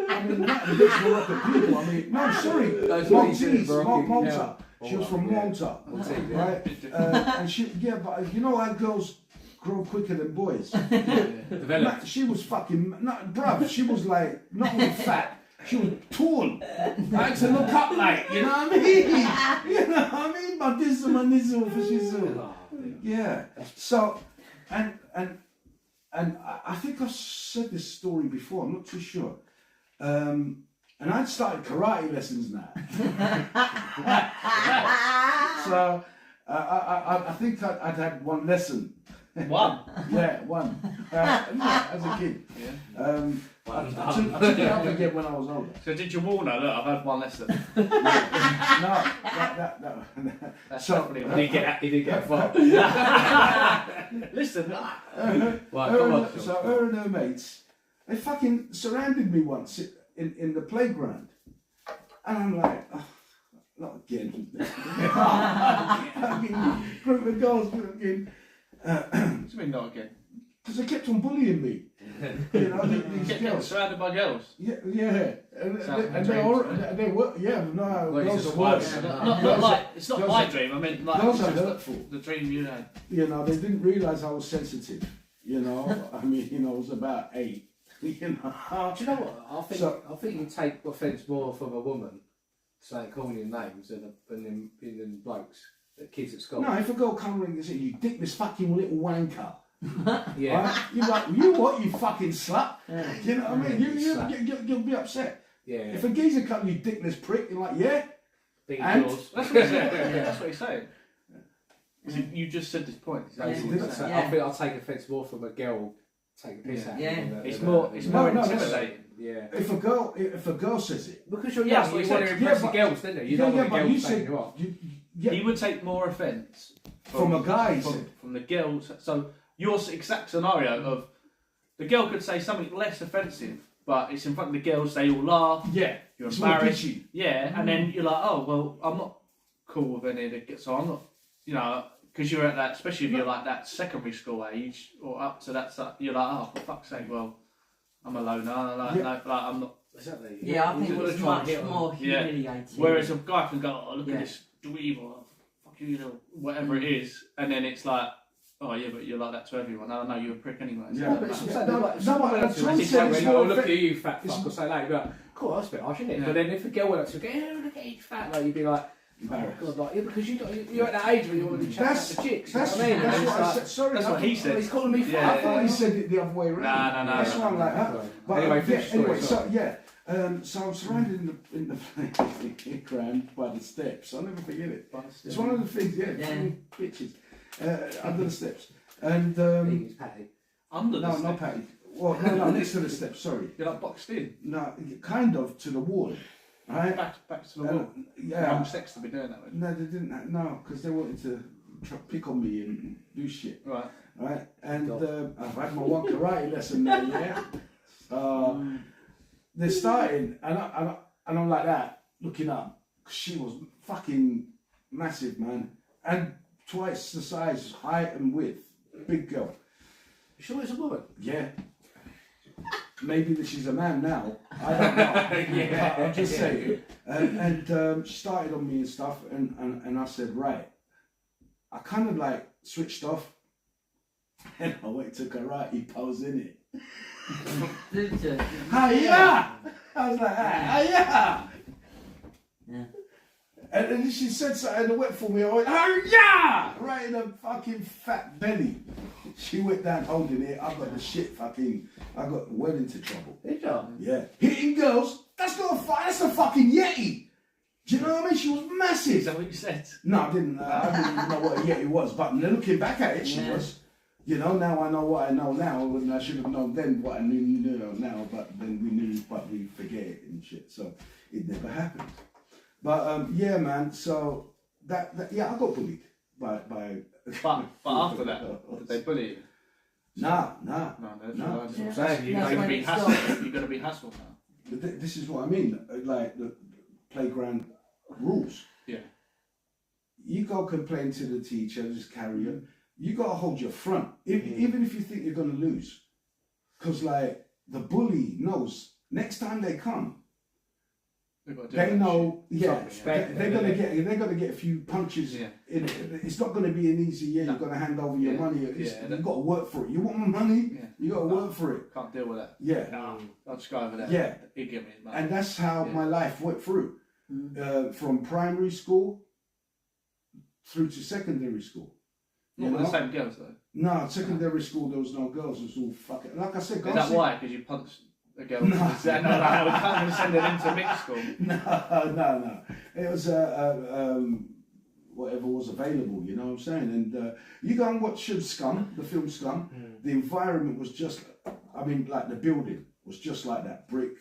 I mean, not the big Moroccan people. I mean, no, sorry, That's what he said, Maltese, Moroccan Malta. cow. She was from Malta, right? And but you know how girls grow quicker than boys. Developed. She was fucking, bruv, she was like, not only fat, she was tall. I had to look up like, you know what I mean? You know what I mean? But this is my nizzle for shizzle. Yeah. So, and I think I've said this story before, I'm not too sure. And I'd started karate lessons now. So, I think I'd had one lesson. One. Yeah, one. As a kid. Yeah. I took it up again when I was older. So did you warn her? Look, I've had one lesson. No. That's So- definitely He did get far. Listen. Right, come on. So her and her mates, they fucking surrounded me once in the playground. And I'm like, oh, not again. Fucking group of girls fucking. What do you mean not again? Because they kept on bullying me. You know, these Getting girls. surrounded by girls. Yeah. And Sounds they like all, dreams. they were, yeah, no, Well, girls it's are worse. just Not like it's not Girls my are- dream. I mean, like girls it's are just hurtful. the dream you had. You know, they didn't realise I was sensitive. You know, I mean, you know, I was about 8. You know. Do you know what? I think you take offence more from a woman saying calling you names than in blokes, the kids at school. No, if a girl come ring and say, you dickless fucking little wanker. Yeah. Right? You're like, you what, you fucking slut? Yeah. You know what I mean? Slut. You'll be upset. Yeah. If a geezer come, you dickless prick, you're like, yeah? Big And- yours. That's what he's saying. That's what he's saying. You just said this point. It's Yeah. basically what he's saying. I think I'll take offence more from a girl taking piss out. Yeah. than a- It's than more. a- It's No, more no, that's- intimidating. Yeah. If a girl says it. Because you're Yeah, young, that's what you he want said. to impress Yeah, the girls, don't you? You yeah, don't want but the you girls taking said, you off. yeah, He would take more offence from a guy, he from, said. from the girls. So your exact scenario of the girl could say something less offensive, but it's in front of the girls. They all laugh. Yeah. You're It's more embarrassed. bitchy. Yeah, and then you're like, oh well, I'm not cool with any of the. So I'm not, you know, because you're at that, especially if you're like that secondary school age or up to that. You're like, oh for fuck's sake, well, I'm a loner. Like, Yeah. no, like I'm not. Exactly. Yeah, I think You it wanna was try and much hit 'em. more Yeah. humiliating. Whereas a guy can go, oh look Yeah. at this dweeb or fuck you, know, whatever it is, and then it's like, oh yeah, but you're like that to everyone. I know you're a prick anyway. So Yeah, it But doesn't it's matter. also No, like, no, someone but went up to I'm you and saying said, it's "Oh, more look at effect- you, fat fuck," it's- or say like, you'd be like, cool, that's a bit harsh, isn't it? Yeah. But then if a girl went up to you and go, look at you, fat, like, you'd be like, Embarrassed. God, like, yeah, because you're at that age where you want to be chatting out That's, to chicks. that's, you know what I mean? that's And what it's I like, said. Sorry, That's what he said. He's calling me fat. Yeah. I thought he said it the other way around. No. That's why I'm like, huh? But Anyway, yeah, finish the story, anyway, so sorry. yeah, so I'm surrounded in the playground by the steps. I'll never forget it. It's one of the things, yeah, Yeah. fucking bitches under the steps, and He's Patty. Under the no, step. not Patty. Well, no, next to the steps. Sorry, You're like boxed in. no, kind of to the wall, right? Back to the wall. Yeah. Wrong sex to be doing that with. No, they didn't. No, because they wanted to pick on me and do shit. Right. Right, and God. I've had my one karate lesson now, yeah. They're starting, and I'm like that, looking up. 'Cause she was fucking massive, man, and twice the size, height and width, big girl. You sure it's a woman? Yeah. Maybe that she's a man now. I don't know. Yeah. I'm just saying. And she started on me and stuff, and I said, right. I kind of like switched off, and I went to karate pose in it. Did you? Hiya! I was like, hiya! Yeah. And then she said something and went for me. I went, hiya! Right in her fucking fat belly. She went down holding it. I got the shit fucking. I got well into trouble. Did you? Yeah. Hitting girls, that's not a fight, that's a fucking Yeti. Do you know what I mean? She was Is massive. that what you said? No, I didn't even know what a Yeti was, but looking back at it, she Yeah. was. You know, now I know what I know now, and I should have known then what I knew now, but then we knew, but we forget it and shit, so it never happened. But yeah, man, so that yeah, I got bullied by But after that, did they bully you? Nah. No, that's No. what I'm Yeah. saying. You're That's going to when be it hassled. stops. You're going to be hassled now. But this is what I mean, like the playground rules. Yeah. You go complain to the teacher, just carry on. You got to hold your front, even if you think you're going to lose. Because, like, the bully knows next time they come, They've got to do They that know, shit. yeah, Something, they're gonna get a few punches. Yeah. In it. It's not gonna be an easy year. No. You're gonna hand over your Yeah. money. Yeah, You've got to work for it. You want my money? Yeah. You got to work for it. Can't deal with that. Yeah, No, I'll just go over there. Yeah. He'll give me his money. and that's how Yeah. my life went through, Mm. from primary school through to secondary school. Not You with the know? same girls though. No, secondary school there was no girls. It was all fucking. Like I said, Is girls. that why? Because you punched a girl? No. Is that, no, we can't send them into mixed school. No. It was whatever was available. You know what I'm saying? And you go and watch Scum, the film Scum. The environment was just. I mean, like the building was just like that brick.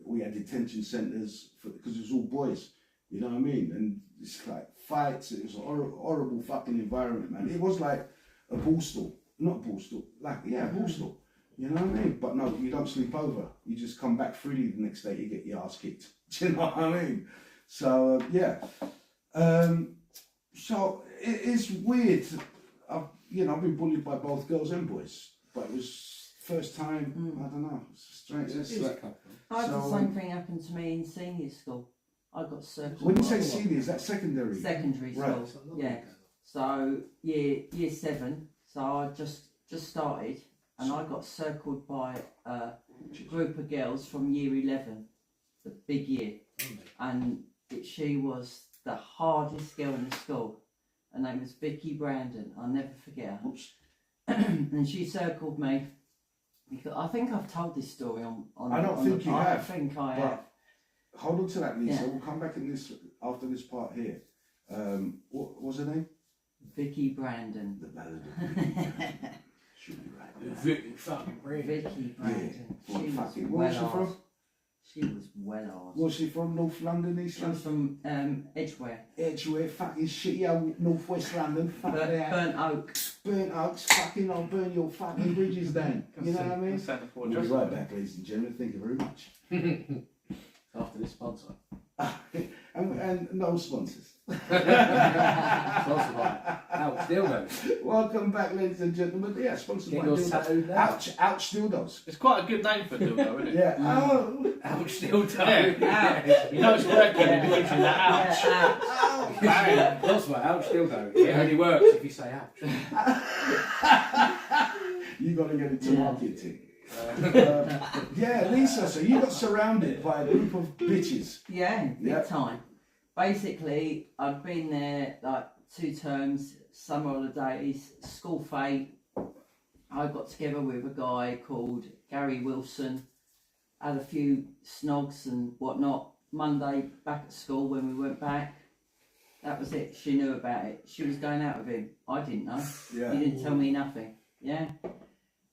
We had detention centres because it was all boys. You know what I mean? And it's like fights. It was a horrible fucking environment, man. It was like a ball store, not a ball store, a ball store. You know what I mean? But no, you don't sleep over. You just come back freely the next day. You get your ass kicked. Do you know what I mean? So yeah. So it's weird. I've been bullied by both girls and boys, but it was first time. I don't know. It's strange. It's like, I had the So, same thing happen to me in senior school. I got circled. when you by- say senior, is that secondary? secondary Right. school, yeah. So year 7. So I just started, and I got circled by a group of girls from year 11, the big year, and she was the hardest girl in the school. Her name was Vicky Brandon. I'll never forget her. Oops. And she circled me. Because I think I've told this story on. I don't think you I have, think I but- have. Hold on to that, Lisa. Yeah. We'll come back in this after this part here. What was her name? Vicky Brandon. The Ballad of Vicky Brandon. Should be right. Vicky fucking brilliant. Vicky Brandon. Yeah. She was Fucking- where was she well from? arsed. She was well arsed. Was she from North London, East She was London? from Edgware. Edgware, fucking shitty old North West London. Fuck that. Burnt Oak. Burnt Oaks, fucking I'll burn your fucking bridges down. You know what I mean? Santa Ford We'll be dress. right back, ladies and gentlemen. Thank you very much. After this sponsor. and no sponsors. Sponsored by Ouch Dildos. Welcome back, ladies and gentlemen. Yeah, sponsored Get by yours Dildos. tattooed now. Ouch dildos. It's quite a good name for a dildo, isn't it? Yeah. Oh. Ouch Dildo. Yeah. You know it's working if it gives you that ouch. Ouch. Bang. That's what Ouch Dildo. It only works if you say ouch. You got to get into marketing. Yeah, Lisa. So you got surrounded by a group of bitches. Yeah, big Yeah. time. Basically, I'd been there like 2 terms, summer holidays, school fete. I got together with a guy called Gary Wilson, had a few snogs and whatnot. Monday back at school when we went back, that was it. She knew about it. She was going out with him. I didn't know. Yeah. He didn't tell me nothing. Yeah.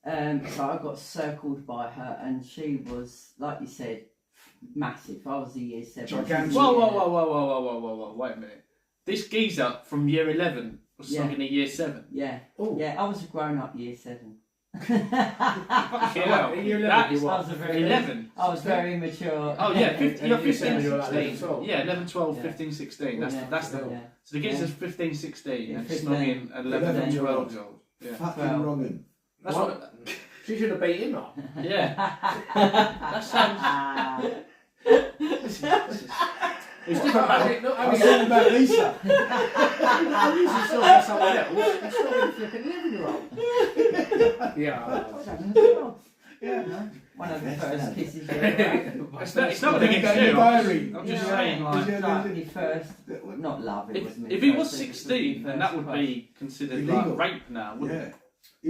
So I got circled by her, and she was, like you said, massive. I was a year 7. Gigantic. Whoa, wait a minute. This geezer from year 11 was Yeah. sung in a year 7. Yeah. Oh. Yeah, I was a grown-up year 7. Fucking hell. Year 11, That you is what? I was a very 11. I was very mature. Oh yeah, you're And year 15, seven, you're like 16. 11, 12. Yeah, 11, 12, Yeah. 15, 16. That's Yeah, that's the. yeah. So the geezer's 15, 16, Yeah, and 15. snogging an 11 and 11-year-old. 12 year old. Yeah. Fucking Well. wrongin'. That's what. She should have beat him up. Yeah. That sounds. Ah, It's different about Not I only was talking about Lisa. I'm usually sorry for someone else. It's not really flipping 11-year-old. Yeah. Yeah. one of the first kisses you ever had. It's not going to Go get in you. your diary. I'm just Yeah. saying, like, Yeah. Like your first, not love. It wasn't. if your he was first, it 16, your then that first would crush. be considered Illegal. like rape now, wouldn't Yeah. it?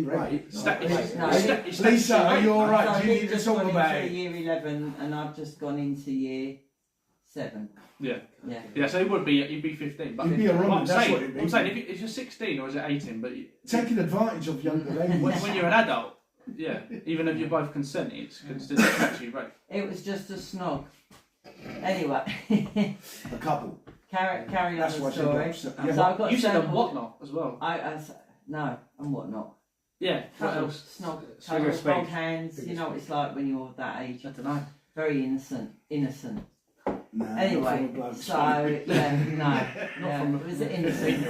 Right. It's sta- it's- No, it's sta- it- it's Lisa, statutory are rape. you alright? So Do you he'd need to just talk gone about into it? year 11, and I've just gone into year 7. Yeah. Yeah. Yeah, so it would be, you'd be 15. But You'd be a what Roman, I'm that's saying, what it'd be. I'm saying if you're 16 or is it 18, but Taking advantage of younger ladies. when you're an adult, yeah, even if you're both consenting, it's considered statutory rape. It was just a snog. Anyway, A couple. carry on That's the why she story. got upset. So Yeah. I got You said and circled- whatnot as well. No, and whatnot. Yeah, what else? Snog, Figure of cuddles, hold speech. hands. Figure You of know what it's like when you're that age. I don't know. Very innocent. Innocent. Nah, not from Anyway, a bloke. so yeah, no, yeah, from it was innocent.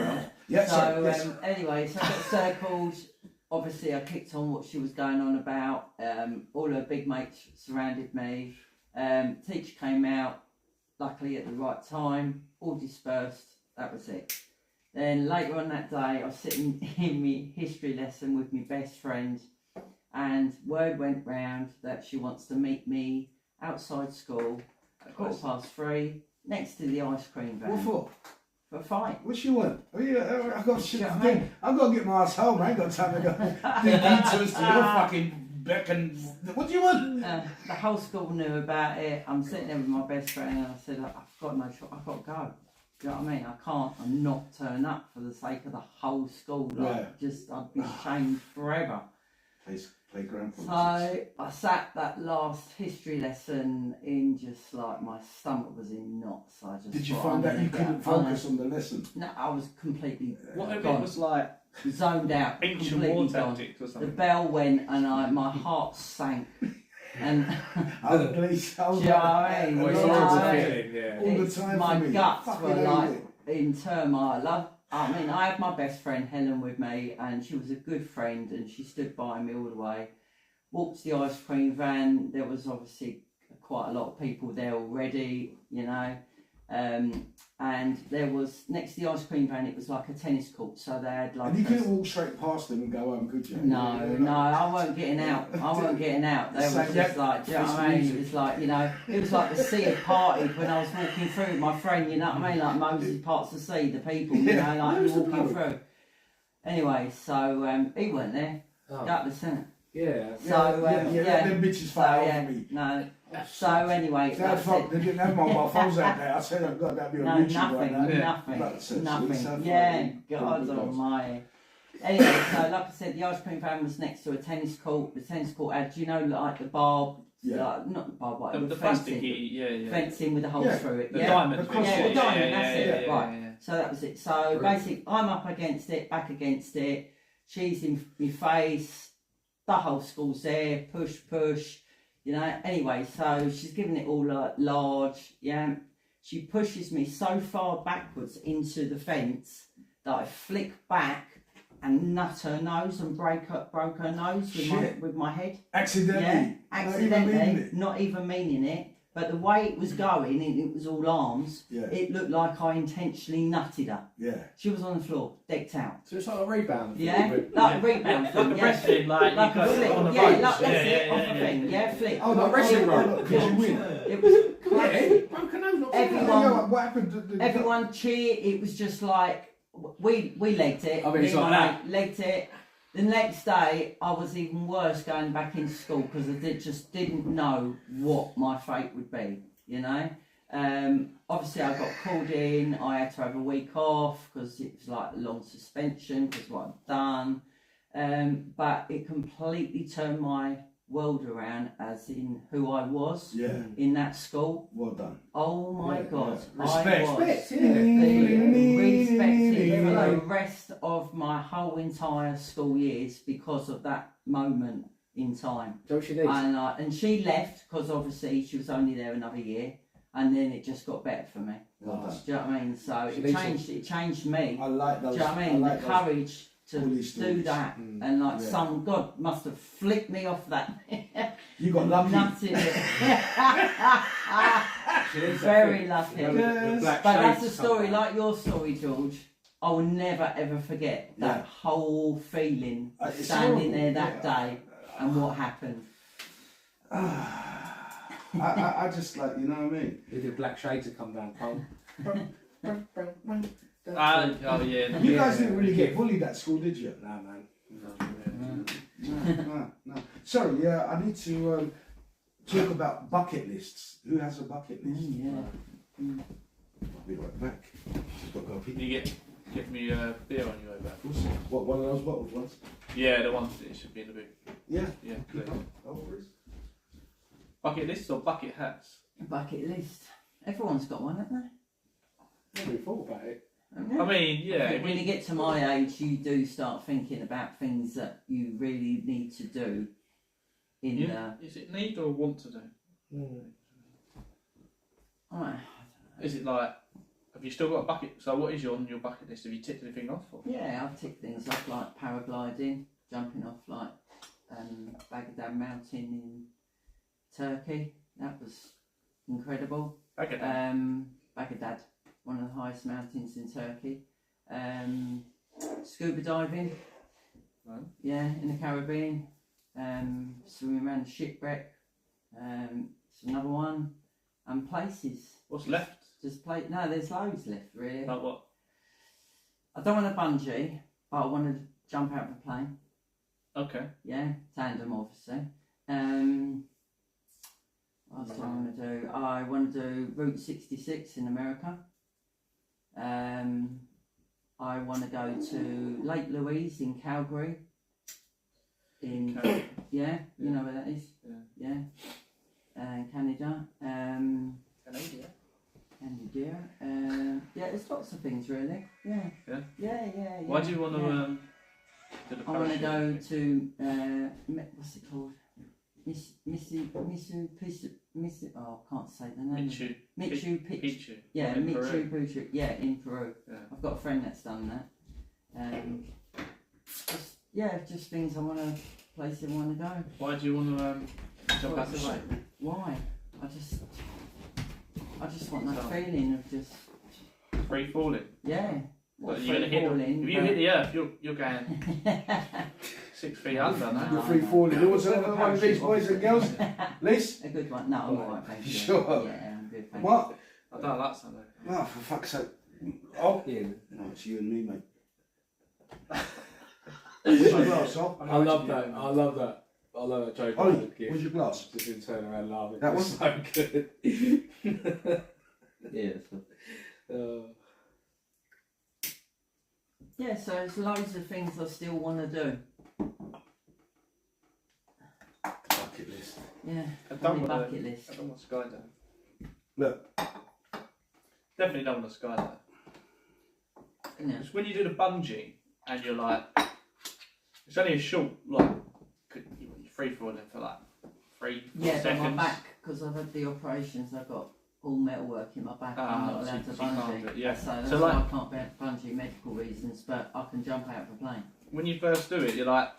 Yeah, So sorry, yes. anyway, so I got circled. Obviously, I clicked on what she was going on about. All her big mates surrounded me. Teacher came out. luckily at the right time, all dispersed, that was it. Then later on that day, I was sitting in my history lesson with my best friend, and word went round that she wants to meet me outside school at 3:15 next to the ice cream van. What for? For a fight. What you want? Oh, yeah, I got shit Yeah, to mate. do. I've got to get my ass home. I ain't got time to go do detours to your fucking beck and... What do you want? The whole school knew about it. I'm sitting there with my best friend, and I said, I've got no choice. I've got to go. Do you know what I mean? I can't. I'm not turn up for the sake of the whole school. Like, just I'd be shamed forever. Playground So politics. I sat that last history lesson in just like my stomach was in knots. I just Did you thought, find I'm that you gonna couldn't go- I'm focus on the lesson? No, I was completely What if it gone, was like zoned out, ancient completely war gone. tactics or The something? bell went and my heart sank. And I was pleased. I was do you know what I mean? Oh, it's You know horrible what I mean? feeling, yeah. all the It's- time my for me. guts Fucking were hate like it. in turmoil. I mean, I had my best friend Helen with me, and she was a good friend, and she stood by me all the way. Walked to the ice cream van. There was obviously quite a lot of people there already, you know. And there was next to the ice cream van. It was like a tennis court, so they had like. And you a- couldn't walk straight past them and go home, could you? No, I weren't getting out. I weren't getting out. They was Same just like, do you know what I mean? It was like, you know, it was like the sea had parted when I was walking through with my friend, you know what I mean? Like Moses parts the sea, the people, you know, like Who's the walking poet? through. Anyway, so he weren't there. Oh, Gutless, innit? yeah. So, yeah. them bitches So, fight yeah, over me. no. So anyway, They, had that's fuck, it. they didn't have mobile phones out there. I said, oh God, that'd be on No, YouTube nothing, right now. Yeah. nothing, That's it. nothing. So it's Yeah, fine. God Good almighty. Anyway, so like I said, the ice cream van was next to a tennis court. The tennis court had, do you know, like the barb, Yeah. like, not the barbed wire, The the plasticky, fencing, yeah. fencing with the holes Yeah, through it. The Yeah. diamond. Of course, Yeah, the diamond, that's it, yeah, right. yeah. So that was it. So basically, I'm up against it, back against it. She's in my face. The whole school's there. Push. You know. Anyway, so she's giving it all large. Yeah. She pushes me so far backwards into the fence that I flick back and nut her nose and broke her nose with my head. Accidentally. Yeah, Not even meaning accidentally, it. not even meaning it. But the way it was going, and it was all arms, Yeah. it looked like I intentionally nutted her. Yeah. She was on the floor, decked out. So it's like a rebound. Yeah, With- like a rebound Like thing, a yeah. wrestling, like Like you a got flick, on the yeah, ropes. like that's it, yeah, off a thing, yeah, flick. Oh, like wrestling rope. Did you win? It was Yeah, classic. broken nose, not Everyone- Yeah, what happened? Everyone cheered. It was just like we legged it. I mean, it's Me like and my that. mate legged it. The next day, I was even worse going back into school because I just didn't know what my fate would be. You know. Obviously, I got called in. I had to have a week off because it was like a long suspension because of what I'd done. But it completely turned my world around, as in who I was Yeah. in that school. Well done. Oh my Yeah, God! yeah. I Respect. was Respect, yeah. respected for Yeah. the rest of my whole entire school years because of that moment in time. Don't she need? And she left because obviously she was only there another year, and then it just got better for me. Well done. Do you know what I mean? So She it needs changed. It changed me. I like Do those. you know what I mean? like The those courage to bully do stories. that, Mm. and like Yeah. some God must have flicked me off that. You got lucky. Nutted it. She needs that Very thing. lucky. You know, the black But that's a shades story, come back. like your story, George. I will never ever forget that Yeah. whole feeling It's standing horrible, there that yeah. day and what happened. I just like, you know what I mean? Did the black shades have come down, Cole? Oh yeah. You guys didn't really get bullied at school, did you? Nah, man. No. Sorry, yeah, I need to talk about bucket lists. Who has a bucket list? Yeah. I'll be right back. Just got to go pee. Can you get me a beer on your way back? What, one of those bottled ones? Yeah, the ones that should be in the boot. Yeah. Yeah, please. No worries. Bucket lists or bucket hats? Bucket list. Everyone's got one, haven't they? Never thought about it. I mean, yeah. I think when you get to my age, you do start thinking about things that you really need to do. Is it need or want to do? Alright. Is it like, have you still got a bucket? So what is on your bucket list? Have you ticked anything off? Or? Yeah, I've ticked things off like paragliding, jumping off like Baghdad Mountain in Turkey. That was incredible. Baghdad, one of the highest mountains in Turkey. Scuba diving. Right. Yeah, in the Caribbean. Swimming around the shipwreck. It's another one. And places. What's left? Just play. No, there's loads left, really. Like what? I don't want to bungee, but I want to jump out of a plane. Okay. Yeah, tandem, obviously. What else do I want to do? I want to do Route 66 in America. I want to go to Lake Louise in Calgary. Okay. Yeah, you know where that is. Yeah. Canada. Canada. Canada. Yeah, there's lots of things really. Yeah. Yeah? Yeah. Why do you want to yeah. do the I want to parachute? go to what's it called? Oh, I can't say the name. Michu. Michu Picchu. Pichu. Yeah, In Michu Peru. Picchu. Yeah, in Peru. Yeah. I've got a friend that's done that. Just things I want to, places I want to go. Why do you want to jump out the What's ship? it? Why? I just want that feeling of just Free falling. yeah. But you're gonna hit the, if you hit the earth, you're going 6 feet under now. You're free falling. Who was another one of these boys and girls? Liz? A good one. No, I'm alright, thank you. Sure. Yeah, I'm good, thank you. What? I don't like something. Oh, for fuck's sake. Oh, Yeah. no, it's you and me, mate. Where's your glass, oh? I love that. I love that joke. Ollie, where's your glass? Just been turning around laughing. That It's one? so good. Yeah. So. Yeah, so there's loads of things I still want to do. Bucket list. Yeah, I on don't my want bucket to. list. I don't want to skydive. Look, Definitely don't want to skydive. Yeah. Because when you do the bungee and you're like, it's only a short, like, you're free falling for like 3 Yeah, but seconds. my back, because I've had the operations, I've got all metal work in my back. Ah, I'm not so allowed to you can't bungee. do it, yeah. So that's So why like- I can't bungee medical reasons, but I can jump out of a plane. When you first do it, you're like,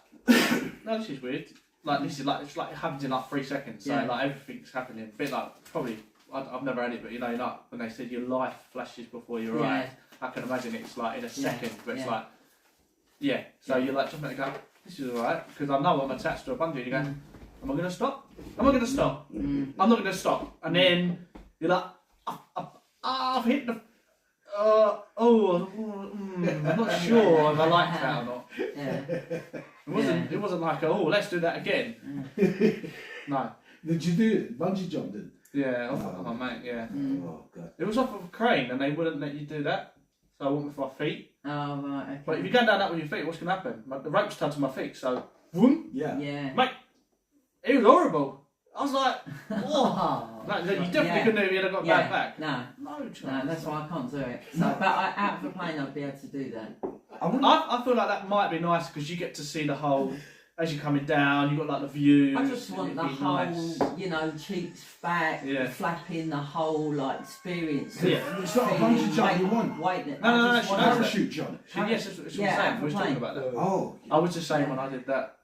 no, this is weird. Like, this is like, it's like it happens in like 3 seconds. So Yeah. like everything's happening. A bit like, probably, I've never had it, but you know, like when they said your life flashes before your eyes, I can imagine it's like in a second, but it's yeah. like, yeah. So you're like jumping and go, this is alright, because I know I'm attached to a bungee. And you go, am I going to stop? Am I going to stop? Mm. I'm not going to stop. And then you're like, I've hit the. I'm not sure if I like that or not. Yeah. It wasn't like, oh, let's do that again. No. did you do it? Bungee jumping? Yeah, off of my mate, yeah. Mm. Oh, God. It was off of a crane and they wouldn't let you do that. So I went with my feet. Oh, right, okay. But if you go down that with your feet, what's going to happen? The rope's tied to my feet, so, whoom, Yeah. Yeah. it was horrible. I was like, oh. Oh. Like, you definitely Yeah. couldn't have, you'd have got Yeah. bad back. No, No chance. no, that's why I can't do it. So, but out of the plane, I'd be able to do that. I feel like that might be nice because you get to see the whole, as you're coming down, you've got like the view. I just want the whole, cheeks back, Yeah. flapping, the whole experience. Yeah. It's not a bungee jump you want. Wait, No, she knows that. Parachute jump. Yes, that's what she was Yeah, saying. We was talking plane. about that. Oh. I was just saying when I did that,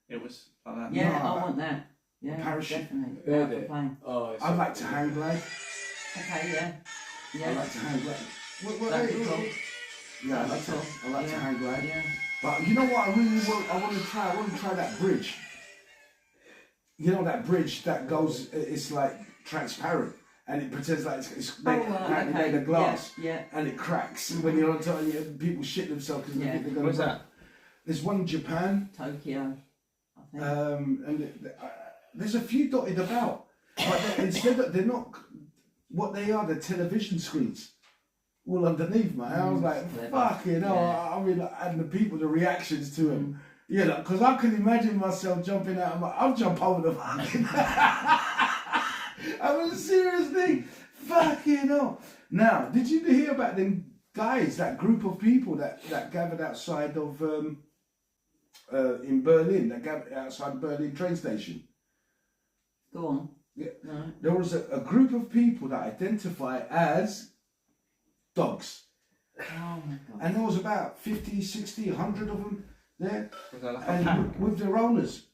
it was like that. Yeah, No, I want that. Yeah, parachute. definitely. Yeah, Out of the yeah. plane. Oh, it's I'd like to hang glide. Okay, yeah. I Yeah. like to hang glide. That'd be cool. Yeah, I like That'd to, be cool. I like to Yeah. hang glide. Yeah. But you know what? I really want. I want to try. I want to try that bridge. You know that bridge that goes. It's like transparent, and it pretends like it's made, apparently made of glass, Yeah. and it cracks when you're on top. And people shit themselves because they Yeah. think they're going What's to. that? There's one in Japan, Tokyo, I think. and there's a few dotted about, but instead of, they're not. What they are, they're television screens. All underneath, man. I was like, clever. fucking hell. Yeah. I mean, and the people, the reactions to him. You know, because I can imagine myself jumping out of my. I'll jump over the fucking. I mean, serious thing. Fucking hell. Now, did you hear about them guys, that group of people that gathered outside of. In Berlin, that gathered outside the Berlin train station? Go on. Yeah. No. There was a group of people that identify as dogs. Oh my god. And there was about 50, 60, 100 of them there. Was that like a And pack? with their owners.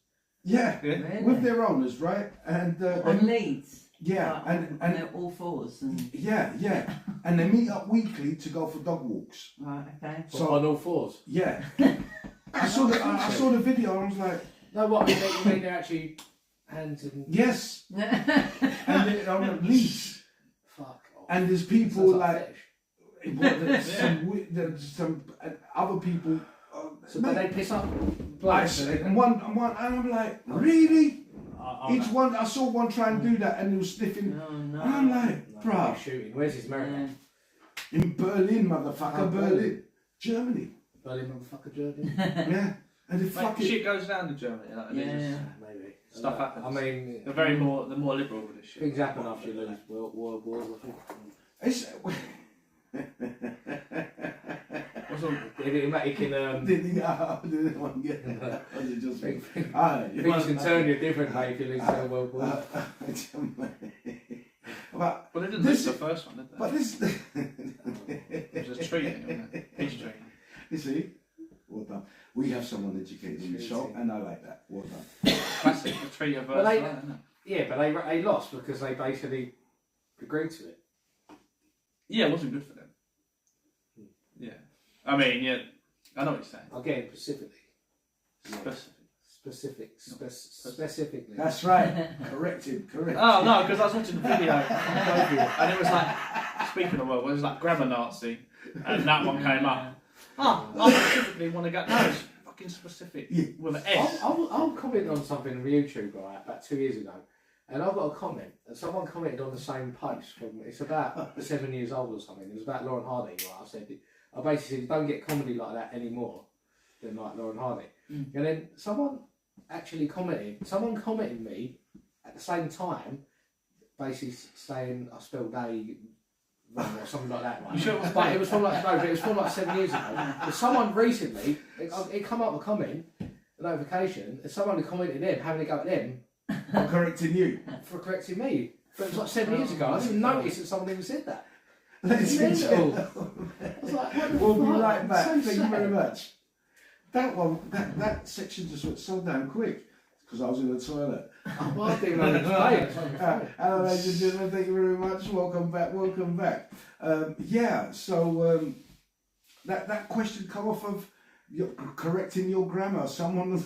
Yeah, Yeah. Really? with their owners, right? And On Leeds. Yeah, and and they're all fours. And yeah, and they meet up weekly to go for dog walks. right, okay. So on all fours. Yeah, I saw the video and I was like, No, what you mean they're actually hands and yes, and they're on a leash, fuck off. and there's people Sounds like, fetish. well, there's some other people. So mate, they piss up I, blood. and one, and I'm like, really? I Each one, I saw one try and do that, and he was sniffing. No, no. And I'm like, No, bruh, he's shooting. Where's his America? in Berlin, motherfucker, Oh, Berlin, Germany. Berlin motherfucker Germany. Yeah, and they fucking. shit goes down in Germany. Like, and Yeah. Maybe. Stuff happens. I mean, they're more liberal with this shit. things happen after you lose world wars. I think. It's, What's all, It can. didn't want to get that. I was just Things you can turn you different, mate, if you lose the world war. but well, they didn't This- lose the first one, did they? but this. It was a treaty, wasn't it? Peace treaty. You see, well done. We have someone educated in the show, and I like that. Well done. Classic, the treaty of But they- Versailles, isn't it? Yeah, but they lost because they basically agreed to it. Yeah, it wasn't good for them. Yeah. I mean, yeah, I know what you're saying. Again, specifically. Specific. Specifically. That's right. Correct him. Correct. Oh no, because I was watching the video and it was like, speaking of world, it was like grammar Nazi, and that one came up. Oh, I specifically want to get no, it's fucking specific Yeah. with an S. I'm commenting on something on YouTube right about 2 years ago, and I've got a comment, and someone commented on the same post from it's about 7 years old or something. It was about Lauren Hardy. Right? I basically said you don't get comedy like that anymore than like Lauren Hardy. And then someone commented me at the same time, basically saying I spelled A wrong or something like that. Right? You sure it was But A? it was from like 7 years ago. But someone recently, it come up a comment, a notification, and someone had commented them, having a go at them I'm correcting you. for correcting me. But it was like 7 years ago. I didn't notice that someone even said that. Ladies and Mental. gentlemen, I was like, what the we'll be fuck? right back. So Thank you very sad. much. That one, that section just went so damn quick because I was in the toilet. Well, I didn't know it was playing. Hello, ladies and gentlemen. Thank you very much. Welcome back. Welcome back. Yeah. So that question come off of correcting your grammar. Someone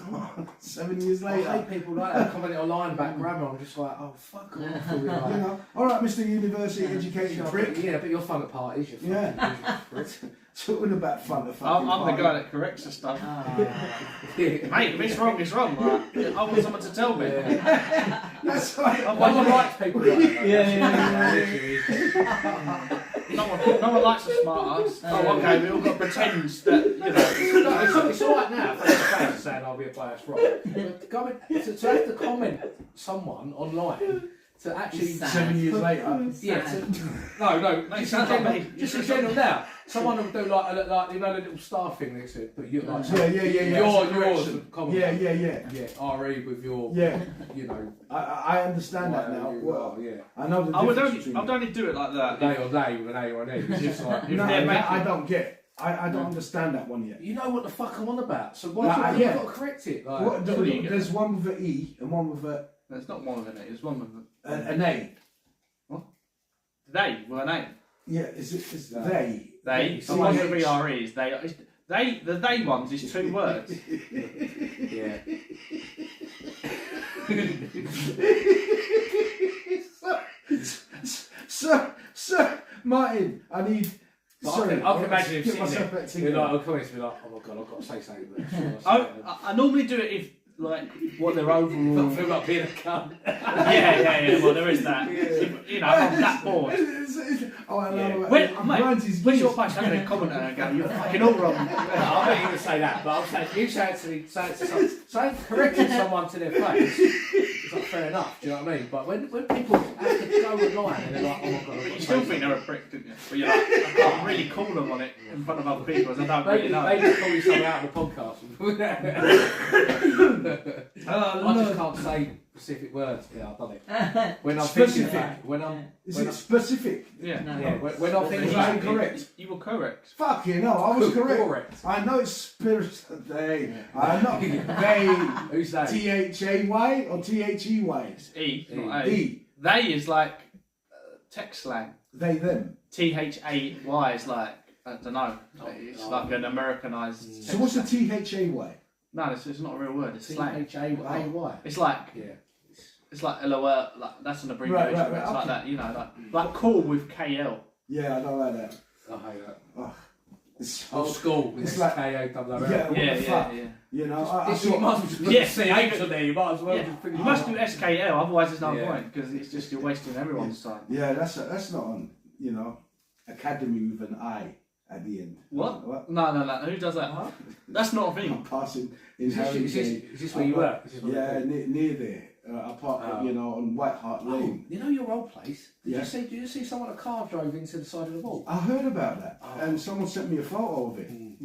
7 years I later. hate people like that commenting online about grammar. I'm just like, oh fuck off. You know. All right, Mr. University educated prick. Yeah, but you're fun at parties. You're Yeah. Talking about fun. The I'm the fucking guy that corrects the stuff. Mate, if it's wrong, it's wrong. Like, I want someone to tell me. That's right. No one likes people like that. No one likes a smart ass. Oh, okay, we all got to pretend that, you know. It's alright now for the saying I'll be a bias wrong. But to have to comment someone online to actually 7 years later. yeah, no, Mate, just, sounds in like general, me. just in general now. Someone will do like you know the little star thing that said, but you like Yeah. yours Correction. comment. Yeah, RE with your Yeah. you know. I understand that now. you Well, are, yeah. I know the I would difference only, I'd only do it like that. They or they with an A or an E. It's just like If No, they're that making- I don't get. I don't understand that one yet. you know what the fuck I'm on about. So why Like, do you yeah. got to correct it? Like, What, surely you get there's one with an E and one with There's not one with an A, there's one with an A. they with an A. Yeah, it's No. they. They. The CH. ones with VREs, the they ones is two words. yeah. Sir, Martin, I need. But Sorry, I can imagine him get sitting myself there. back You're together. like, I'll come in and be like, oh my god, I've got to say something. I normally do it if, like, what their I overall. feel like being a cunt. Yeah, well, there is that. If, you know, I'm that bored. Oh, I Yeah. know. When, I'm mate, blind his when your gears. place, I'm going to comment and go, you're fucking all wrong. I'm not going to say that, but I'm saying, you say it to someone, correcting someone to their face, it's like fair enough, do you know what I mean? But when people have to go online and they're like, oh my god, I've got But to you say still think something. they're a prick, don't you? But you're like, I can't really call them on it in front of other people, as I don't really Maybe know. call you something out of the podcast. I just can't say specific words. Yeah, I've done it. When I'm thinking Specific. back, when I'm Is when it I'm- specific? Yeah. No. yeah, when I'm thinking Is back, that incorrect? You were correct. Fuck you, no, I was correct. Correct. I know it's spirit. They. I know they. Who's that? T-H-A-Y or T-H-E-Y? It's E, not A. E. They is like text slang. They them. THAY is like, I don't know. It's like an Americanized. So what's the THAY? No, it's not a real word. It's slang. THAY. It's like Yeah. it's like LOL. Like that's an abbreviation. Right, It's like okay. that. You know, like cool with KL. Yeah, I don't like that. I hate that. It's Old school. It's It's like- like KOWL. Yeah. What Yeah, the yeah, fuck? yeah. You know, I This, you thought, might as well just put Yeah, CH on there. You might as well Yeah. just put You must do SKL, otherwise there's no Yeah. point because it's just you're wasting everyone's time. yeah, that's not on. You know, academy with an I at the end. What? No. Who does that? Huh? That's not a I'm thing. passing in Is this, Harry is, this, Gate. is this where you work? Is this where Yeah, you work? near there. Apart, Oh. you know, on White Hart Oh, Lane. you know your old place? Yeah. Did you see someone a car drove into the side of the wall? I heard about that, Oh. and someone sent me a photo of it, and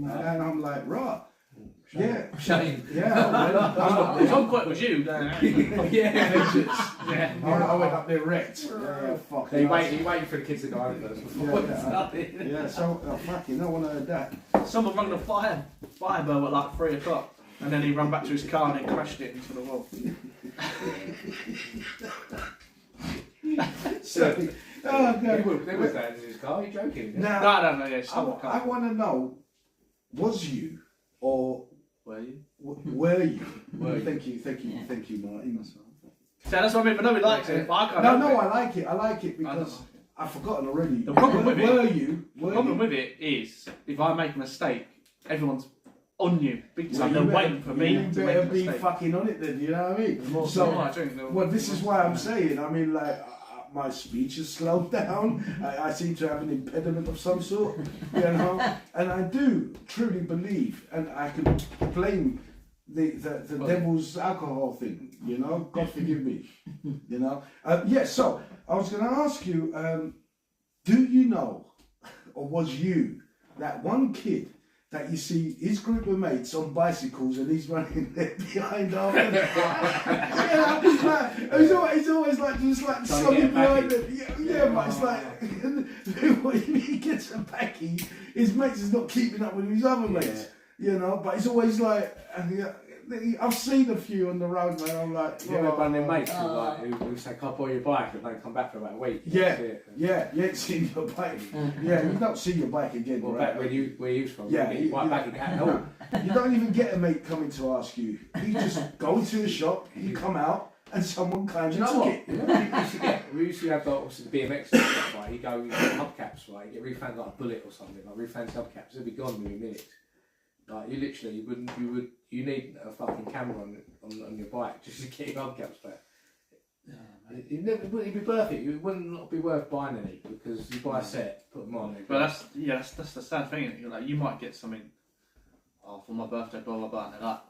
I'm like, rah, yeah, Shame. yeah. It's on point with you. yeah. Yeah. I went up there wrecked. Yeah, fuck. He waited for the kids to go home first before Yeah, he started. Yeah, so fucking no one heard that. Someone rang the firebell at like 3 o'clock, and then he ran back to his car and then crashed it into the wall. So, oh There god. was that in his car. Are you joking? Now, No. Yeah, someone I car. want to know, was you or Were you? were you? Were you? Thank you, Martin. So that's what I mean. But nobody likes it. But I can't. No, help no, it. I like it I don't because like it. I've forgotten already. The problem with it- were you? The problem with it is, if I make a mistake, everyone's on you big time. They're waiting for me You to make better a be mistake. fucking on it then. You know what I The mean? more So, I drink, the well, this is why I'm saying. I mean, like. My speech has slowed down. I seem to have an impediment of some sort, you know. And I do truly believe, and I can blame the devil's alcohol thing, you know. God forgive me, you know. Yeah. So I was going to ask you, do you know, or was you that one kid that you see his group of mates on bicycles and he's running there behind after them? He's always like just like Trying to slugging get a behind backie. them. Yeah, but it's like when he gets a backie, his mates is not keeping up with his other mates. You know, but it's always like I've seen a few on the road, man. I'm like, You ever one of them mates who, Oh. like, who say, "Can I borrow your bike?" and they come back for about a week. Yeah, That's it. yeah, you ain't seen your bike. Yeah, you don't see your bike again, Well, right? back where you from? Yeah, you right back in at all. You don't even get a mate coming to ask you. You just go into the shop, you come out, and someone Do claims you you know took what? it. You know, we used to have like, obviously the BMX stuff, right? You get hubcaps, right? You get refound like a bullet or something, like refound hubcaps, they'll be gone within minutes. Like you literally, you need a fucking camera on your bike just to get your hubcaps back. It wouldn't be worth it. It wouldn't not be worth buying any because you buy a set, put them on. But that's the sad thing. Isn't it? You're like, you might get something. Oh, for my birthday, blah blah blah. And they're like,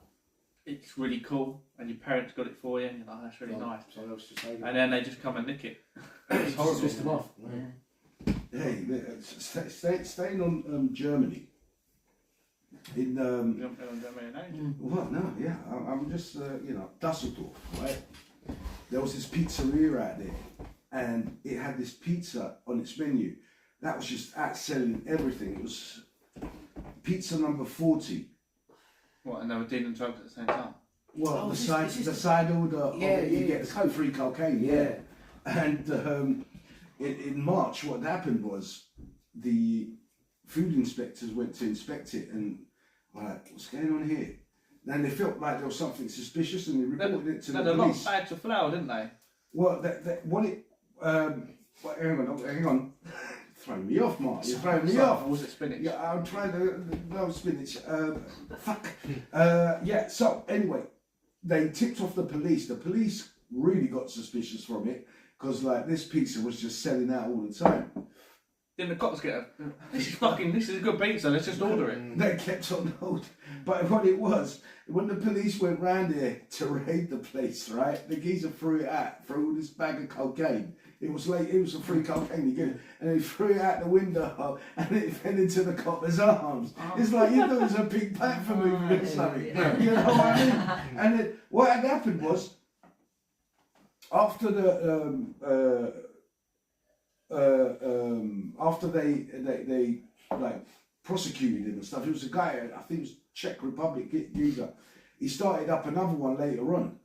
it's really cool, and your parents got it for you, and you're like, that's really nice. Someone else just made it. And then they just come and nick it. It's horrible. Twist them off. Hey, staying on Germany. In You don't know my name. what? No, yeah, I'm just Dusseldorf, right? There was this pizzeria out there, and it had this pizza on its menu that was just outselling everything. It was pizza number 40. What? And they were dealing drugs at the same time. Well, Oh, the is side this the side order of it, you yeah, get the coke. free cocaine. Yeah. And in March, what happened was the food inspectors went to inspect it, and like, what's going on here? Then they felt like there was something suspicious, and they reported it to They the had a lot of police. bags of flour, didn't they? Well, hang on, throwing me off, Mark. You're throwing me off. Or was it spinach? Yeah, I'm trying to. No spinach. Fuck. Yeah. So anyway, they tipped off the police. The police really got suspicious from it because like this pizza was just selling out all the time. Didn't the cops get a... This is a good pizza, let's just order it. They kept on hold. But what it was, when the police went round there to raid the place, right? The geezer threw it out, threw this bag of cocaine. It was a free cocaine again, and he threw it out the window, and it fell into the copper's arms. It's like you thought it was a Pink Panther movie or something. You know what I mean? And then what had happened was, after after they like prosecuted him and stuff, he was a guy, I think it was Czech Republic geezer. He started up another one later on.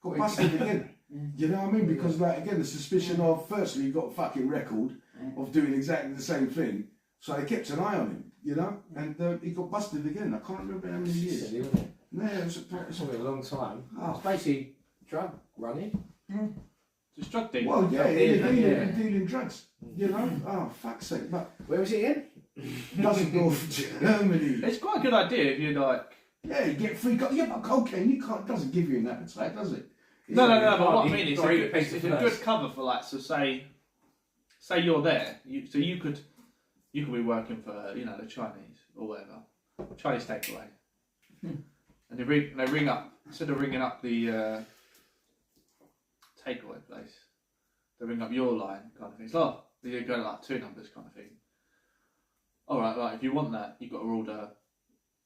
Got busted again. You know what I mean? Because like again, the suspicion of firstly he got a fucking record of doing exactly the same thing, so they kept an eye on him. You know, and he got busted again. I can't remember how many years. Silly, wasn't it? No, it was It's been a long time. Oh. It's basically drug running. Just drug dealing. well, yeah, Yeah, dealing, yeah. dealing drugs. You know, oh fuck's sake! But Where was it in? Dusseldorf, Germany. It's quite a good idea if you're like. Yeah, you get free. Yeah, but cocaine you can't doesn't give you an appetite, does it? No. But what I you mean is, can't eat a it's piece a of good first. cover for like. So say you're there. So you could be working for the Chinese or whatever, Chinese takeaway, and they ring up instead of ringing up the takeaway place, they ring up your line kind of thing. So you're going like 2 numbers kind of thing. All right. If you want that, you've got to order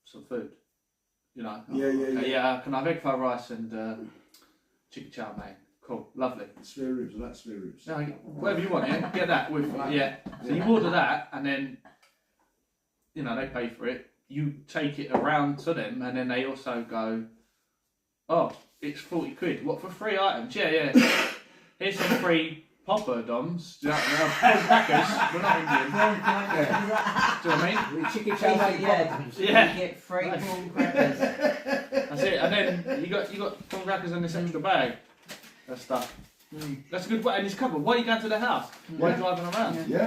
some food. Yeah. Yeah. Can I have egg fried rice and chicken chow mein? Cool, lovely. Spare ribs, I like spare ribs. No, whatever you want, yeah. Get that with yeah. So you order that, and then they pay for it. You take it around to them, and then they also go, "Oh, it's 40 quid. What for 3 items? Yeah. Here's some free poppadoms. Crackers. We're not Indian. Do you know what I mean? The chicken chow mein. Yeah. Yeah. You get free prawn crackers. That's it. And then you got prawn crackers in this extra bag of stuff. That's a good way. And it's covered. Why are you going to the house? Why are you driving around? Yeah.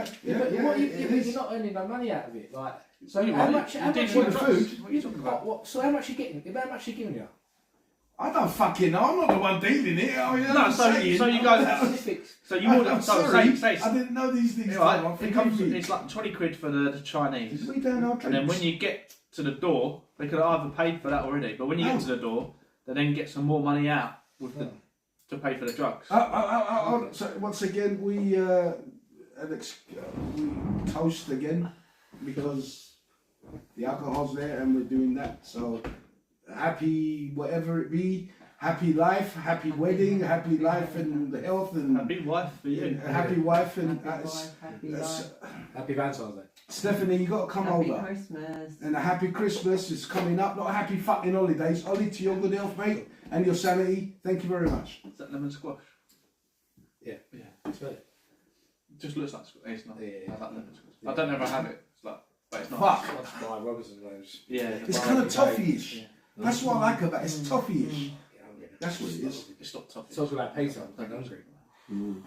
What It you're is. not earning no money out of it. Like, so You how are. much? You're How much? dealing with for drugs. food? What are you talking about? What? So how much you getting? How much you giving you? I don't fucking know. I'm not the one dealing it. I mean, No, I'm so saying. you go. Specifics. So you order. I'm So sorry. say I didn't know these things. right, Tom. it Forgive comes. me. It's like 20 quid for the Chinese. We don't know And then when drinks. you get to the door, they could have either paid for that already, but when you get to the door, they then get some more money out with to pay for the drugs. So once again, we toast again because the alcohol's there and we're doing that. So happy whatever it be, happy life, happy wedding, happy life and health and Happy wife for you. happy wife and Happy wife, happy life. Happy Valentine's Day. Stephanie, you got to come Happy over. Christmas. And a happy Christmas is coming up. Not a happy fucking holidays. Ollie, to your good health, mate, and your sanity. Thank you very much. Is that lemon squash? Yeah. Yeah. Smell it. It just looks like squash. It's not. Yeah. I like lemon squash. I don't know if I have it. It's like, but it's not. Fuck. That's why Robinson knows. Yeah. It's kind of toffee-ish. Yeah. That's what I like about it. It's toffee-ish. That's what it is. It's not tough. Talking about pizza, I'm hungry.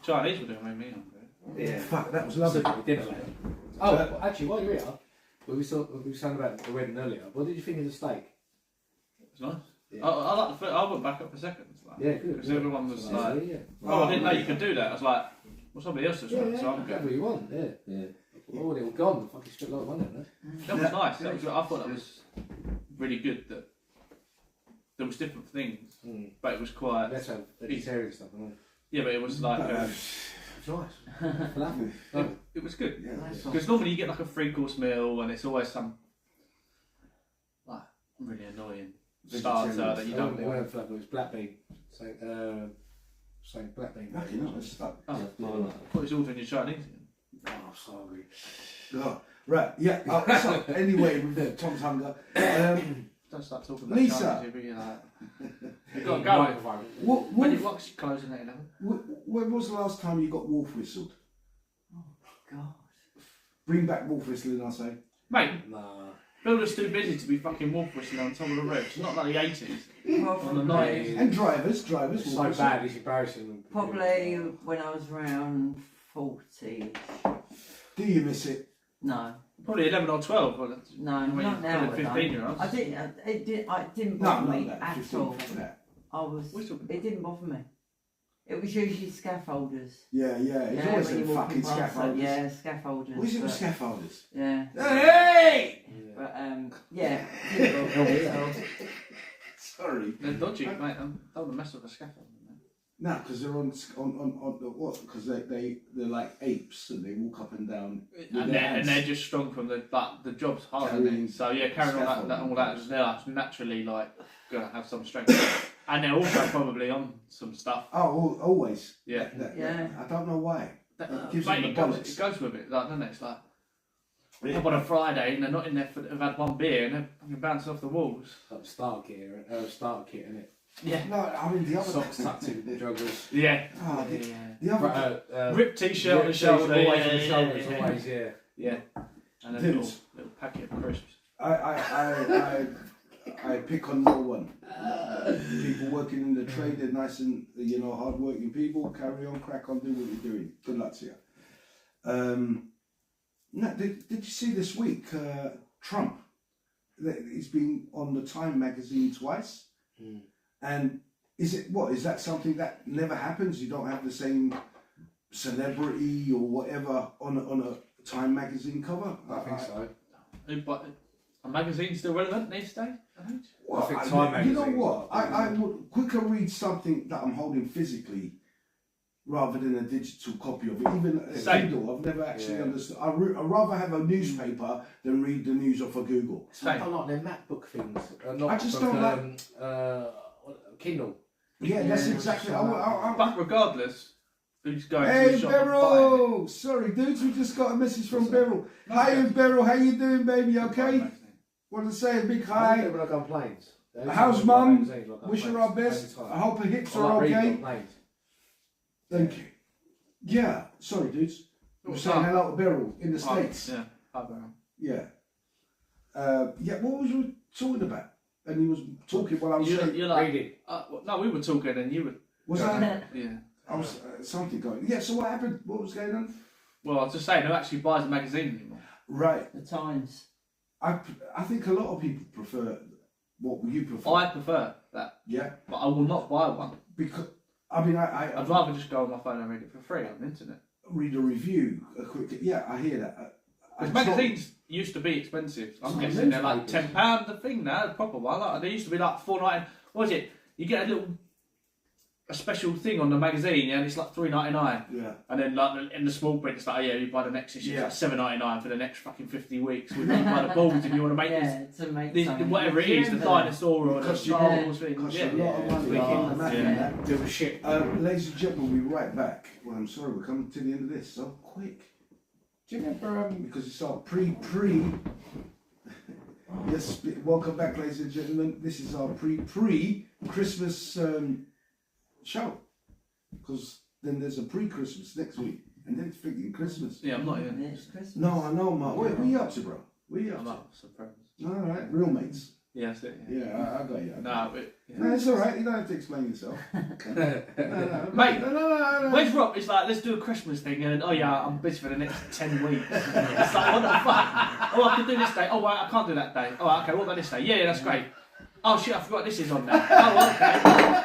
Chinese were doing me hungry. Yeah. Fuck, that was lovely. Dinner later. Oh, well, actually, while you're here, we were talking about the wedding earlier. What did you think of the steak? It's nice. Yeah. I like the food. I went back up for seconds. Like, Yeah, good. Because everyone was like, yeah. "Oh, I didn't know you could do that." I was like, "Well, somebody else has Yeah, done yeah, it, so I'm whatever good." you want, yeah. Oh, they were gone. Fucking spent a lot of money on that. That was nice. That was, I thought that was really good. That there was different things, but it was quite. Let's have vegetarian stuff, isn't it? Yeah, but it was like It's nice. Falafel. it was good. Yeah. Nice one. Because normally you get like a 3-course meal, and it's always some like really annoying starter that you don't It want. weren't falafel, it was black bean. So black bean. Fucking hell, that's stuck. Oh, That's my life. I thought it was ordering your Chinese. Oh, I'm so hungry. Oh, right, yeah. So anyway, with Tom's hunger. Don't start talking about Lisa. Chinese. You'll be like, you've got to go. What, When you watch closing at 11. when was the last time you got wolf whistled? God. Bring back wolf whistling, I say. Mate, Nah. builders too busy to be fucking wolf whistling on top of the roof. It's not like the 80s. Well, On the 90s. And drivers It's wolf so whistle. bad, it's embarrassing. Probably when I was around 40. Do you miss it? No, Probably 11 or 12. Well, no, when not now. you 15-year-olds. I didn't. It didn't No, bother no, me that. at 15 all. for that. I was. What are you talking It didn't bother me. It was usually scaffolders. Yeah. It's Yeah, always when them you're walking fucking past it, scaffolders. Yeah, scaffolders. What is it with but- scaffolders? Yeah, Hey! but yeah. didn't bother me at all. Sorry. They're dodgy, mate. I don't want to mess with the scaffold. No, because they're on the what? Because they're like apes and they walk up and down. with And their they're, hands. and they're just strong from the job's hard, isn't Carrying it? So yeah, carrying all that is they're naturally like gonna have some strength, and they're also probably on some stuff. Oh, always. Yeah, Yeah. I don't know why. that, gives mate, them it the goes, bollocks. it goes with it, like, doesn't it? It's like up on a Friday and they're not in there for have had one beer and they're fucking bouncing off the walls. Like starter kit, innit? Yeah. No, I mean the other Socks tucked in, joggers. Yeah. the other. Ripped t-shirt on the shoulder. Always yeah, on the yeah, shoulders, yeah, always, yeah. Yeah. And a Dude. little packet of crisps. I pick on no one. People working in the trade, they're nice and hard working people. Carry on, crack on, do what you're doing. Good luck to you. No, did you see this week Trump? He's been on the Time magazine twice, and is that something that never happens? You don't have the same celebrity or whatever on a Time magazine cover. I think so. But a magazine's still relevant these days, I think. Well, I think Time you know magazine what? is I would quicker read something that I'm holding physically rather than a digital copy of it. Even a Same. Kindle, I've never actually Yeah. understood. I'd rather have a newspaper than read the news off of Google. Same. I like them MacBook things. Not I just book, don't Kindle. Yeah, that's Yeah, exactly. just But regardless, who's going to Hey the shop and buying Beryl! Sorry, dudes, we just got a message from Beryl. Hi, Beryl. How you doing, baby? You it? okay? Want to say a big I hi? do when I go on planes. How's Mum? Wish her our best. I hope her hips are okay. Thank you. Yeah, sorry, dudes. We're What's saying up? hello to Beryl in the Oh, States. Yeah. Hi, Baron. Yeah. Yeah, what was we talking about? And he was talking while I was saying. You're like, Reading. no, we were talking and you were. Was I? Yeah. I was something going. Yeah. So what happened? What was going on? Well, I was just saying, who actually buys a magazine anymore? Right. The Times. I think a lot of people prefer what you prefer. I prefer that, Yeah. but I will not buy one. Because I mean, I I'd rather just go on my phone and read it for free on the internet. read a review. A quick. Yeah, I hear that. Because It's magazines used to be expensive. I'm Some guessing they're like newspapers. £10 a thing now, the proper one. Like, they used to be like $4.99. What is it? You get a special thing on the magazine, yeah, and it's like $3.99. not- Yeah. And then like in the small print, it's like, oh yeah, you buy the next issue, Yeah. it's like $7.99 for the next fucking 50 weeks. Or you buy the balls if you want to make Yeah, to make this, something. whatever it is, the Yeah. dinosaur or the Because Star you- Wars thing. Costs Yeah. a lot of money. Yeah. Imagine Yeah. that. Do a shit. Ladies and gentlemen, we'll be right back. Well, I'm sorry, we're coming to the end of this so quick. Do you remember? Because it's our pre. Yes, welcome back, ladies and gentlemen. This is our Christmas show. Because then there's a pre-Christmas next week, and then it's freaking Christmas. Yeah, I'm not Yeah, even. it's Christmas. No, I know, Mark. What are you up to, bro? What are you up I'm to? not some friends. All right, real mates. Yeah, that's it. Yeah. Yeah, I got you. No, but. Yeah. No, it's all right. You don't have to explain yourself. No, Mate, no. Where's Rob? It's like, let's do a Christmas thing, and then, oh yeah, I'm busy for the next 10 weeks. It's like, what the fuck? Oh, I can do this day. Oh, right, I can't do that day. Oh, right, okay, what about this day? Yeah, that's great. Oh shit, I forgot this is on there. Oh, okay.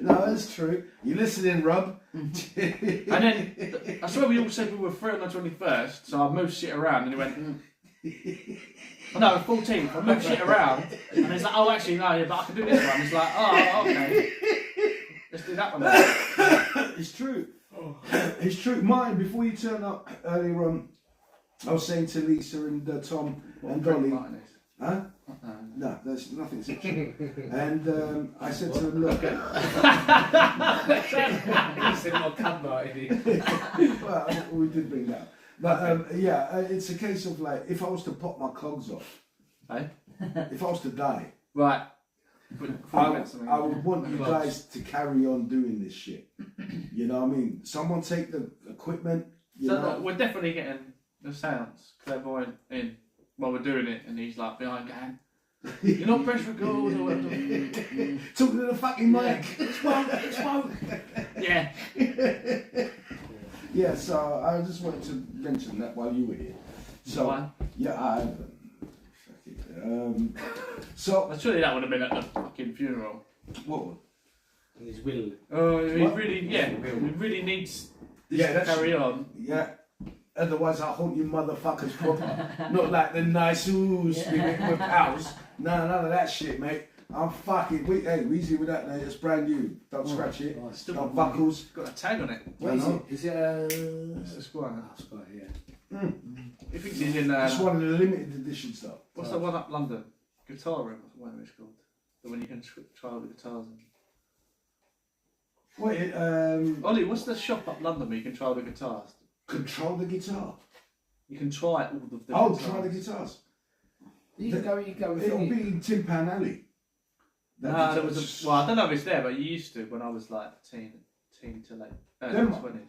No, it's true. You listening, Rob? And then, I swear we all said we were free on the 21st, so I moved shit around, and he went, no, 14th. I moved shit around, and it's like, oh, actually, no, yeah, but I can do this one. It's like, oh, okay. Let's do that one then. It's true. It's true. Martin, before you turn up earlier on, I was saying to Lisa and Tom and Dolly, huh? No, there's nothing sexual. And I said to them, look, He said not come right, well, we did bring that up. But yeah, it's a case of like, if I was to pop my clogs off, Hey? if I was to die, Right. I would want you guys to carry on doing this shit. You know what I mean? Someone take the equipment, you So know. we're definitely getting the sounds clairvoyant in while we're doing it, and he's like behind gang. You're not press record or whatever. Talking to the fucking mic. It's woke. Yeah. Yeah, so I just wanted to mention that while you were here. So, Why? yeah, so, Well, surely that would have been at the fucking funeral. what? And his will. Oh, he What? really, yeah, he really needs this Yeah, to that's- carry on. Yeah. Otherwise, I'll haunt you motherfuckers proper. Not like the nice ooze with pals. No, none of that shit, mate. I'm fucking. Hey, Weezy with that, mate. It's brand new. Don't scratch it. Nice. Still No buckles. got a tag on it. What is I know. it? Is it It's a Squire. Oh, Squire, yeah. He thinks he's in. It's one of the limited edition stuff. What's that one up London? Guitar Room, or whatever it's called. The one you can try all the guitars in. Wait, Ollie, what's the shop up London where you can try all the guitars? control the guitar. You can try all of the Oh, guitars. try the guitars. You go with It'll thingy. be in Tin Pan Alley. No, there was well, I don't know if it's there, but you used to when I was like teen to late early Denmark? 20s.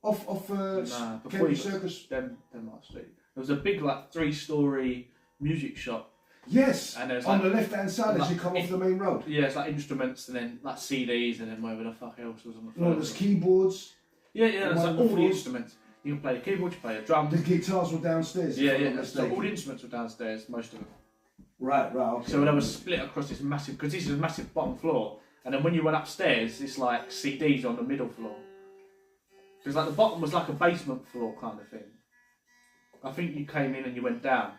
Off Nah, before Cambridge you Circus. Denmark Street. There was a big like 3-story music shop. Yes, And there's on like, the left hand side as like- you come off the main road. yeah, it's like instruments and then like CDs and then whatever the fuck else was on the No, floor. there's keyboards. Yeah, and there's one like on the all the floors. instruments. You can play the keyboard, you play the drums. The guitars were downstairs. Yeah, if I'm yeah. not So all the mistaken. instruments were downstairs, most of them. Right. Okay. So they were split across this massive, because this is a massive bottom floor, and then when you went upstairs, it's like CDs on the middle floor. Because like the bottom was like a basement floor kind of thing. I think you came in and you went down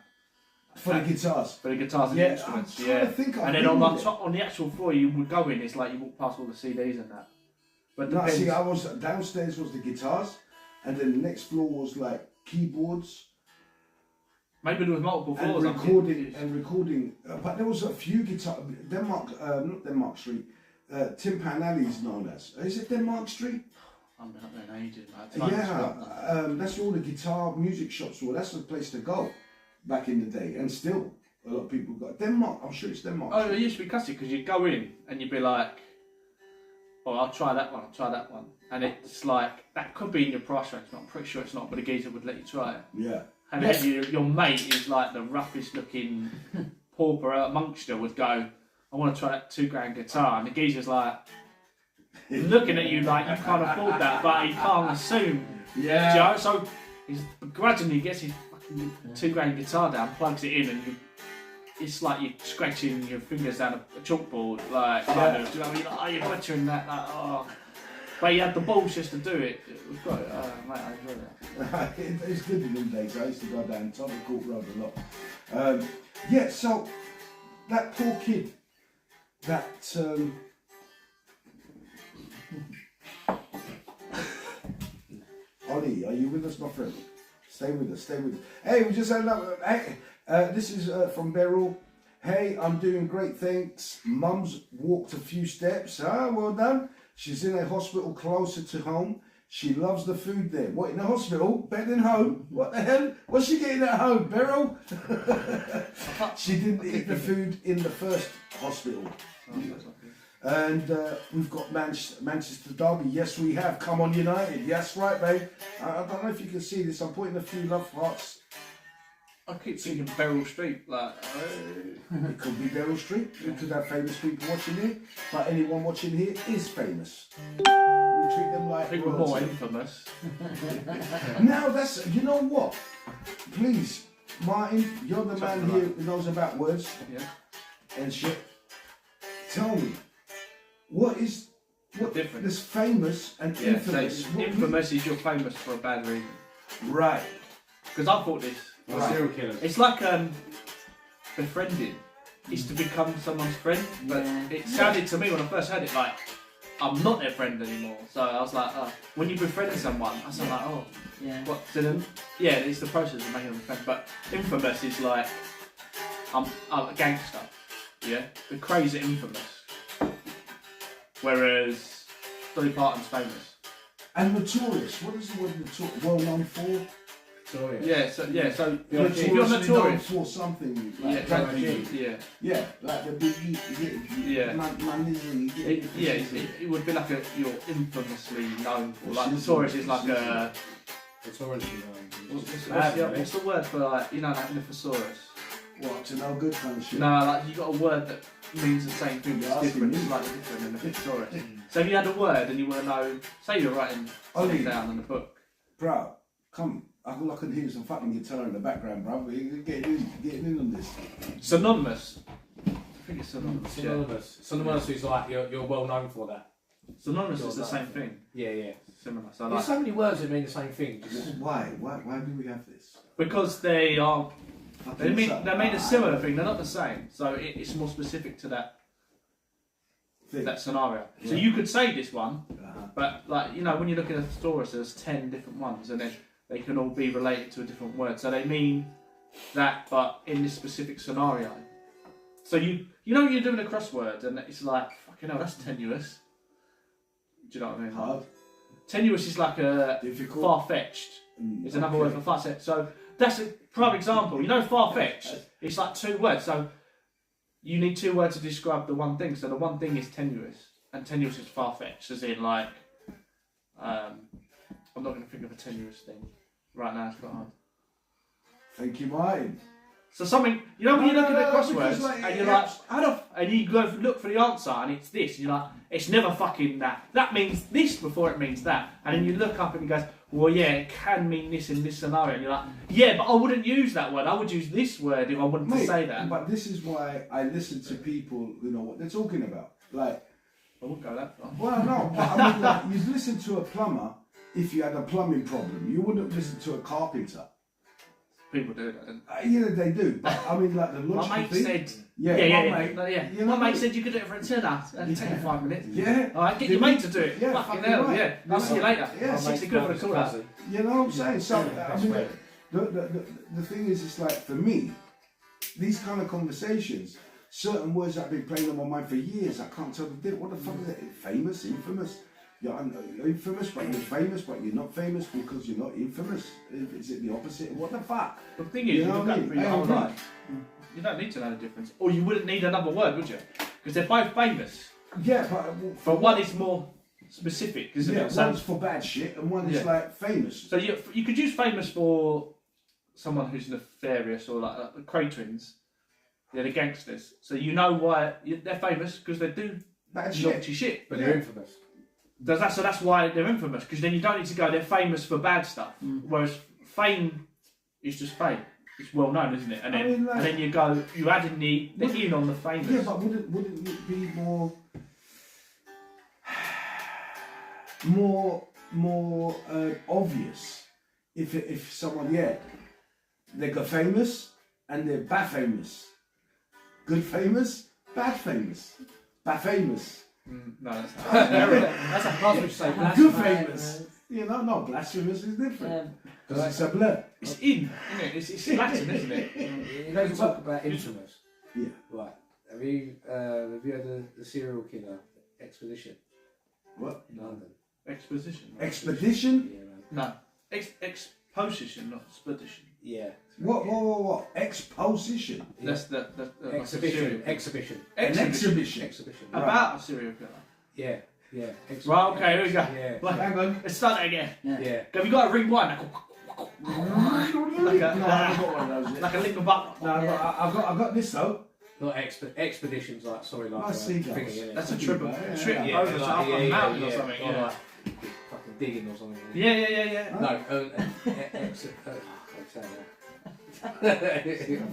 For the guitars. for the guitars and Yeah, the instruments. I'm trying Yeah. to think. And then on the top, on the actual floor you would go in, it's like you walk past all the CDs and that. But No, depends. see, I was downstairs was the guitars, and then the next floor was like keyboards Maybe there was multiple and floors. I'm recording. But there was a few guitar. Not Denmark Street. Tim Pan Alley is known as. Is it Denmark Street? I'm not there in ages, man. Yeah, that's where all the guitar music shops were. That's the place to go back in the day, and still a lot of people got Denmark. I'm sure it's Denmark. Oh, it used to be cussy because you'd go in and you'd be like, "Oh, I'll try that one. I'll try that one," and it's like that could be in your price range. But I'm pretty sure it's not. But the geezer would let you try it. Yeah. And Yes. then your mate is like the roughest looking pauper amongster would go, "I want to try that $2,000 guitar," and the geezer's like looking at you like you can't afford that, but he can't assume. Yeah. Do you know? So he's begrudgingly gets his fucking $2,000 guitar down, plugs it in, and it's like you're scratching your fingers down a chalkboard, like kind of. Do you know what I mean? Like, oh, you're butchering that, like oh. But he had the balls just to do it. It was great, mate. I enjoyed it. It's good in them days. I used to go down Tottenham Court Road a lot. Yeah, so that poor kid, that Ollie, are you with us, my friend? Stay with us, stay with us. Hey, we just had another. Hey, this is from Beryl. Hey, I'm doing great, thanks. Mum's walked a few steps. Ah, well done. She's in a hospital closer to home. She loves the food there. What, in a hospital? Better than home? What the hell? What's she getting at home, Beryl? She didn't eat the food in the first hospital. And we've got Manchester Derby. Yes, we have. Come on, United. Yes, right, babe. I don't know if you can see this. I'm putting a few love hearts. I keep thinking Beryl Street, like. It could be Beryl Street. We could have famous people watching here. But anyone watching here is famous. We treat them I like think we're more royalty. infamous. Now that's, you know what? Please, Martin, you're the man here who knows about words Yeah. and shit. Tell me, what Different. this famous and Yeah, so infamous? it's what- infamous is you're famous for a bad reason. Right. Because I thought this. Right. Serial killers. It's like befriending. It's to become someone's friend, but Yeah. it sounded to me when I first heard it like I'm not their friend anymore. So I was like, when you befriend someone, I sound like, oh, Yeah. what? So then, yeah, it's the process of making them a friend. But infamous is like I'm a gangster. Yeah, the crazy infamous. Whereas Dolly Parton's famous. And notorious. What is the word notorious? Well known for? So, Yeah, so So if you're Notoriously known notorious, for something. yeah, Like drug dealing. yeah. Yeah, like the big Yeah. man, It would be like you're infamously known for. Like She's- notorious is like a. Notoriously What's the word for like like the thesaurus? What, to no good kind of shit? No, like you got a word that means the same thing, but You're it's asking different. me. It's slightly different than the thesaurus. So if you had a word and you want to know, say you're writing Ollie. something down in the book. Bro, come. I can hear some fucking guitar in the background, bro. We're getting in on this. Synonymous. I think it's synonymous. Yeah. Synonymous. Synonymous is like you're well known for that. Synonymous is the same thing. Yeah, yeah. Similar. So There's like, so many words that mean the same thing. Just, Why do we have this? because they are. They mean a similar thing. thing. They're not the same. So it's more specific to that scenario. So Yeah. you could say this one, Uh-huh. but like when you look at a thesaurus, there's 10 different ones, and then they can all be related to a different word. So they mean that, but in this specific scenario. So you're doing a crossword, and it's like fucking hell, that's tenuous. Do you know what I mean? Hard, Tenuous is like a difficult. far-fetched. It's another word for far-fetched. So that's a prime example. Far-fetched. It's like two words. So you need 2 words to describe the one thing. So the one thing is tenuous, and tenuous is far fetched, as in like, I'm not going to think of a tenuous thing right now. It's quite hard. Thank you, Martin. So something, you know, when you're looking at because, crosswords like, and you're like, how the and you go look for the answer and it's this, and you're like, it's never fucking that. That means this before it means that. And then you look up and it goes, well, yeah, it can mean this in this scenario. And you're like, yeah, but I wouldn't use that word. I would use this word if I wanted to say that. But this is why I listen to people who know what they're talking about. Like, I wouldn't go that far. well, no, but I mean, like, you'd listen to a plumber if you had a plumbing problem. You wouldn't listen to a carpenter. People do that. Don't Yeah, they do. But I mean, like the they? My logical mate thing. said, Yeah, yeah. my mate. No, yeah. You know My mate what? said you could do it for a tenner. It'll take you 5 minutes. Yeah. All right, get Did your we? mate to do it. Yeah, fucking fucking hell, right. yeah. I'll see you later. Yeah, 60 quid for the call out. You know what I'm saying? So, Yeah, I mean, that's the thing is, it's like for me, these kind of conversations, certain words that have been playing on my mind for years, I can't tell the difference. What the fuck is it? Famous, infamous? You're infamous, but you're famous, but you're not famous because you're not infamous. Is it the opposite? What the fuck? The thing is, You you know look what I at mean? through your I whole agree. life. You don't need to know the difference. Or you wouldn't need another word, would you? Because they're both famous. Yeah, But one is more specific, isn't yeah, it? So, one's for bad shit and one is Yeah. like famous. so you could use famous for someone who's nefarious or like the Cray twins. They're the gangsters. So you know why they're famous because they do Bad shit. naughty shit. But they're infamous. So that's why they're infamous, because then you don't need to go, they're famous for bad stuff. Whereas fame is just fame. It's well known, isn't it? And then, I mean, like- and then you go, you add in the in on the famous. Yeah, but wouldn't it be more obvious if someone they got famous and they're bad famous, good famous, bad famous, bad famous, No, that's not. That's a hard to say. good Blasphemy. famous. You know, no, blasphemous is different Yeah. because it's a blur. It's in, isn't it? It's Latin, isn't it? You know, you talk about infamous. Yeah. Right. Have you heard the serial killer expedition What? in London? Exposition. Yeah, Expedition? man. No. Exposition, not expedition. Yeah. What? Exposition. That's the Exhibition. Exhibition. An exhibition. Exhibition. About a serial killer. Yeah. Yeah. Exhibition. Right, okay, here we go. Yeah. Like, Hang on. let's start that again. Yeah. Have you got a rewind? Like a, No, I've got one of those. like a Lincoln Butler. No, I've got this though. Not expeditions like sorry like Nice seagulls. thingy, innit? That's a Yeah, trip, yeah, a trip yeah. over to up a mountain or something. Or Yeah. like fucking digging or something. Yeah. No, can't say that.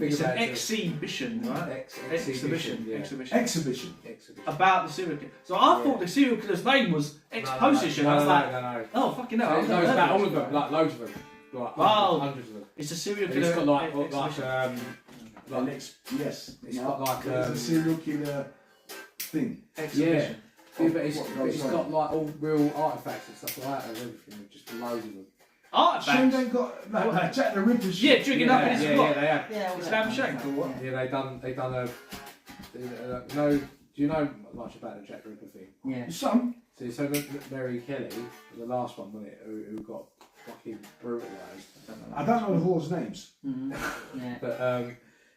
It's an exhibition, right? Exhibition. Yeah. Exhibition. Exhibition. Exhibition. About the serial killer. So I thought the serial killer's name was Exposition. I was like, no. oh fucking hell. I've No, never it's heard about of all this of them, before. like loads of them, like Oh. hundreds of them. It's a serial And killer. it's got like exhibition. Yes. It's No, got like, there's a serial killer thing. Exhibition. Yeah, but it's What- got like all real artifacts and stuff like that and everything, just loads of them. Shane Artifacts. ain't got like Jack the Ripper shit. Yeah, drinking up in his yeah, block. they have. Yeah, all Islam that. Shank or what? Yeah, they done no. Do you know much about the Jack the Ripper thing? Yeah. Some. So Mary Kelly, the last one, wasn't it? Who got fucking brutalised. I don't know the whores' names. Yeah. But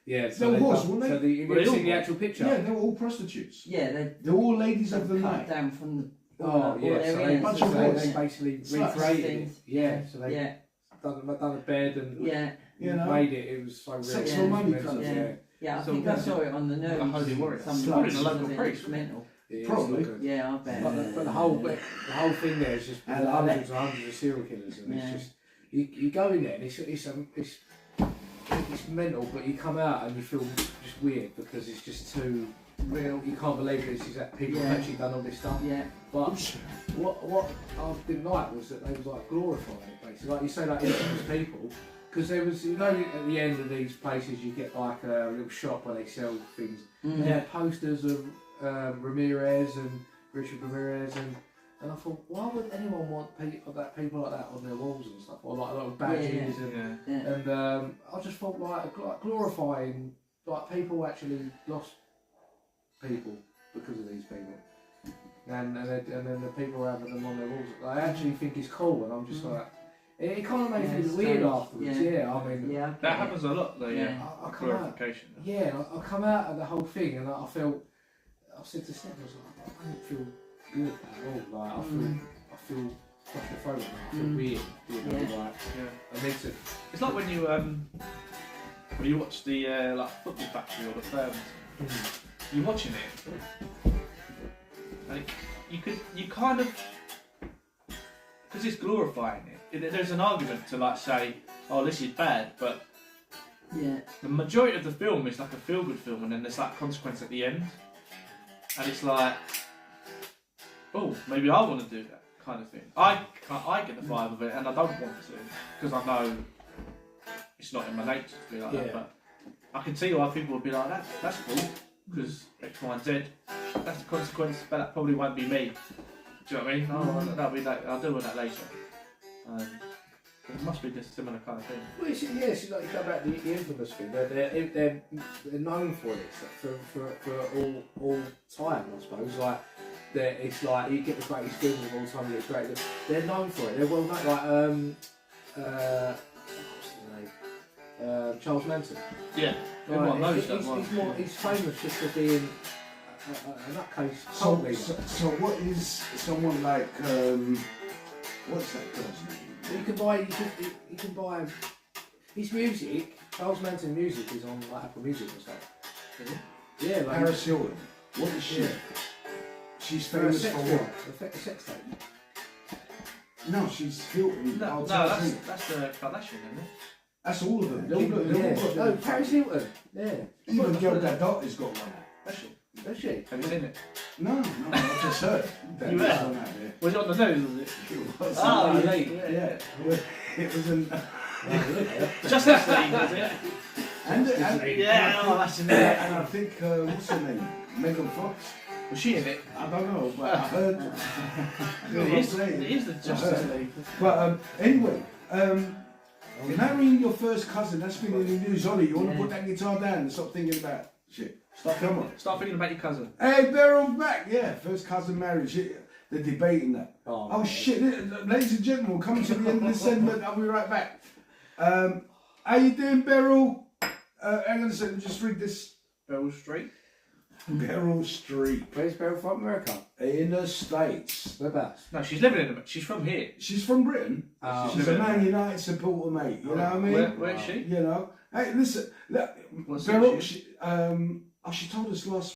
yeah, They were horse, weren't they? So have Were they you seen all the horse? actual picture? Yeah, they were all prostitutes. Yeah, They're all ladies of the cut night. down from the. Oh yeah, their so ears, bunch they, of so horse. they basically Sluts. recreated it. Things. Yeah, so they Yeah, done a bed and yeah, You know? made it. It was so real. Sex for money expensive, kind of thing. yeah. yeah. I So think I what- saw it on the news. a holy warrior. Some Probably the local it's priest. mental. Yeah, it's Probably. not good. Yeah, I bet. But the whole thing there is just And hundreds and hundreds of serial killers, and Yeah. it's just you go in there and it's mental, but you come out and you feel just weird because it's just too real. You can't believe this is that people have Yeah. actually done all this stuff. Yeah, But what I didn't like was that they was like glorifying it basically. Like you say, like infamous people, because there was at the end of these places you get like a little shop where they sell things. And they had posters of Ramirez and Richard Ramirez and I thought, why would anyone want people like that on their walls and stuff, or like little badges Yeah. yeah. and I just felt like glorifying like people actually lost people because of these people, and then the people having them on their walls. I actually think it's cool, and I'm just like, It kind of made me Yeah, feel weird strange. afterwards. Yeah. Yeah, I mean, Yeah. That happens a lot, though. Yeah. I come out. Glorification. Yeah, I come out of the whole thing and I felt. I said to Steph, I was like, I don't feel good at all. Like I feel claustrophobic. I feel weird. You know, Yeah. like Yeah. I need to. It's like when you watch the like Football Factory or the Firms. You're watching it, and you kind of, because it's glorifying it. There's an argument to like say, oh, this is bad, but Yeah. the majority of the film is like a feel-good film, and then there's like consequence at the end, and it's like, oh, maybe I want to do that kind of thing. I get the vibe of it, and I don't want to because I know it's not in my nature to be like that. But I can see why people would be like, that's cool because X, Y, and Z. That's the consequence, but that probably won't be me. Do you know what I mean? Oh, that'll be that. I'll deal with that later. It must be just a similar kind of thing. Well, it's like you go back to the infamous thing. They're known for this for all time, I suppose. Like it's like you get the greatest films of all time. You get great. They're known for it. They're well known. Like what's his name? Charles Manson. Yeah, everyone knows that he's, one. he's famous just for being a nutcase So, cult leader. so what is someone like what's that girl's name? You can buy his music. Charles Manson music is on like Apple Music and stuff. Yeah, like Paris Hilton. What is she? Yeah. She's for a famous sex for tape. what? A sex tape. No, she's Hilton. No, that's the Kardashian, isn't it? That's all of them. They've all got No, Paris Hilton. Yeah. Even Gal Gadot has got one. That's she. Does she? Have you seen it? No, I just heard. That You was have? on that, yeah. Was it on the news? Was it? It was. Ah, yeah. yeah. It was an. Justice League, was it? And Yeah, oh, that's in there. and I think what's her name? Megan Fox. Was she in it? I don't know, but I heard. It is the Justice League. But anyway, marrying your first cousin, that's been in the news, Ollie. You want to put that guitar down and stop thinking about shit. Come on. Start thinking about your cousin. Hey, Beryl's back. Yeah, first cousin marriage. Shit. They're debating that. Oh shit, ladies and gentlemen, we're coming to the end of this segment. I'll be right back. How you doing, Beryl? Hang on a second, just read this. Beryl Street. Beryl Street. Where's Beryl from? America? In the States. Whereabouts? No, she's living in America. She's from here. She's from Britain. She's a Man United supporter, mate. You know what I mean? Where is she? You know. Hey, listen. Look, What's Beryl, she? she told us last